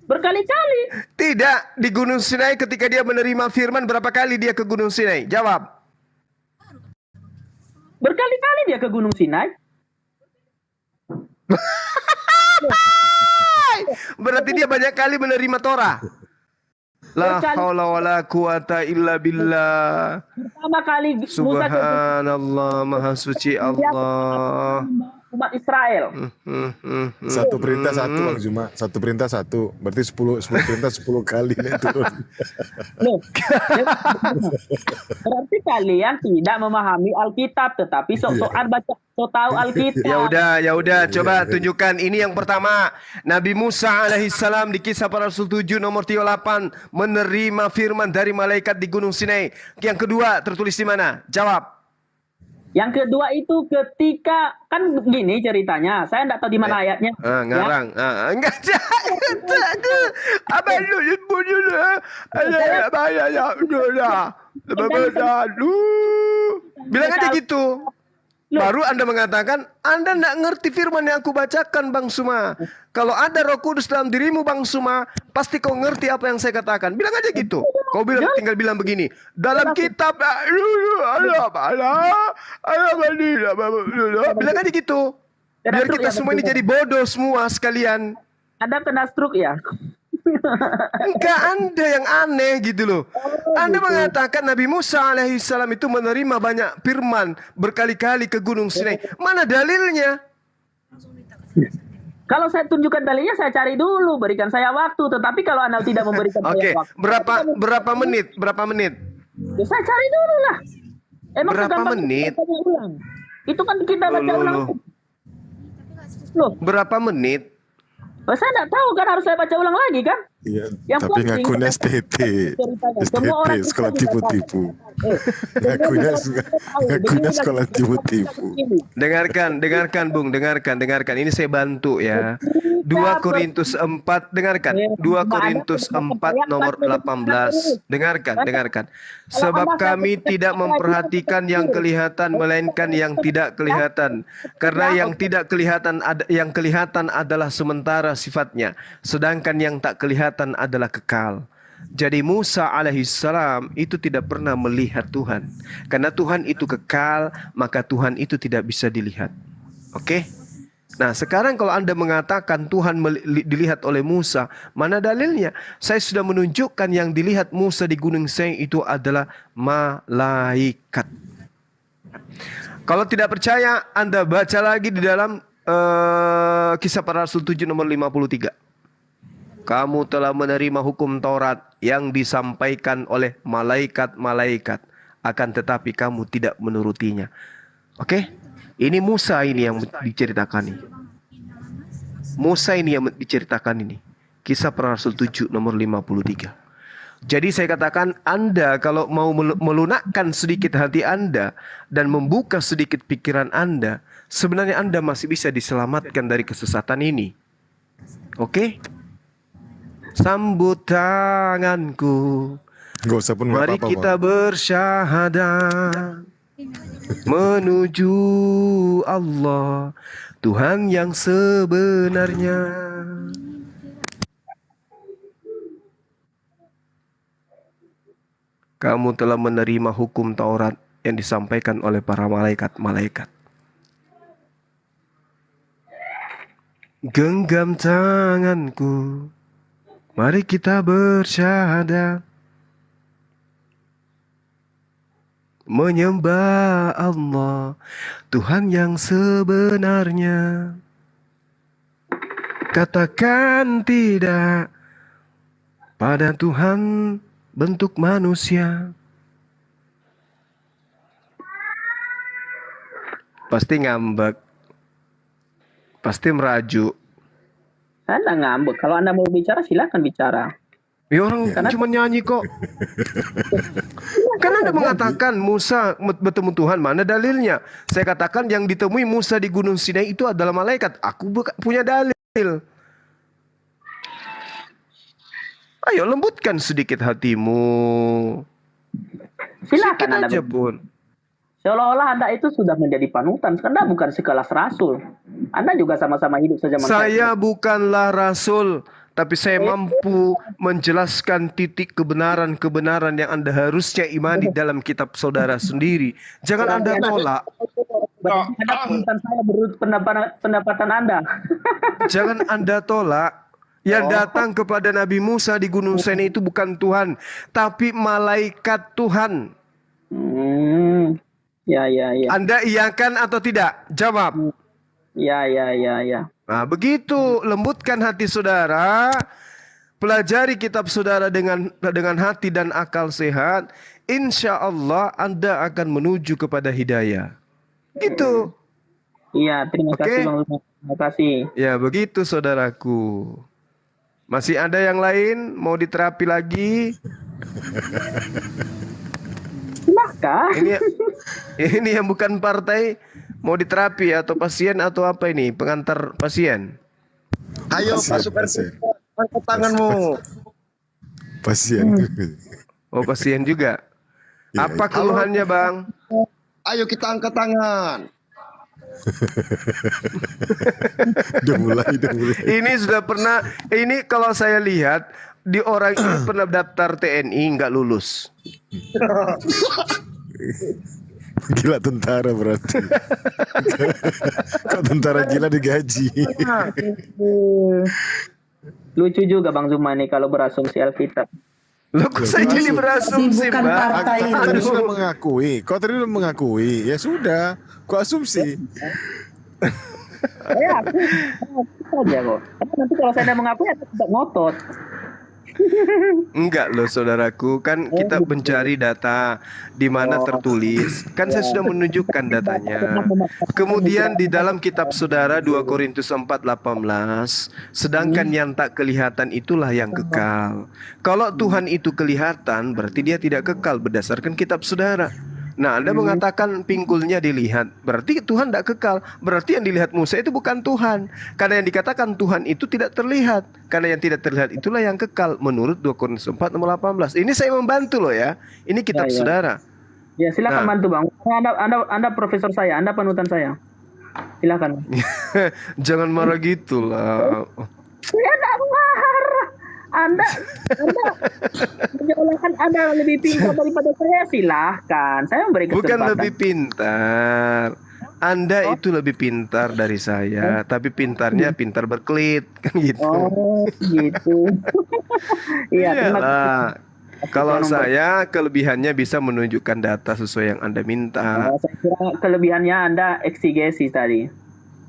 S2: Berkali-kali.
S5: Tidak, di Gunung Sinai ketika dia menerima firman berapa kali dia ke Gunung Sinai? Jawab.
S2: Berkali-kali dia ke Gunung Sinai.
S5: Berarti dia banyak kali menerima Torah. La haula wala quwata illa billah.
S2: Pertama kali Musa
S5: Subhanallah, maha suci Allah.
S2: umat Israel.
S4: Satu perintah satu, Bang Zuma. Satu perintah satu. Berarti 10 perintah 10 kali nih turun.
S2: Loh, berarti kalian tidak memahami Alkitab, tetapi sok-sokan baca, sok tahu Alkitab.
S5: Ya udah, coba tunjukkan. Ini yang pertama, Nabi Musa alaihissalam di Kisah Para Rasul 7 nomor 38 menerima firman dari malaikat di Gunung Sinai. Yang kedua tertulis di mana? Jawab.
S2: Yang kedua itu ketika, kan gini ceritanya, saya tidak tahu di mana ayatnya.
S5: Ngarang. Enggak Abang lu bunyi lah. Bilang aja gitu. Baru Anda mengatakan, Anda tidak ngerti firman yang aku bacakan, Bang Suma. Kalau ada Roh Kudus dalam dirimu, Bang Suma, pasti kau ngerti apa yang saya katakan. Bilang aja gitu. Kau tinggal bilang begini. Dalam kitab, bilang aja gitu. Biar kita semua ini jadi bodoh semua sekalian.
S2: Ada kena stroke ya?
S5: Enggak, Anda yang aneh gitu loh. Anda mengatakan Nabi Musa alaihissalam itu menerima banyak firman berkali-kali ke Gunung Sinai. Mana dalilnya?
S2: Kalau saya tunjukkan dalilnya, saya cari dulu, berikan saya waktu. Tetapi kalau Anda tidak memberikan
S5: Oke,
S2: saya waktu,
S5: berapa menit? Berapa menit?
S2: ya saya cari dulu lah. Emang
S5: Berapa
S2: segampang
S5: menit?
S2: kita baca ulang. Itu kan kita baca ulang. Loh,
S5: Berapa menit?
S2: saya tidak tahu kan, harus saya baca ulang lagi kan?
S4: Iya,
S2: Yang
S4: tapi
S2: penting,
S4: ngakunya STT.
S2: ceritanya. Semua orang
S4: STT, sekolah tipu-tipu. Ngakunya sekolah tipu-tipu.
S5: Dengarkan Bung, dengarkan. Ini saya bantu ya. 2 Korintus 4, dengarkan. 2 Korintus 4 nomor 18. Dengarkan. Sebab kami tidak memperhatikan yang kelihatan melainkan yang tidak kelihatan. Karena yang tidak kelihatan yang kelihatan adalah sementara sifatnya, sedangkan yang tak kelihatan adalah kekal. Jadi Musa alaihissalam itu tidak pernah melihat Tuhan. Karena Tuhan itu kekal, maka Tuhan itu tidak bisa dilihat. Oke? Nah, sekarang kalau Anda mengatakan Tuhan dilihat oleh Musa, mana dalilnya? Saya sudah menunjukkan yang dilihat Musa di Gunung Sinai itu adalah malaikat. Kalau tidak percaya, Anda baca lagi di dalam Kisah Para Rasul 7 nomor 53. Kamu telah menerima hukum Taurat yang disampaikan oleh malaikat-malaikat, akan tetapi kamu tidak menurutinya. Oke? Ini Musa ini yang diceritakan ini. Musa ini yang diceritakan ini. Kisah Para Rasul 7 nomor 53. Jadi saya katakan, Anda kalau mau melunakkan sedikit hati Anda dan membuka sedikit pikiran Anda, sebenarnya Anda masih bisa diselamatkan dari kesesatan ini. Oke? Sambut tanganku,
S4: Gak usah pun, gak
S5: mari
S4: apa-apa,
S5: kita
S4: Bang.
S5: bersyahadat menuju Allah, Tuhan yang sebenarnya. Kamu telah menerima hukum Taurat yang disampaikan oleh para malaikat-malaikat. Genggam tanganku, mari kita bersyahadat menyembah Allah, Tuhan yang sebenarnya. Katakan tidak pada Tuhan bentuk manusia. Pasti ngambek, pasti merajuk.
S2: Anda ngambek. Kalau Anda mau bicara, silakan bicara.
S5: Ya orang cuma nyanyi kok. Kan Anda mengatakan Musa bertemu Tuhan, mana dalilnya? Saya katakan yang ditemui Musa di Gunung Sinai itu adalah malaikat. Aku punya dalil. Ayo lembutkan sedikit hatimu.
S2: Silakan
S5: Sedikit
S2: Anda.
S5: aja pun.
S2: Seolah-olah Anda itu sudah menjadi panutan. Anda bukan sekelas rasul. Anda juga sama-sama hidup sejaman
S5: Saya bukanlah rasul, tapi saya mampu menjelaskan titik kebenaran-kebenaran yang Anda harusnya imani dalam kitab saudara sendiri. Jangan Anda tolak.
S2: Berarti Anda panutan saya menurut pendapatan Anda.
S5: Jangan Anda tolak. Yang datang kepada Nabi Musa di Gunung Sinai itu bukan Tuhan, tapi malaikat Tuhan.
S2: Ya.
S5: Anda iyakan atau tidak? Jawab.
S2: Ya.
S5: Nah, begitu lembutkan hati saudara, pelajari kitab saudara dengan hati dan akal sehat, insya Allah Anda akan menuju kepada hidayah. Gitu.
S2: Iya, terima kasih Bang Lukman. Terima kasih.
S5: Ya, begitu saudaraku. Masih ada yang lain mau diterapi lagi?
S2: Silahkan.
S5: Ini yang bukan partai mau diterapi atau pasien atau apa ini? Pengantar pasien.
S8: Ayo pasukan angkat tanganmu.
S4: Pasien.
S5: Oh, pasien juga.
S4: Iya,
S5: Apa keluhannya, Bang?
S8: Ayo kita angkat tangan.
S4: Udah mulai.
S5: Ini sudah pernah, ini kalau saya lihat di orang ini pernah daftar TNI nggak lulus.
S4: Gila tentara berarti. Kok tentara gila digaji.
S2: Lucu juga Bang Zuma nih kalau berasumsi Alkitab.
S5: Loh, kok saya jadi berasumsi,
S6: bukan
S5: Mbak?
S6: partai
S4: Kau tadi
S6: ini.
S4: sudah mengakui. Kau tadi sudah mengakui. Ya sudah. Kau asumsi.
S2: Saya aku saja kok. Tapi nanti kalau saya tidak mengakui, aku tidak ngotot.
S5: Enggak loh saudaraku, kan kita mencari data di mana tertulis. Kan saya sudah menunjukkan datanya. Kemudian di dalam kitab saudara 2 Korintus 4:18, sedangkan yang tak kelihatan itulah yang kekal. Kalau Tuhan itu kelihatan, berarti dia tidak kekal berdasarkan kitab saudara. Nah, Anda mengatakan pinggulnya dilihat, berarti Tuhan tidak kekal. Berarti yang dilihat Musa itu bukan Tuhan. Karena yang dikatakan Tuhan itu tidak terlihat. Karena yang tidak terlihat itulah yang kekal menurut 2 Korintus 4:18. Ini saya membantu loh ya. Ini kitab saudara.
S2: Ya silakan
S5: Nah.
S2: bantu Bang. Anda profesor saya, Anda panutan saya. Silakan.
S5: Jangan marah gitu lah.
S2: Saya tidak marah. Anda menyalahkan Anda lebih pintar daripada saya, silahkan. Saya memberi kesempatan.
S5: Bukan lebih pintar. Anda itu lebih pintar dari saya, tapi pintarnya pintar berkelit kan gitu.
S2: Oh, gitu. Iya, terima kasih.
S5: Iyalah. Kalau
S2: Tolong,
S5: saya kelebihannya bisa menunjukkan data sesuai yang Anda minta.
S2: saya kira kelebihannya Anda eksegesis tadi.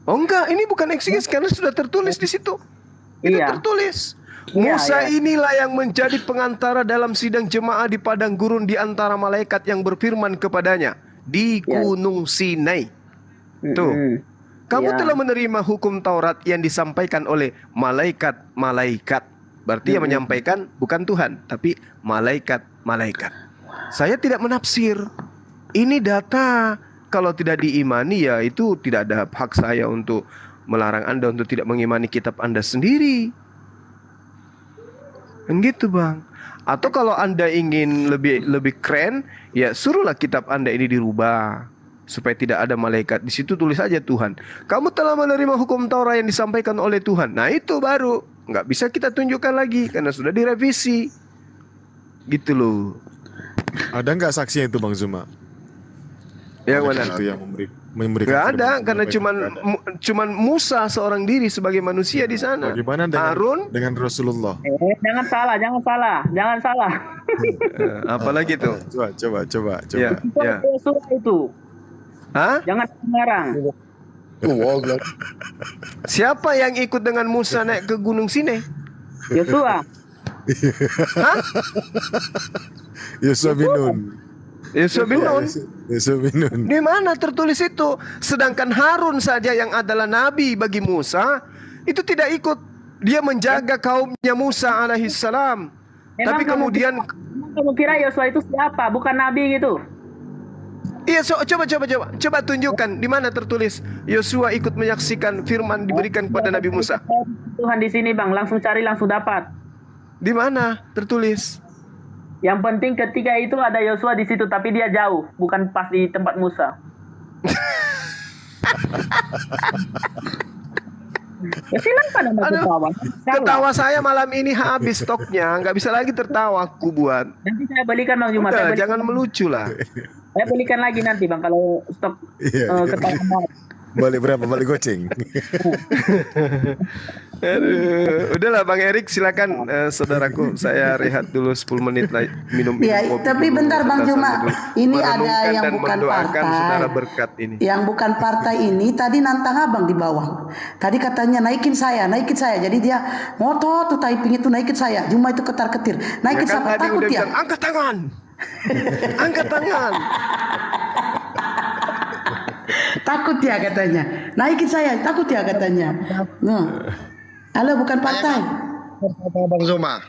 S5: Oh enggak, ini bukan eksegesis karena sudah tertulis di situ. Itu
S2: Iya.
S5: tertulis.
S2: Iya,
S5: Musa
S2: iya.
S5: inilah yang menjadi pengantara dalam sidang jemaah di padang gurun di antara malaikat yang berfirman kepadanya di
S2: Iya.
S5: Gunung Sinai. Tuh.
S2: Mm-mm.
S5: Kamu
S2: Iya.
S5: telah menerima hukum Taurat yang disampaikan oleh malaikat-malaikat. Berarti yang menyampaikan bukan Tuhan, tapi malaikat-malaikat. Saya tidak menafsir. Ini data. Kalau tidak diimani ya itu tidak ada hak saya untuk melarang Anda untuk tidak mengimani kitab Anda sendiri. Kan gitu Bang. Atau kalau Anda ingin lebih keren, ya suruhlah kitab Anda ini dirubah supaya tidak ada malaikat. Di situ tulis aja Tuhan. Kamu telah menerima hukum Taurat yang disampaikan oleh Tuhan. Nah itu baru nggak bisa kita tunjukkan lagi karena sudah direvisi. Gitu loh.
S4: Ada nggak saksinya itu Bang Zuma?
S5: Yang
S4: Malaikat
S5: mana?
S4: itu yang memberikan
S5: Gak ada
S4: firman,
S5: karena
S4: menyampaikan
S5: cuman Musa seorang diri sebagai manusia di sana.
S4: bagaimana dengan
S5: Harun,
S4: Rasulullah?
S2: Jangan salah.
S5: apalagi tuh?
S4: Coba.
S5: Ya,
S2: Itu
S5: ya.
S2: Yosua itu.
S5: Hah?
S2: Jangan sembarang.
S5: Siapa yang ikut dengan Musa naik ke Gunung Sinai?
S2: Yosua.
S4: Yusuf bin Nun.
S5: Yosua bin Nun.
S4: Yusuf bin Nun.
S5: Di mana tertulis itu? Sedangkan Harun saja yang adalah nabi bagi Musa itu tidak ikut. Dia menjaga kaumnya Musa alaihissalam. Tapi kemudian
S2: kamu kira Yosua itu siapa? Bukan nabi gitu.
S5: iya, coba tunjukkan di mana tertulis Yosua ikut menyaksikan firman diberikan kepada Nabi Musa.
S2: Tuhan di sini Bang, langsung cari langsung dapat.
S5: Di mana tertulis?
S2: Yang penting ketika itu ada Yosua di situ, tapi dia jauh, bukan pas di tempat Musa. Ya silakan Anda
S5: Aduh,
S2: ketawa.
S5: ketawa saya malam ini habis stoknya, nggak bisa lagi tertawa aku buat.
S2: Nanti saya belikan Bang Jumat.
S5: Udah, jangan melucu lah.
S2: Saya belikan lagi nanti Bang kalau stok
S4: Iya.
S2: ketawa.
S4: Balik berapa? Balik goceng.
S5: Aduh, udahlah Bang Erik silakan saudaraku, saya rehat dulu 10 menit lagi minum
S6: Ya,
S5: kopi
S6: tapi
S5: dulu,
S6: bentar Bang
S5: santai
S6: Juma.
S5: dulu.
S6: Ini ada
S5: Merenungkan
S6: yang
S5: dan
S6: bukan
S5: mendoakan
S6: partai.
S5: saudara berkat ini.
S6: Yang bukan partai ini tadi nantang Abang di bawah. Tadi katanya naikin saya. Jadi dia ngotot tuh typing itu naikin saya. Cuma itu ketar-ketir. Naikin
S5: Ya kan
S6: siapa?
S5: tadi
S6: Takut
S5: udah
S6: ya.
S5: bilang angkat tangan. Angkat tangan.
S6: Takut ya katanya. Naikin saya. Takut ya katanya. Halo, bukan partai.
S8: Bang Zuma.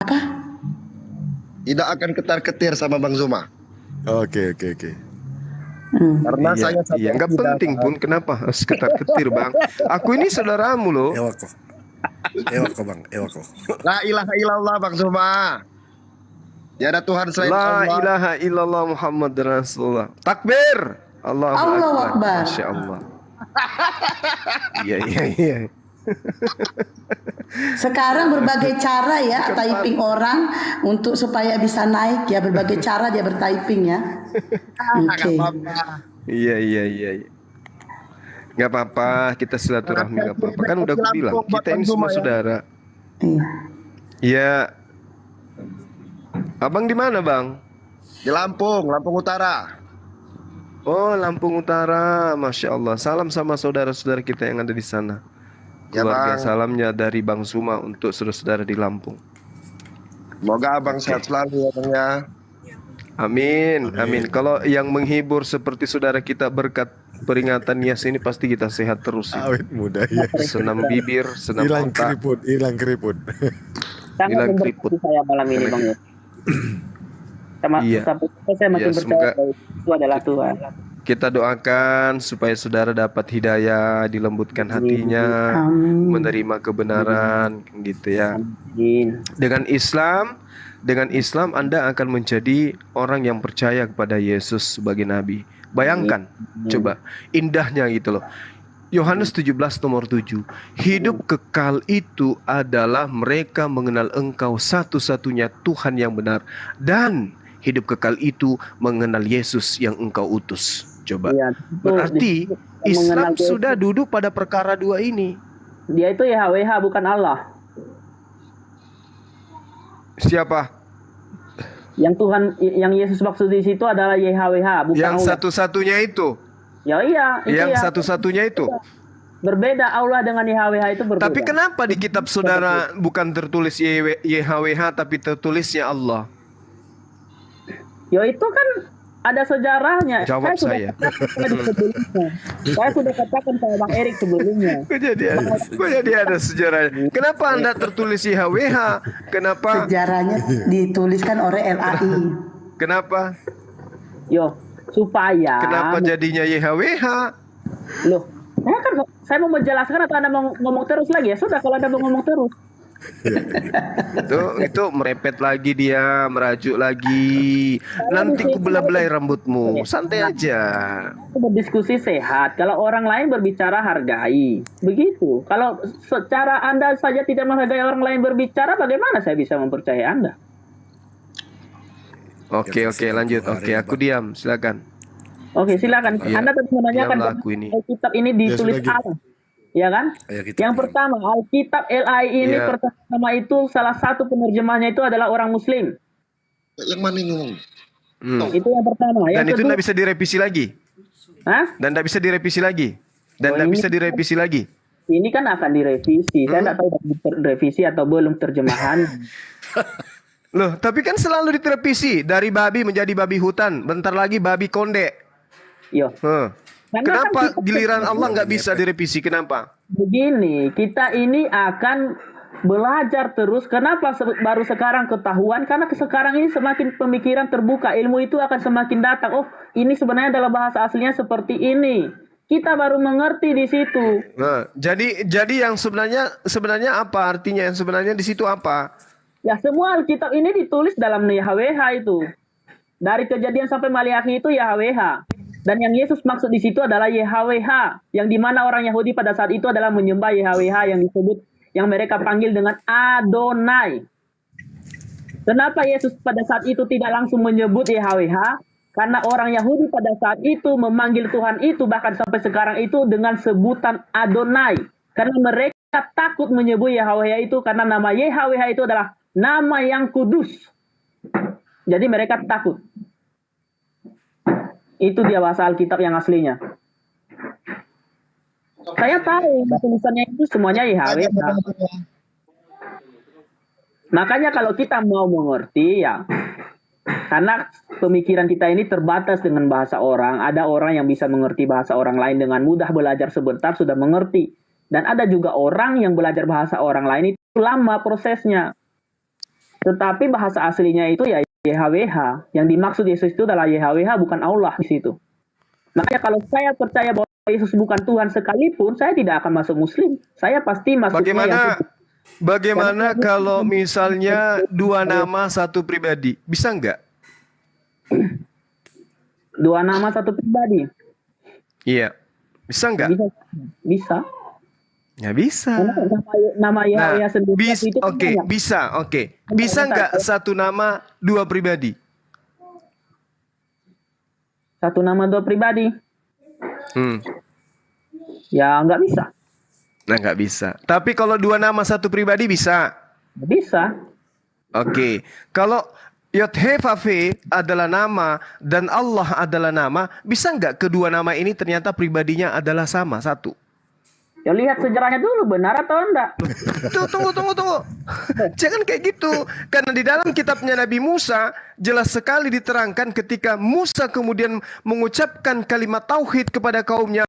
S6: Apa?
S8: Tidak akan ketar-ketir sama Bang Zuma.
S4: Oke.
S8: Karena saya
S5: Iya, nggak penting pun kenapa harus ketar-ketir Bang. Aku ini saudaramu loh.
S8: Ewako Bang, ewako. La ilaha illallah Bang Zuma. Tiada Tuhan selain
S5: La
S8: Allah.
S5: ilaha illallah Muhammad Rasulullah. Takbir. Allahu
S6: Akbar.
S5: Masya Allah. Iya.
S6: Sekarang berbagai cara ya typing orang untuk supaya bisa naik ya, berbagai cara dia bertyping ya. Oke.
S5: Iya. Nggak apa-apa, kita silaturahmi nggak apa-apa. Kan udah aku bilang, kita ini semua saudara.
S6: Iya.
S5: Iya. Abang di mana Bang?
S8: Di Lampung Utara.
S5: Oh, Lampung Utara, Masya Allah. Salam sama saudara-saudara kita yang ada di sana.
S8: Ya,
S5: Keluarga
S8: Bang.
S5: salamnya dari Bang Suma untuk saudara-saudara di Lampung.
S8: Semoga Abang sehat selalu ya Bang ya.
S5: Amin. Kalau yang menghibur seperti saudara kita berkat peringatan Yas ini pasti kita sehat terus.
S4: Awet muda ya.
S5: Senam bibir, senam
S4: Hilang
S5: otak.
S4: keriput.
S2: Sangat
S5: Hilang
S2: memberkati
S5: keriput.
S2: saya malam ini Bang.
S5: Iya.
S2: Saya makin
S5: Ya,
S2: percaya
S5: semoga-
S2: bahwa itu adalah Tuhan.
S5: Kita doakan supaya saudara dapat hidayah, dilembutkan hatinya,
S6: Amin.
S5: menerima kebenaran, gitu ya.
S2: Amin.
S5: Dengan Islam Anda akan menjadi orang yang percaya kepada Yesus sebagai nabi. Bayangkan, coba indahnya gitu loh. Yohanes 17 nomor 7. Hidup kekal itu adalah mereka mengenal Engkau satu-satunya Tuhan yang benar, dan hidup kekal itu mengenal Yesus yang Engkau utus. Coba.
S2: Iya,
S5: Berarti
S2: mengenal
S5: Islam
S2: Yesus.
S5: sudah duduk pada perkara dua ini.
S2: Dia itu YHWH bukan Allah.
S5: Siapa?
S2: Yang Tuhan, yang Yesus maksud di situ adalah YHWH, bukan
S5: Yang
S2: Allah.
S5: satu-satunya itu.
S2: Ya iya, itu
S5: Yang
S2: ya.
S5: satu-satunya itu.
S2: Berbeda, Allah dengan YHWH itu berbeda.
S5: Tapi kenapa di kitab saudara bukan tertulis YHWH tapi tertulisnya Allah?
S2: Ya itu kan ada sejarahnya.
S5: Jawab saya.
S2: Saya sudah katakan sama Bang Erik sebelumnya.
S5: Kok jadi ada sejarahnya? Kenapa Anda tertulis YHWH? Kenapa?
S6: Sejarahnya dituliskan oleh LAI.
S5: Kenapa?
S2: Yo, supaya.
S5: Kenapa jadinya YHWH?
S2: Loh, saya mau menjelaskan atau Anda mau ngomong terus lagi? Ya sudah, kalau Anda mau ngomong terus.
S5: Itu merepet lagi dia, merajuk lagi. Nanti kubelai rambutmu. Santai aja.
S2: Berdiskusi sehat. Kalau orang lain berbicara hargai. Begitu. Kalau secara Anda saja tidak menghargai orang lain berbicara, bagaimana saya bisa mempercayai Anda?
S5: Oke, lanjut. Oke, aku diam. Silakan.
S2: Oke, silakan.
S5: Iya,
S2: Anda tadi menanyakan
S5: diamlah aku ini.
S2: Alkitab ini ditulis
S4: sudah,
S2: Allah. Ya kan? Yang pertama, Alkitab LAI ini
S5: Iya.
S2: pertama itu salah satu penerjemahnya itu adalah orang Muslim.
S8: Yang mana ini ngomong?
S2: Itu yang pertama.
S5: Dan
S2: Yang
S5: itu
S2: kedua,
S5: tidak bisa direvisi lagi.
S2: Hah?
S5: Dan tidak bisa direvisi lagi. Dan tidak
S2: ini-
S5: bisa direvisi lagi.
S2: Ini kan akan direvisi. Saya tidak tahu direvisi atau belum terjemahan.
S5: Loh, tapi kan selalu direvisi. Dari babi menjadi babi hutan. Bentar lagi babi konde.
S2: Yo. Karena
S5: Kenapa
S2: kan kita-
S5: giliran Allah nggak bisa direvisi? Kenapa?
S2: Begini, kita ini akan belajar terus. Kenapa baru sekarang ketahuan? Karena sekarang ini semakin pemikiran terbuka, ilmu itu akan semakin datang. Oh, ini sebenarnya dalam bahasa aslinya seperti ini. Kita baru mengerti di situ.
S5: Nah, jadi yang sebenarnya apa artinya? Yang sebenarnya di situ apa?
S2: Ya, semua Alkitab ini ditulis dalam YHWH itu. Dari Kejadian sampai Maliaki itu YHWH. Dan yang Yesus maksud di situ adalah YHWH, yang dimana orang Yahudi pada saat itu adalah menyembah YHWH yang disebut, yang mereka panggil dengan Adonai. Kenapa Yesus pada saat itu tidak langsung menyebut YHWH? Karena orang Yahudi pada saat itu memanggil Tuhan itu, bahkan sampai sekarang itu dengan sebutan Adonai. Karena mereka takut menyebut YHWH itu, karena nama YHWH itu adalah nama yang kudus. Jadi mereka takut. Itu dia bahasa Alkitab yang aslinya. Saya tahu tulisannya itu semuanya YHWH. Makanya kalau kita mau mengerti ya, karena pemikiran kita ini terbatas dengan bahasa orang. Ada orang yang bisa mengerti bahasa orang lain dengan mudah, belajar sebentar sudah mengerti. Dan ada juga orang yang belajar bahasa orang lain itu lama prosesnya. Tetapi bahasa aslinya itu ya YHWH. Yang dimaksud Yesus itu adalah YHWH, bukan Allah di situ. Makanya kalau saya percaya bahwa Yesus bukan Tuhan sekalipun, saya tidak akan masuk Muslim. Saya pasti masuknya
S5: Bagaimana kalau misalnya dua nama satu pribadi? Bisa nggak?
S2: dua nama satu pribadi.
S5: Iya. Bisa nggak?
S2: Bisa.
S5: Ya bisa.
S2: Karena nama YHWH sendiri itu kan banyak.
S5: Bisa. Bisa nggak satu nama dua pribadi?
S2: Satu nama dua pribadi? Ya nggak bisa.
S5: Nah, nggak bisa. Tapi kalau dua nama satu pribadi bisa.
S2: Bisa.
S5: Oke. Kalau Yod-Heh-Vav-He adalah nama dan Allah adalah nama, bisa nggak kedua nama ini ternyata pribadinya adalah sama satu?
S2: Ya lihat sejarahnya dulu, benar atau enggak?
S5: Tunggu. Jangan kayak gitu. Karena di dalam kitabnya Nabi Musa jelas sekali diterangkan ketika Musa kemudian mengucapkan kalimat tauhid kepada kaumnya.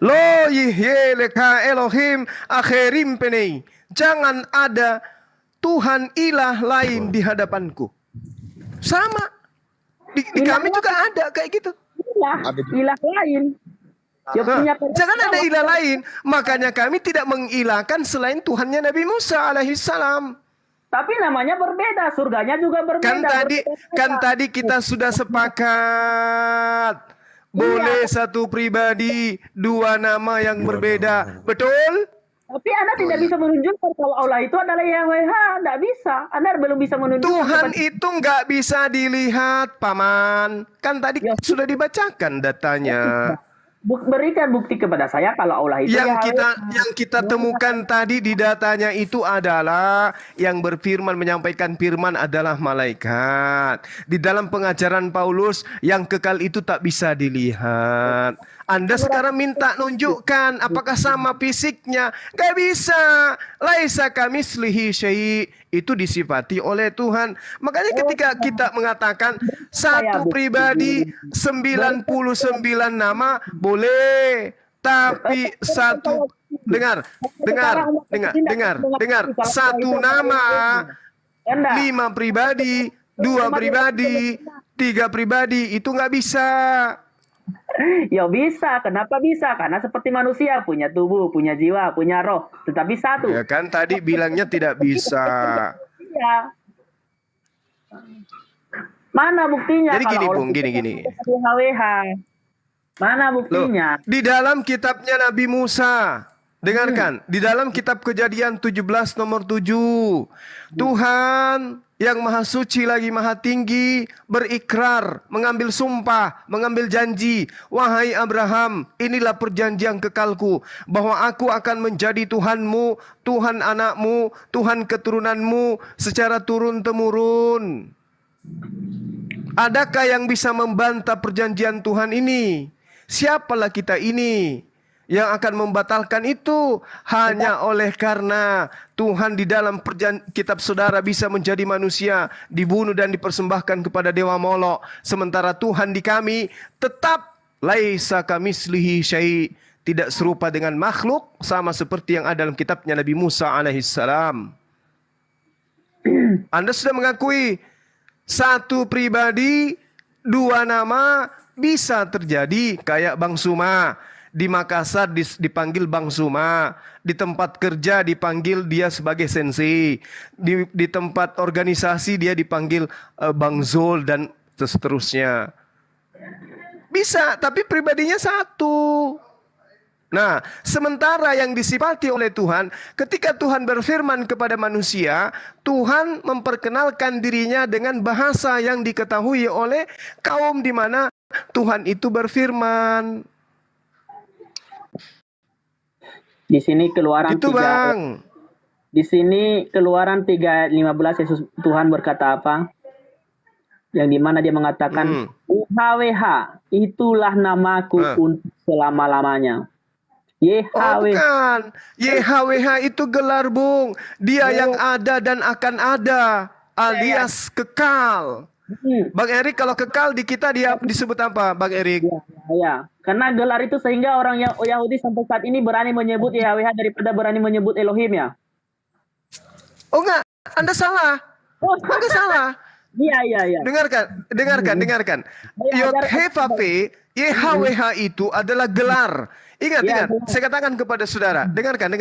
S5: Lo yihye leka Elohim akhirim penei. Jangan ada Tuhan ilah lain di hadapanku. Sama. Di kami juga ada kayak gitu.
S2: Ilah lain.
S5: Jangan ada ilah lain. Makanya kami tidak mengilahkan selain Tuhannya Nabi Musa alaihissalam.
S2: Tapi namanya berbeda, surganya juga berbeda.
S5: Kan tadi kita sudah sepakat. Boleh satu pribadi, dua nama yang berbeda. Betul?
S2: Tapi Anda tidak bisa menunjukkan kalau Allah itu adalah YHWH. Tidak bisa. Anda belum bisa menunjukkan.
S5: Tuhan itu nggak bisa dilihat, Paman. Kan tadi sudah dibacakan datanya.
S2: Berikan bukti kepada saya kalau Allah itu
S5: Yang kita temukan tadi di datanya itu adalah yang berfirman, menyampaikan firman adalah malaikat. Di dalam pengajaran Paulus yang kekal itu tak bisa dilihat. Anda sekarang minta nunjukkan apakah sama fisiknya. Gak bisa. Laisa kamislihi syai'. Itu disifati oleh Tuhan. Makanya ketika kita mengatakan satu pribadi 99 nama boleh. Tapi satu, dengar. Satu nama, 5 pribadi, 2 pribadi, 3 pribadi, itu nggak bisa.
S2: Ya bisa, kenapa bisa? Karena seperti manusia, punya tubuh, punya jiwa, punya roh, tetapi satu.
S5: Ya kan tadi bilangnya tidak bisa.
S2: Iya. Mana buktinya?
S5: Jadi gini, Bung, gini.
S2: HWH. Mana buktinya?
S5: Loh, di dalam kitabnya Nabi Musa, dengarkan, di dalam kitab Kejadian 17 nomor 7, Tuhan yang maha suci lagi maha tinggi berikrar, mengambil sumpah, mengambil janji, wahai Abraham, inilah perjanjian kekalku, bahwa aku akan menjadi Tuhanmu, Tuhan anakmu, Tuhan keturunanmu secara turun-temurun. Adakah yang bisa membantah perjanjian Tuhan ini? Siapalah kita ini yang akan membatalkan itu? Hanya oleh karena Tuhan di dalam kitab saudara bisa menjadi manusia, dibunuh dan dipersembahkan kepada dewa Molok. Sementara Tuhan di kami tetap laisa kamislihi syai', tidak serupa dengan makhluk, sama seperti yang ada dalam kitabnya Nabi Musa alaihissalam. Anda sudah mengakui satu pribadi, 2 nama bisa terjadi, kayak Bang Suma. Di Makassar dipanggil Bang Suma, di tempat kerja dipanggil dia sebagai sensei, di tempat organisasi dia dipanggil Bang Zul dan seterusnya. Bisa, tapi pribadinya satu. Nah, sementara yang disifati oleh Tuhan, ketika Tuhan berfirman kepada manusia, Tuhan memperkenalkan dirinya dengan bahasa yang diketahui oleh kaum di mana Tuhan itu berfirman.
S2: Di sini Keluaran
S5: itu
S2: 3,
S5: Bang.
S2: Di sini Keluaran 3:15 Yesus Tuhan berkata apa? Yang dimana dia mengatakan, YHWH, itulah namaku untuk selama-lamanya. YHWH.
S5: Bukan. YHWH itu gelar, Bung. Dia yang ada dan akan ada, alias kekal. Bang Erik, kalau kekal di kita dia disebut apa, Bang Erik?
S2: Ya, karena gelar itu sehingga orang yang Yahudi sampai saat ini berani menyebut YHWH daripada berani menyebut Elohim ya.
S5: Oh enggak, Anda salah. Anda salah.
S2: Iya.
S5: Dengarkan. Yod-Heh-Vav-He, YHWH itu adalah gelar. Ingat. Saya katakan kepada saudara, dengarkan.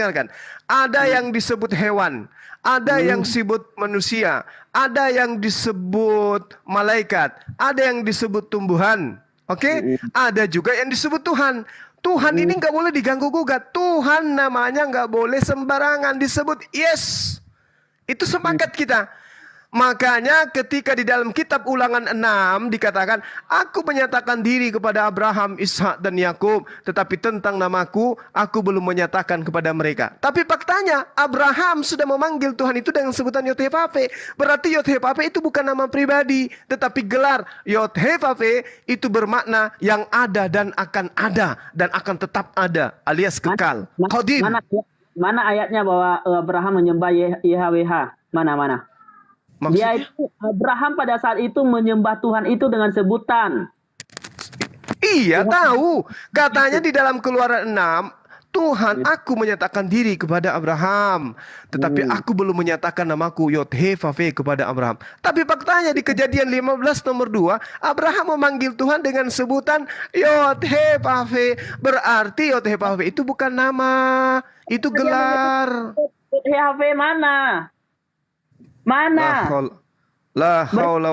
S5: Ada yang disebut hewan, ada yang disebut manusia, ada yang disebut malaikat, ada yang disebut tumbuhan. Oke? Ada juga yang disebut Tuhan. Tuhan ini nggak boleh diganggu gugat. Tuhan namanya nggak boleh sembarangan disebut. Yes. Itu sepakat kita. Makanya ketika di dalam kitab Ulangan 6 dikatakan, aku menyatakan diri kepada Abraham, Ishak dan Yakub, tetapi tentang namaku aku belum menyatakan kepada mereka. Tapi faktanya Abraham sudah memanggil Tuhan itu dengan sebutan Yod-Heh-Vav-He. Berarti Yod-Heh-Vav-He itu bukan nama pribadi, tetapi gelar. Yod-Heh-Vav-He itu bermakna yang ada dan akan tetap ada, alias kekal. Qadim.
S2: Mana ayatnya bahwa Abraham menyembah YHWH? Mana? Dia itu, Abraham pada saat itu menyembah Tuhan itu dengan sebutan.
S5: Iya, tahu. Katanya di dalam Keluaran 6, Tuhan, aku menyatakan diri kepada Abraham, tetapi aku belum menyatakan namaku Yod-Heh-Vav-He kepada Abraham. Tapi faktanya di Kejadian 15 nomor 2, Abraham memanggil Tuhan dengan sebutan Yod-Heh-Vav-He. Berarti Yod-Heh-Vav-He itu bukan nama, itu gelar.
S2: Yod-Heh-Vav-He mana?
S5: La haula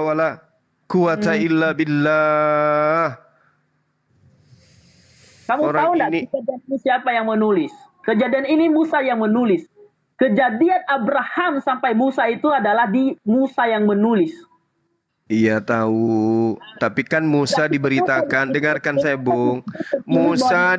S5: wala quwata illa billah.
S2: Kamu tahu enggak kejadian ini siapa yang menulis? Kejadian ini Musa yang menulis. Kejadian Abraham sampai Musa itu adalah di Musa yang menulis.
S5: Iya tahu, tapi kan Musa diberitakan, dengarkan saya Bung. Musa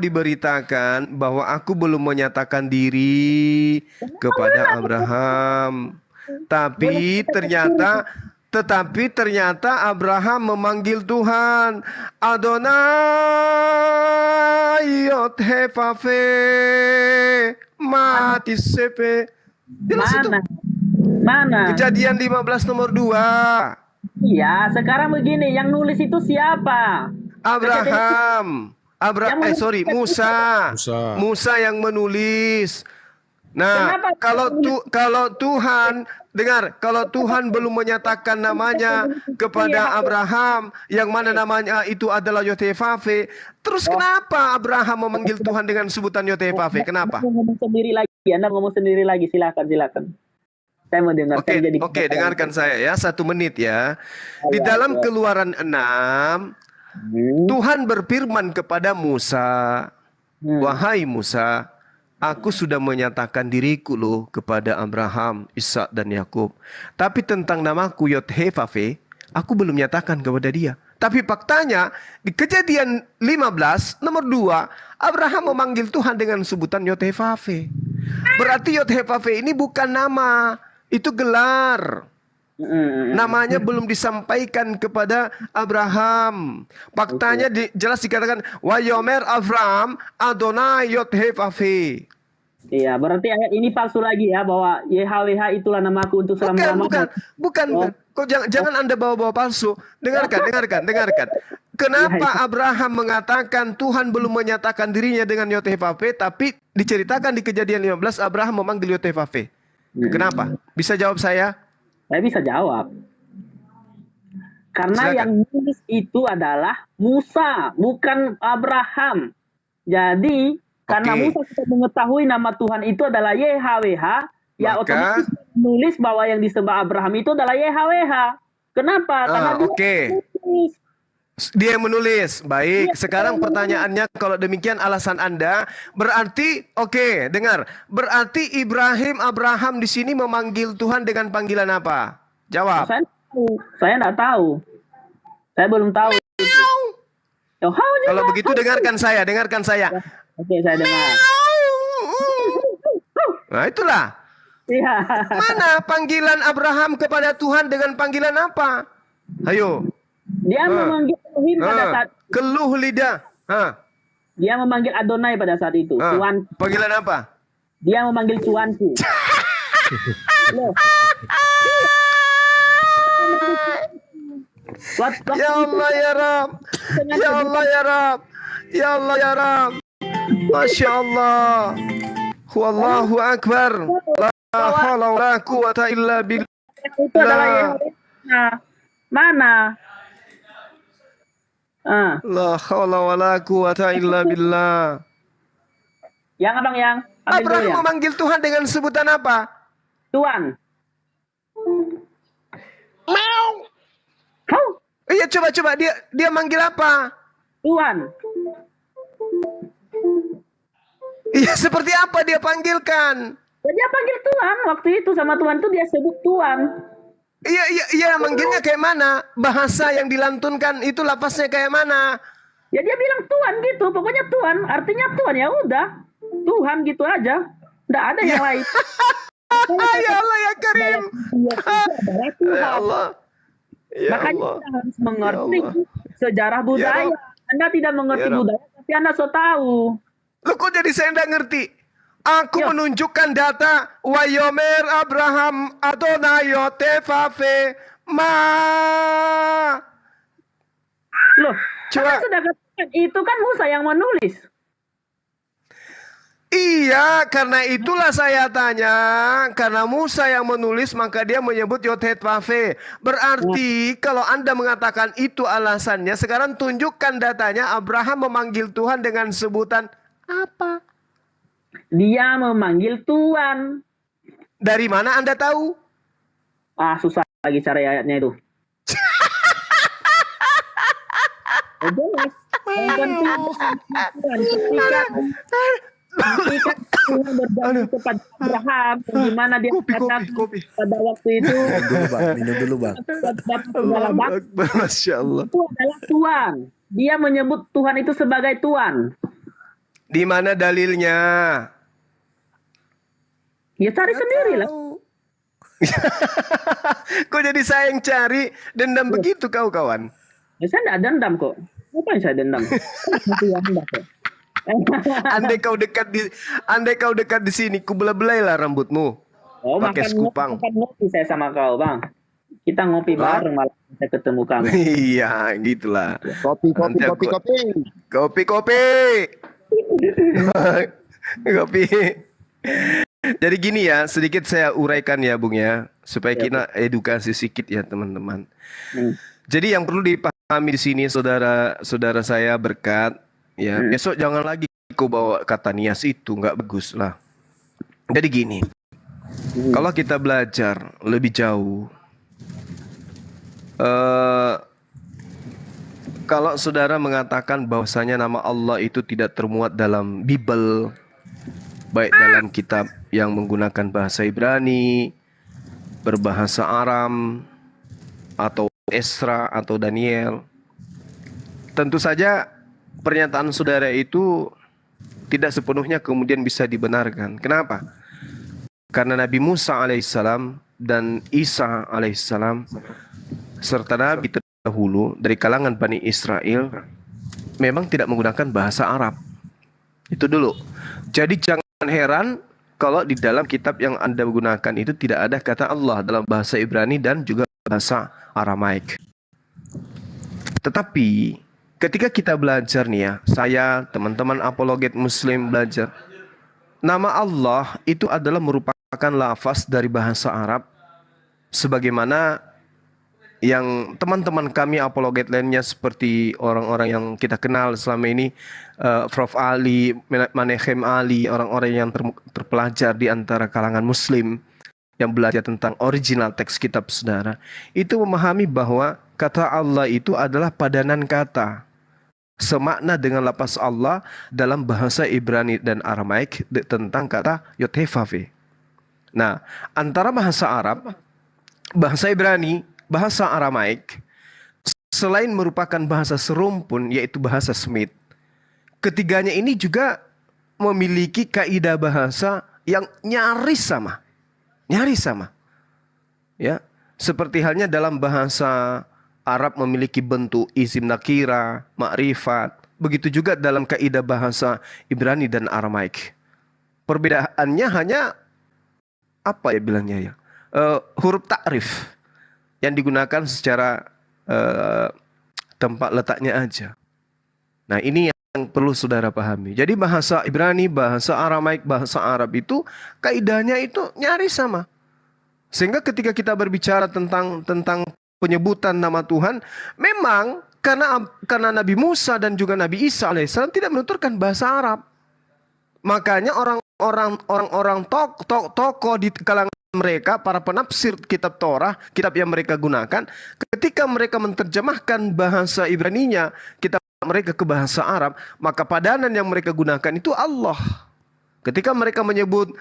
S5: diberitakan bahwa aku belum menyatakan diri kepada Abraham. Tetapi ternyata Abraham memanggil Tuhan, Adonai Yod-Heh-Vaveh mati sepe. Jelas itu.
S2: Mana?
S5: Kejadian 15 nomor 2.
S2: Iya, sekarang begini, yang nulis itu siapa?
S5: Musa. Musa yang menulis. Nah, kalau Tuhan belum menyatakan namanya kepada Abraham, yang mana namanya itu adalah Yod-Heh-Vaveh, terus kenapa Abraham memanggil Tuhan dengan sebutan Yod-Heh-Vaveh? Kenapa?
S2: Anda ngomong sendiri lagi, silakan. Saya mau dengar.
S5: Oke, dengarkan saya ya, 1 menit ya. Di dalam Keluaran 6, Tuhan berfirman kepada Musa, wahai Musa, aku sudah menyatakan diriku loh kepada Abraham, Ishak dan Yakub. Tapi tentang namaku Yod-Heh-Vaveh, aku belum nyatakan kepada dia. Tapi faktanya di Kejadian 15 nomor 2, Abraham memanggil Tuhan dengan sebutan Yod-Heh-Vaveh. Berarti Yod-Heh-Vaveh ini bukan nama, itu gelar. Namanya belum disampaikan kepada Abraham. Faktanya jelas dikatakan Wayomer Abraham Adonai Yod-Heh-Vaveh.
S2: Iya, berarti ayat ini palsu lagi ya, bahwa YHWH itulah namaku untuk selama-lamanya.
S5: Bukan. Kok jangan Anda bawa-bawa palsu. Dengarkan. Kenapa Abraham mengatakan Tuhan belum menyatakan dirinya dengan Yod-Heh-Vaveh, tapi diceritakan di Kejadian 15 Abraham memanggil Yod-Heh-Vaveh? Kenapa? Bisa jawab saya?
S2: Saya bisa jawab. Karena
S5: Silakan.
S2: yang nulis itu adalah Musa, bukan Abraham. Jadi, karena Musa sudah mengetahui nama Tuhan itu adalah YHWH, ya otomatis nulis bahwa yang disembah Abraham itu adalah YHWH. Kenapa? Karena
S5: dia yang menulis. Baik, sekarang pertanyaannya, kalau demikian alasan Anda, berarti dengar. Berarti Abraham di sini memanggil Tuhan dengan panggilan apa? Jawab.
S2: Saya nggak tahu. Saya belum tahu.
S5: Kalau begitu dengarkan saya.
S2: Oke, saya dengar.
S5: Nah, itulah.
S2: Iya.
S5: Mana panggilan Abraham kepada Tuhan dengan panggilan apa? Ayo.
S2: Dia memanggil Elohim pada saat
S5: keluh lidah.
S2: Dia memanggil Adonai pada saat itu. Tuan.
S5: Panggilan apa?
S2: Dia memanggil tuanku. Loh.
S5: Ya Allah ya Rab. Ya Allah ya Rab. Ya Allah ya Rab. Masya Allah. Wallahu Akbar. La haula wa la quwata illa billah.
S2: Itu adalah mana?
S5: La haula wa la quwata illa billah.
S2: Yang abang yang
S5: Abraham memanggil Tuhan dengan sebutan apa?
S2: Tuan.
S8: Mau.
S5: Iya, coba dia manggil apa?
S2: Tuan.
S5: Iya, seperti apa dia panggilkan?
S2: Dia panggil Tuhan waktu itu, sama Tuhan itu dia sebut Tuhan.
S5: Iya, manggilnya kayak mana? Bahasa yang dilantunkan itu lapasnya kayak mana?
S2: Ya dia bilang Tuhan gitu, pokoknya Tuhan, artinya Tuhan, ya udah. Tuhan gitu aja. Nggak ada yang lain.
S5: Ya Allah ya Karim. Ya Allah. Ya
S2: Makanya
S5: Allah.
S2: kita harus mengerti sejarah budaya. Anda tidak mengerti budaya, tapi Anda so tahu.
S5: Lu kok jadi saya nggak ngerti? Aku menunjukkan data Wayomer Abraham Adonai Yod-Heh-Vaveh
S2: Loh, coba sudah katakan itu kan Musa yang menulis.
S5: Iya, karena itulah saya tanya. Karena Musa yang menulis, maka dia menyebut Yod-Heh-Vaveh. Berarti kalau Anda mengatakan itu alasannya, sekarang tunjukkan datanya. Abraham memanggil Tuhan dengan sebutan apa?
S2: Dia memanggil Tuhan.
S5: Dari mana Anda tahu?
S2: Susah lagi cari ayatnya itu. Ini kan Tuhan berjanji kepada Abraham, gimana dia katakan pada waktu itu
S9: Minum dulu bang.
S2: dapat segala bangsa.
S5: Akbar, Masya Allah.
S2: Itu adalah Tuhan. Dia menyebut Tuhan itu sebagai Tuhan.
S5: Di mana dalilnya?
S2: Ya cari sendiri lah.
S5: Kok jadi saya yang cari? Dendam begitu kau kawan.
S2: Ya, saya tidak dendam kok. Ngapain saya dendam? Masih yang hendak kok.
S5: Andai kau dekat di sini, ku belai-belailah rambutmu.
S2: Oh,
S5: Pakai sekupang.
S2: makan ngopi saya sama kau, Bang. Kita ngopi bareng malam kita ketemu kamu.
S5: Iya, gitulah.
S8: Kopi, kopi,
S5: Nanti
S8: kopi,
S5: aku-
S8: kopi.
S5: Kopi. Kopi. Jadi gini ya, sedikit saya uraikan ya Bung ya, supaya kita edukasi sedikit ya teman-teman. Jadi yang perlu dipahami di sini saudara-saudara saya berkat, ya besok jangan lagi kau bawa kata nias itu, nggak bagus lah. Jadi gini, kalau kita belajar lebih jauh, kalau saudara mengatakan bahwasanya nama Allah itu tidak termuat dalam Bible, baik dalam kitab yang menggunakan bahasa Ibrani, berbahasa Aram, atau Esra atau Daniel, tentu saja pernyataan saudara itu tidak sepenuhnya kemudian bisa dibenarkan. Kenapa? Karena Nabi Musa alaihissalam dan Isa alaihissalam serta Nabi terdahulu dari kalangan Bani Israel memang tidak menggunakan bahasa Arab. Itu dulu. Jadi jangan heran kalau di dalam kitab yang Anda gunakan itu tidak ada kata Allah dalam bahasa Ibrani dan juga bahasa Aramaik. Tetapi ketika kita belajar nih ya, saya, teman-teman apologet muslim belajar, nama Allah itu adalah merupakan lafaz dari bahasa Arab sebagaimana yang teman-teman kami apologet lainnya seperti orang-orang yang kita kenal selama ini, Prof. Ali, Manechem Ali, orang-orang yang terpelajar di antara kalangan muslim yang belajar tentang original teks kitab saudara, itu memahami bahwa kata Allah itu adalah padanan kata semakna dengan lafaz Allah dalam bahasa Ibrani dan Aramaik tentang kata Yotefafe. Nah, antara bahasa Arab, bahasa Ibrani, bahasa Aramaik, selain merupakan bahasa serumpun yaitu bahasa Semit, ketiganya ini juga memiliki kaidah bahasa yang nyaris sama. Ya, seperti halnya dalam bahasa Arab memiliki bentuk isim nakira, ma'rifat, begitu juga dalam kaidah bahasa Ibrani dan Aramaik. Perbedaannya hanya apa ya bilangnya ya? Huruf ta'rif yang digunakan secara tempat letaknya aja. Nah, ini yang perlu saudara pahami. Jadi bahasa Ibrani, bahasa Aramaik, bahasa Arab itu kaidahnya itu nyaris sama. Sehingga ketika kita berbicara tentang penyebutan nama Tuhan, memang karena Nabi Musa dan juga Nabi Isa alaihissalam tidak menuturkan bahasa Arab. Makanya orang-orang tokoh di kalangan mereka, para penafsir kitab Torah, kitab yang mereka gunakan, ketika mereka menerjemahkan bahasa Ibraninya, kitab mereka ke bahasa Arab, maka padanan yang mereka gunakan itu Allah. Ketika mereka menyebut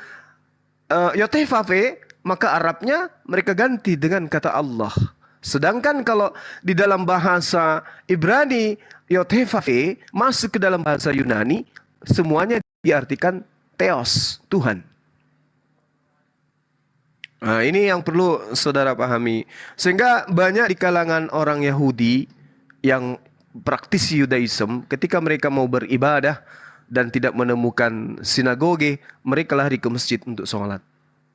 S5: Yotefafe, maka Arabnya mereka ganti dengan kata Allah. Sedangkan kalau di dalam bahasa Ibrani, Yotefafe masuk ke dalam bahasa Yunani, semuanya diartikan Theos, Tuhan. Nah, ini yang perlu saudara pahami. Sehingga banyak di kalangan orang Yahudi yang praktisi Yudaism, ketika mereka mau beribadah dan tidak menemukan sinagoge, mereka lari ke masjid untuk sholat.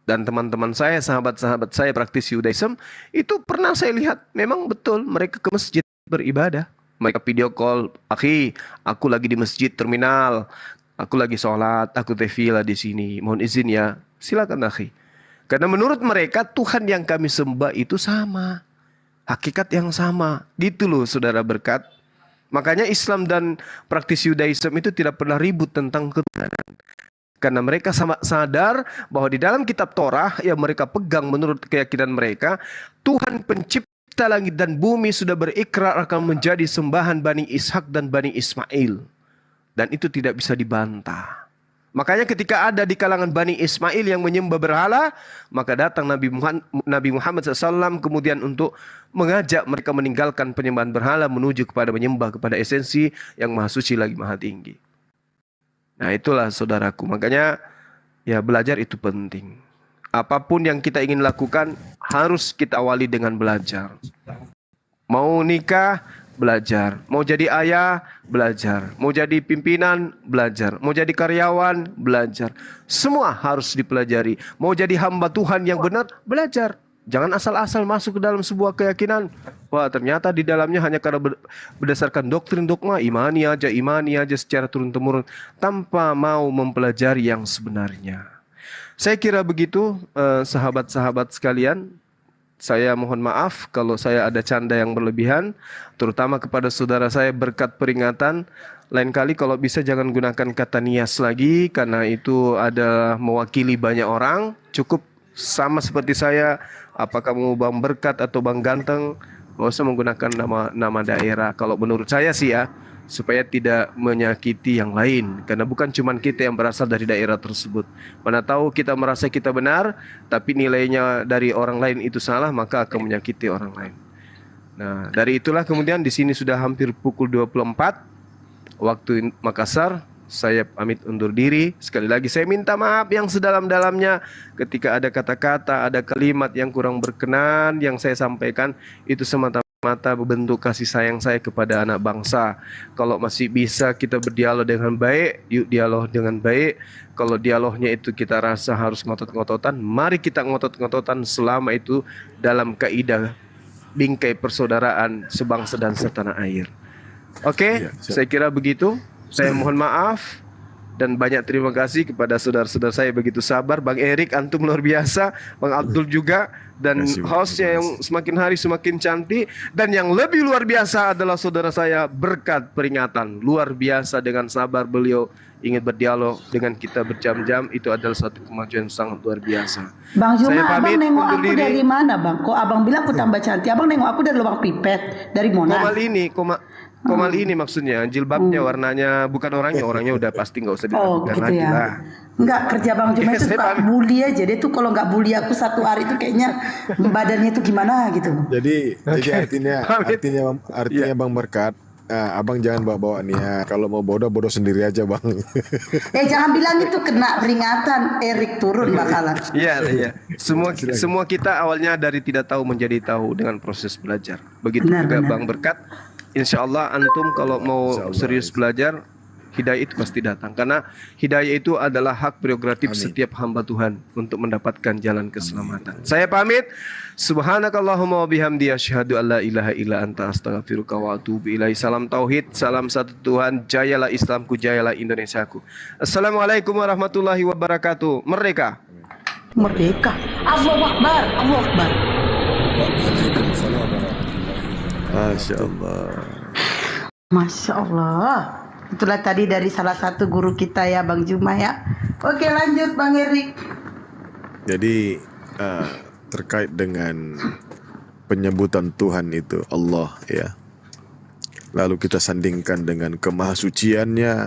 S5: Dan teman-teman saya, sahabat-sahabat saya praktisi Yudaism, itu pernah saya lihat, memang betul mereka ke masjid beribadah. Mereka video call, akhi, aku lagi di masjid terminal, aku lagi sholat, aku tefila di sini, mohon izin ya, silakan akhi. Karena menurut mereka Tuhan yang kami sembah itu sama, hakikat yang sama, gitu loh saudara berkat. Makanya Islam dan praktisi Yudaism itu tidak pernah ribut tentang ketuhanan. Karena mereka sama sadar bahwa di dalam kitab Torah yang mereka pegang menurut keyakinan mereka, Tuhan pencipta langit dan bumi sudah berikrar akan menjadi sembahan Bani Ishak dan Bani Ismail. Dan itu tidak bisa dibantah. Makanya ketika ada di kalangan Bani Ismail yang menyembah berhala, maka datang Nabi Muhammad SAW kemudian untuk mengajak mereka meninggalkan penyembahan berhala menuju kepada menyembah kepada esensi yang maha suci lagi maha tinggi. Nah itulah saudaraku, makanya ya belajar itu penting. Apapun yang kita ingin lakukan harus kita awali dengan belajar. Mau nikah, belajar. Mau jadi ayah, belajar. Mau jadi pimpinan, belajar. Mau jadi karyawan, belajar. Semua harus dipelajari. Mau jadi hamba Tuhan yang benar, belajar. Jangan asal-asal masuk ke dalam sebuah keyakinan. Wah, ternyata di dalamnya hanya karena berdasarkan doktrin dogma, imani aja secara turun-temurun tanpa mau mempelajari yang sebenarnya. Saya kira begitu, sahabat-sahabat sekalian. Saya mohon maaf kalau saya ada canda yang berlebihan, terutama kepada saudara saya berkat peringatan. Lain kali kalau bisa jangan gunakan kata nias lagi, karena itu ada mewakili banyak orang. Cukup sama seperti saya, apakah mau Bang Berkat atau Bang Ganteng, nggak usah menggunakan nama daerah. Kalau menurut saya sih ya, supaya tidak menyakiti yang lain. Karena bukan cuma kita yang berasal dari daerah tersebut. Mana tahu kita merasa kita benar, tapi nilainya dari orang lain itu salah, maka akan menyakiti orang lain. Nah, dari itulah kemudian di sini sudah hampir pukul 24 waktu Makassar. Saya pamit undur diri. Sekali lagi saya minta maaf yang sedalam-dalamnya ketika ada kata-kata, ada kalimat yang kurang berkenan yang saya sampaikan, itu semata-mata bentuk kasih sayang saya kepada anak bangsa. Kalau masih bisa kita berdialog dengan baik, yuk dialog dengan baik. Kalau dialognya itu kita rasa harus ngotot-ngototan, mari kita ngotot-ngototan selama itu dalam kaidah bingkai persaudaraan sebangsa dan setanah air. Oke, saya kira begitu. Saya mohon maaf dan banyak terima kasih kepada saudara-saudara saya begitu sabar. Bang Erik, antum luar biasa. Bang Abdul juga. Dan hostnya yang semakin hari semakin cantik. Dan yang lebih luar biasa adalah saudara saya Berkat peringatan. Luar biasa dengan sabar beliau ingin berdialog dengan kita berjam-jam. Itu adalah satu kemajuan sangat luar biasa.
S6: Bang Juma,
S5: Saya
S6: abang
S5: pamit,
S6: nengok
S5: undur
S6: aku
S5: diri.
S6: dari mana bang? Kok abang bilang aku tambah cantik? Abang nengok aku dari lubang pipet, dari Monas.
S5: Komal ini maksudnya jilbabnya warnanya bukan orangnya udah pasti nggak usah
S6: Oh
S5: diragukan
S6: gitu
S5: lagi
S6: ya.
S5: lah.
S6: Enggak, kerja Bang Juma itu
S5: Saya
S6: suka
S5: pamit.
S6: bully aja. Dia tuh kalau nggak bully aku satu hari itu kayaknya badannya tuh gimana gitu.
S4: Jadi artinya
S5: Pamit.
S4: artinya Bang Berkat, abang jangan bawa-bawa nih ya. Kalau mau bodoh sendiri aja bang.
S6: Jangan bilang itu kena peringatan Erik turun bakalan.
S5: Iya. Semua kita awalnya dari tidak tahu menjadi tahu dengan proses belajar. Begitu
S6: Benar,
S5: juga
S6: benar.
S5: Bang Berkat. Insya Allah antum kalau mau serius belajar, hidayah itu pasti datang. Karena hidayah itu adalah hak prerogatif setiap hamba Tuhan untuk mendapatkan jalan keselamatan. Saya pamit. Subhanakallahumma wa bihamdi asyhadu alla ilaha illa anta astaghfiruka wa atubu ilaih. Salam tauhid, salam satu Tuhan. Jayalah Islamku, jayalah Indonesiaku. Assalamualaikum warahmatullahi wabarakatuh. Merdeka.
S6: Merdeka. Allahu Akbar, Allahu Akbar.
S4: Masya Allah.
S6: Masya Allah. Itulah tadi dari salah satu guru kita ya Bang Juma ya. Oke lanjut Bang Erik.
S4: Jadi terkait dengan penyebutan Tuhan itu Allah ya. Lalu kita sandingkan dengan kemahasuciannya.